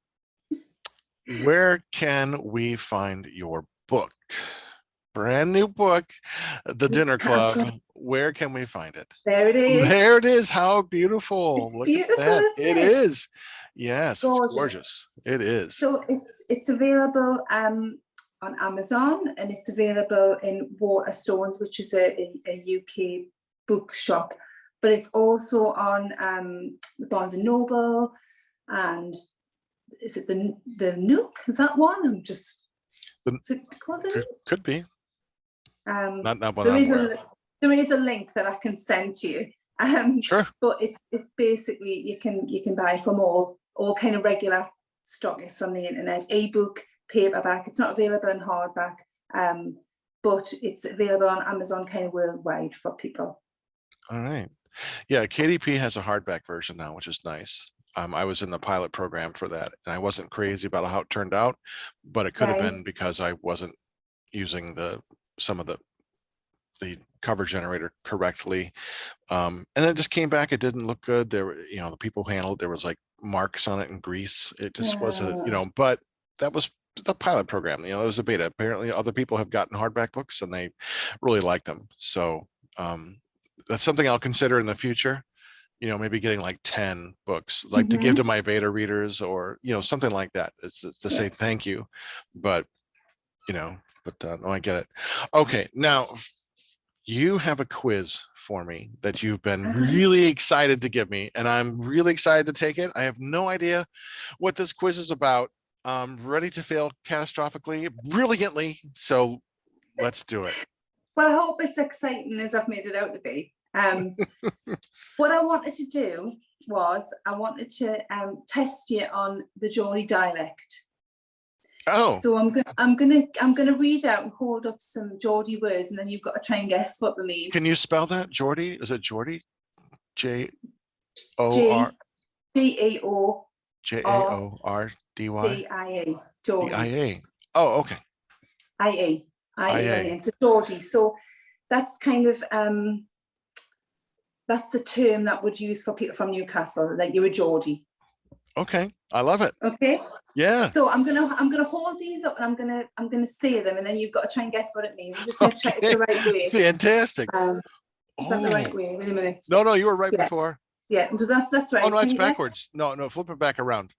where can we find your book? Brand new book, The Dinner Club. Where can we find it? There it is. There it is. How beautiful. Look beautiful, at that. It is. Yes, gorgeous. It's gorgeous. It is. So it's available on Amazon, and it's available in Waterstones, which is a UK bookshop. but it's also on Barnes and Noble, and is it the Nook? Is that one? Is it called the Nook? Could be. Not one there I'm is aware of. there is a link that I can send to you. Sure. But it's basically you can buy from all kind of regular stockists on the internet, ebook, paperback. It's not available in hardback, but it's available on Amazon kind of worldwide for people. All right. Yeah, KDP has a hardback version now, which is nice. I was in the pilot program for that, and I wasn't crazy about how it turned out, but it could have been because I wasn't using some of the cover generator correctly. And then it just came back. It didn't look good. There were, the people handled, there was like marks on it in grease. It just wasn't, but that was the pilot program. It was a beta. Apparently other people have gotten hardback books and they really like them. So that's something I'll consider in the future. Maybe getting like 10 books, like to give to my beta readers, or something like that, is to say thank you. But no, I get it. Okay, now you have a quiz for me that you've been really excited to give me, and I'm really excited to take it. I have no idea what this quiz is about. I'm ready to fail catastrophically, brilliantly. So let's do it. Well, I hope it's exciting as I've made it out to be. What I wanted to do was I wanted to test you on the Geordie dialect. Oh. So I'm gonna read out and hold up some Geordie words, and then you've got to try and guess what they mean. Can you spell that? Geordie? Is it Geordie? J-O-R G-E-O J-A-O-R-D-Y D-I-A. Geordie. D-I-A. Oh, okay. I-A. I-A. It's a Geordie. So that's kind of that's the term that would use for people from Newcastle, like you're a Geordie. Okay, I love it. Okay. Yeah. So I'm gonna hold these up, and I'm gonna say them, and then you've got to try and guess what it means. I'm just gonna check it's the right way. Fantastic. Is that the right way? Wait a minute. No, you were right before. Yeah, so that's right. Oh no, it's backwards. No, flip it back around.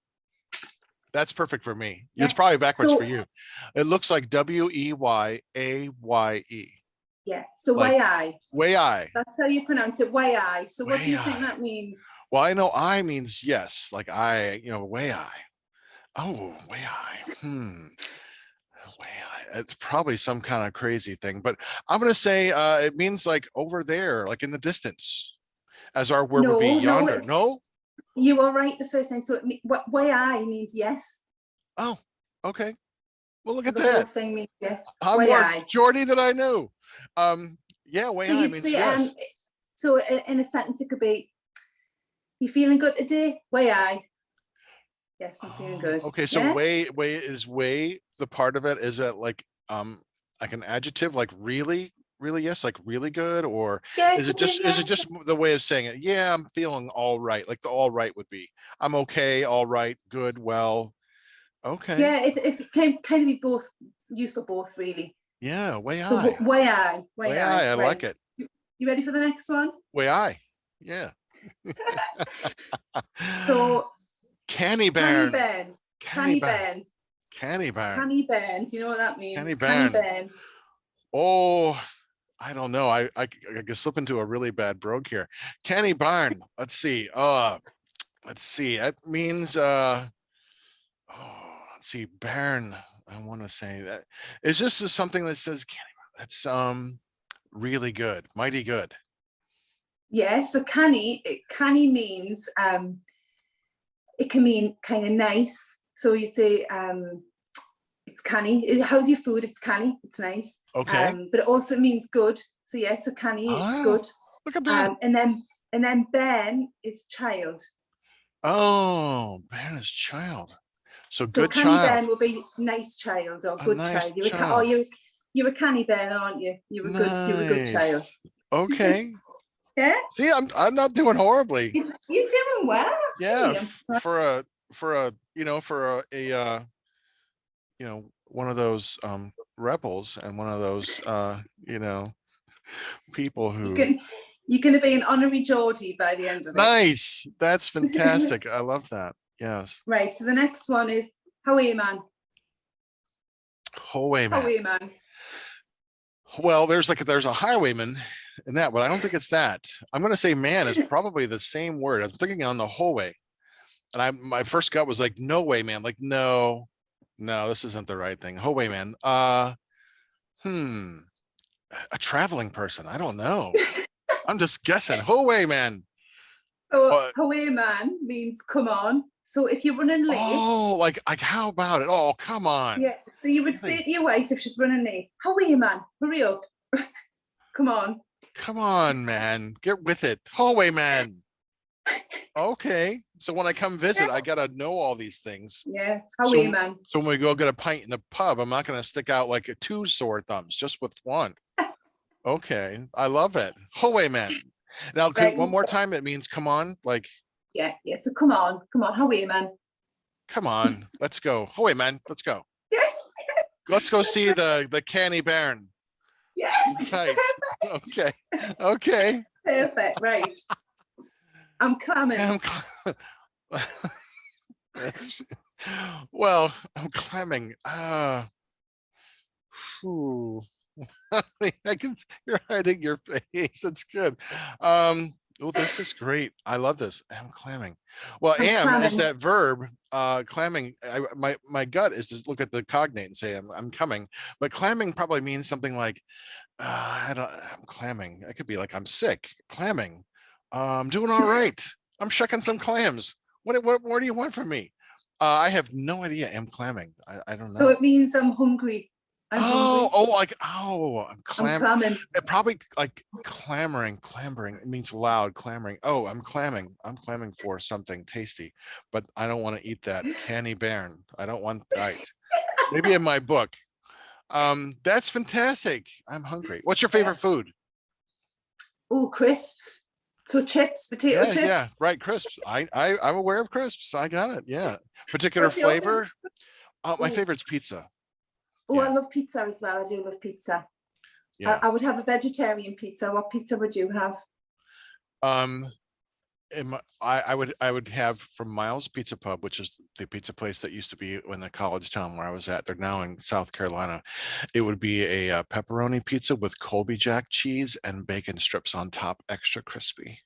That's perfect for me. Yeah. It's probably backwards for you. It looks like W-E-Y-A-Y-E. Yeah. So like, way I. Way. That's how you pronounce it. Way I. So what do you think that means? Well, I know I means yes, like I, way I. Oh, way I. Way I. It's probably some kind of crazy thing, but I'm gonna say it means like over there, like in the distance, as our word would be yonder. No. You were right the first time. So way I means yes. Oh, okay. Well, look at the that. Whole thing means yes. I'm more Geordie than I knew. Yeah, way I means yes. So in a sentence, it could be, "You feeling good today? Way I." Yes, I'm feeling good. Okay, so way is way. The part of it, is it like an adjective, like really yes, like really good, or is it just the way of saying it? Yeah, I'm feeling all right. Like the all right would be, I'm okay, all right, good, well. Okay. Yeah, it can kind of be both, used for both, really. Yeah, way I. Way I. I like it. You ready for the next one? Way I. Yeah. So Canny Bairn. Canny Bairn. Canny Bairn. Canny Bairn. Do you know what that means? Canny Bairn. Oh, I don't know. I could slip into a really bad brogue here. Canny Bairn. Let's see. Let's see. That means let's see, Bairn. I want to say that. Is this something that says canny? That's really good, mighty good. Yeah, so canny means it can mean kind of nice. So you say it's canny. How's your food? It's canny. It's nice. Okay. But it also means good. So yeah, so canny, it's good. Look at that. And then bairn is child. Oh, bairn is child. So good canny child. bairn will be nice child or good nice child. You're a canny bairn, aren't you? You're a good child. Okay. Yeah. See, I'm not doing horribly. You're doing well. Yeah, for a one of those rebels, and one of those people who you're going to be an honorary Geordie by the end of it. Nice. That's fantastic. I love that. Yes. Right. So the next one is highwayman. Highwayman. Highwayman. Well, there's a highwayman in that, but I don't think it's that. I'm going to say man is probably the same word. I'm thinking on the whole way. And my first gut was like, no way, man. Like, no, this isn't the right thing. Whole way, man. Hmm. A traveling person. I don't know. I'm just guessing. Whole way, man. So away man means come on. So if you're running late. Oh, like how about it? Oh, come on. Yeah. So you would say to your wife if she's running late, away man, hurry up. Come on. Come on, man. Get with it. Hallway man. Okay. So when I come visit, I gotta know all these things. Yeah. Away So, man. so when we go get a pint in the pub, I'm not gonna stick out like two sore thumbs, just with one. Okay. I love it. Hallway man. Now, Right. one more time, it means come on, like. Yeah. So come on, away man. Come on, let's go. Hallway man, let's go. Yes. Let's go see the canny bairn. Yes. Right. Okay. Perfect. Right. I'm clamming. Well, I'm clamming. You're hiding your face. That's good. Oh, this is great. I love this. I'm clamming. Well, am is that verb. Clamming. My gut is to look at the cognate and say I'm coming, but clamming probably means something like I'm clamming. It could be like I'm sick. Clamming. I'm doing all right. I'm shucking some clams. What more do you want from me? I have no idea. I'm clamming. I don't know. So it means I'm hungry. I'm clamming. It probably like clambering. It means loud, clamoring. Oh, I'm clamming for something tasty, but I don't want to eat that canny bairn. I don't want that. Maybe in my book. That's fantastic. I'm hungry. What's your favorite food? Oh, crisps. So chips, potato chips. Yeah, right. Crisps. I'm aware of crisps. I got it. Yeah. Particular flavor. My favorite's pizza. Oh, I love pizza as well. I do love pizza. Yeah. I would have a vegetarian pizza. What pizza would you have? I would have from Miles Pizza Pub, which is the pizza place that used to be in the college town where I was at. They're now in South Carolina. It would be a pepperoni pizza with Colby Jack cheese and bacon strips on top, extra crispy.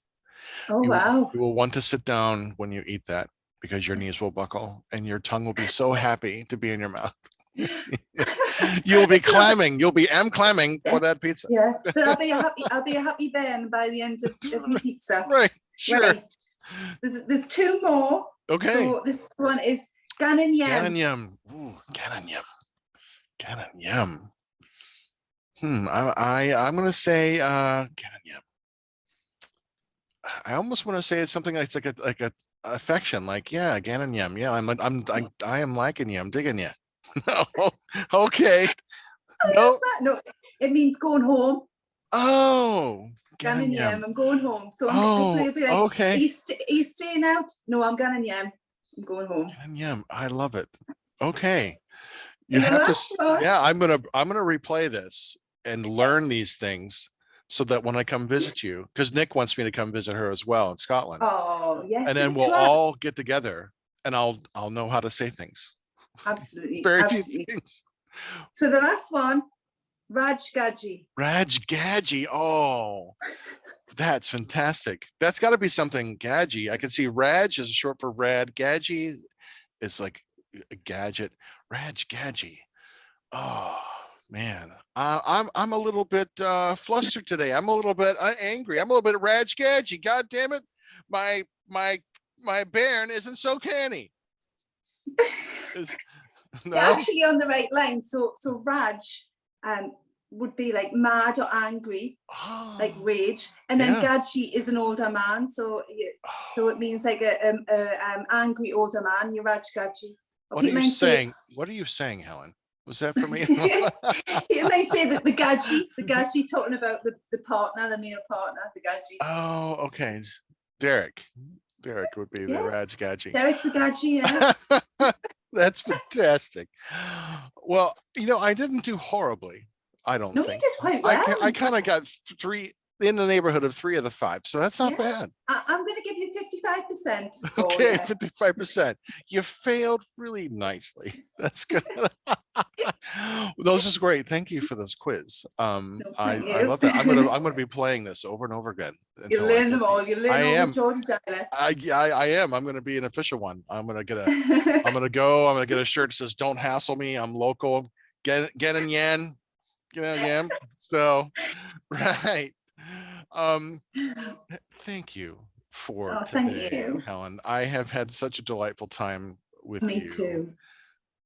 Oh, wow. You will want to sit down when you eat that because your knees will buckle and your tongue will be so happy to be in your mouth. You'll be clamming. You'll be clamming for that pizza. Yeah, but I'll be a happy bairn by the end of the pizza. Right. Sure. Right. There's two more. Okay. So this one is gan and yum. Gan and yum. Ooh, gan and yum. Gan and yum. I'm gonna say gan and yum. I almost want to say it's something that's like a affection, like gan and yum. Yeah, I am liking you. I'm digging you. No, okay. No, it means going home. Oh, gan and yum. I'm going home. So you'll be like, okay. Are you staying out? No, I'm gan and yum. I'm going home. Gan and yum. I love it. Okay. You have to. Yeah, I'm gonna replay this and learn these things so that when I come visit you, because Nick wants me to come visit her as well in Scotland. Oh, yes. And then we'll all get together and I'll know how to say things. Absolutely. Very few things. So the last one, Rajgaji. Rajgaji. Oh, that's fantastic. That's got to be something gadgy. I can see Raj is short for rad. Gadgy is like a gadget. Rajgaji. Oh man, I'm a little bit flustered today. I'm a little bit angry. I'm a little bit Rajgaji. God damn it, my bairn isn't so canny. No? You're actually on the right line. So Raj would be like mad or angry, like rage, and then Gaji is an older man. So it means like a angry older man. You're Raj Gaji. What are you saying? What are you saying, Helen? Was that for me? You might say that the Gaji talking about the partner, the male partner, the Gaji. Oh, okay. Derek would be the Raj Gaji. Derek's the Gaji, yeah. That's fantastic. Well, I didn't do horribly. I don't think. No, you did quite well. I kind of got 3 in the neighborhood of 3 of the 5, so that's not bad. I'm going to give you 55% score. Okay, 55%. You failed really nicely. That's good. Well, this is great. Thank you for this quiz. No, I thank I you. love that. I'm gonna be playing this over and over again You'll until I learn get them the. all. You'll I learn all the am. Geordie dialect. I am. I'm gonna be an official one. I'm gonna get a. I'm gonna go. I'm gonna get a shirt that says "Don't hassle me. I'm local." Get in yan. Get in yan. So, right. Um, Thank you for Oh, thank today, you. Helen. I have had such a delightful time with Me you. too.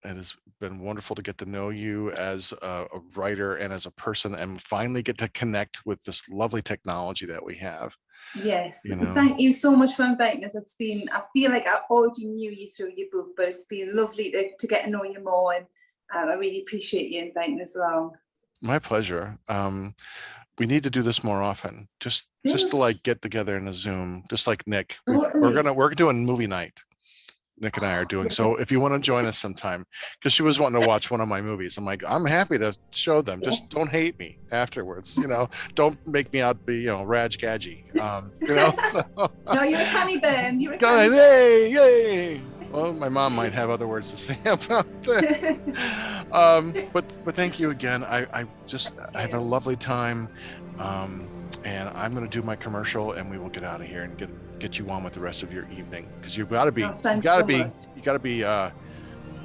It has been wonderful to get to know you as a writer and as a person, and finally get to connect with this lovely technology that we have. Yes, You know, thank you so much for inviting us. It's been, I feel like I already knew you through your book, but it's been lovely to get to know you more, and I really appreciate you inviting us along. my pleasure. We need to do this more often. Just to Yeah, like get together in a Zoom, just like Nick. totally. We're doing movie night. Nick and I are doing. Yeah, So if you want to join us sometime, because she was wanting to watch one of my movies, I'm like, I'm happy to show them. Just yes. don't hate me afterwards. Don't make me out to be, Raj Gadji. So, No, you're a canny Ben. You're a guys, canny hey, yay. Well, my mom might have other words to say about that. Ben. But thank you again. I had a lovely time. And I'm going to do my commercial, and we will get out of here and get you on with the rest of your evening, because you've got to be Oh, thanks so much.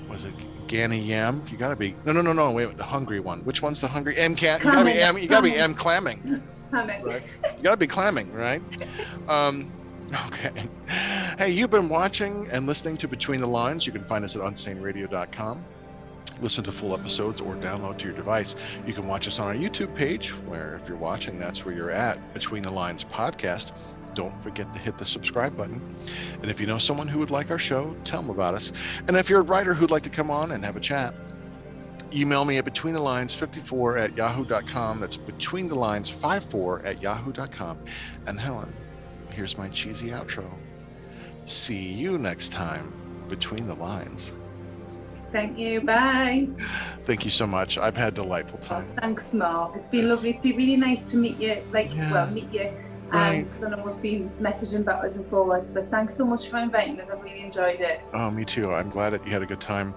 was it Ganny Yam? You got to be no wait, the hungry one. Which one's the hungry? M can Clamming. you got to be M clamming. Clamming. Right? You got to be clamming, right? Okay. Hey, you've been watching and listening to Between the Lines. You can find us at unsaneradio.com. Listen to full episodes or download to your device. You can watch us on our YouTube page, where if you're watching, that's where you're at, Between the Lines Podcast. Don't forget to hit the subscribe button. And if you know someone who would like our show, tell them about us. And if you're a writer who'd like to come on and have a chat, email me at betweenthelines54@yahoo.com. That's betweenthelines54@yahoo.com. And Helen, here's my cheesy outro. See you next time, Between the Lines. Thank you. Bye. Thank you so much. I've had a delightful time. Oh, thanks, Mark. It's been lovely. It's been really nice to meet you. Meet you. Right. Because I know we've been messaging backwards and forwards. But thanks so much for inviting us. I've really enjoyed it. Oh, me too. I'm glad that you had a good time.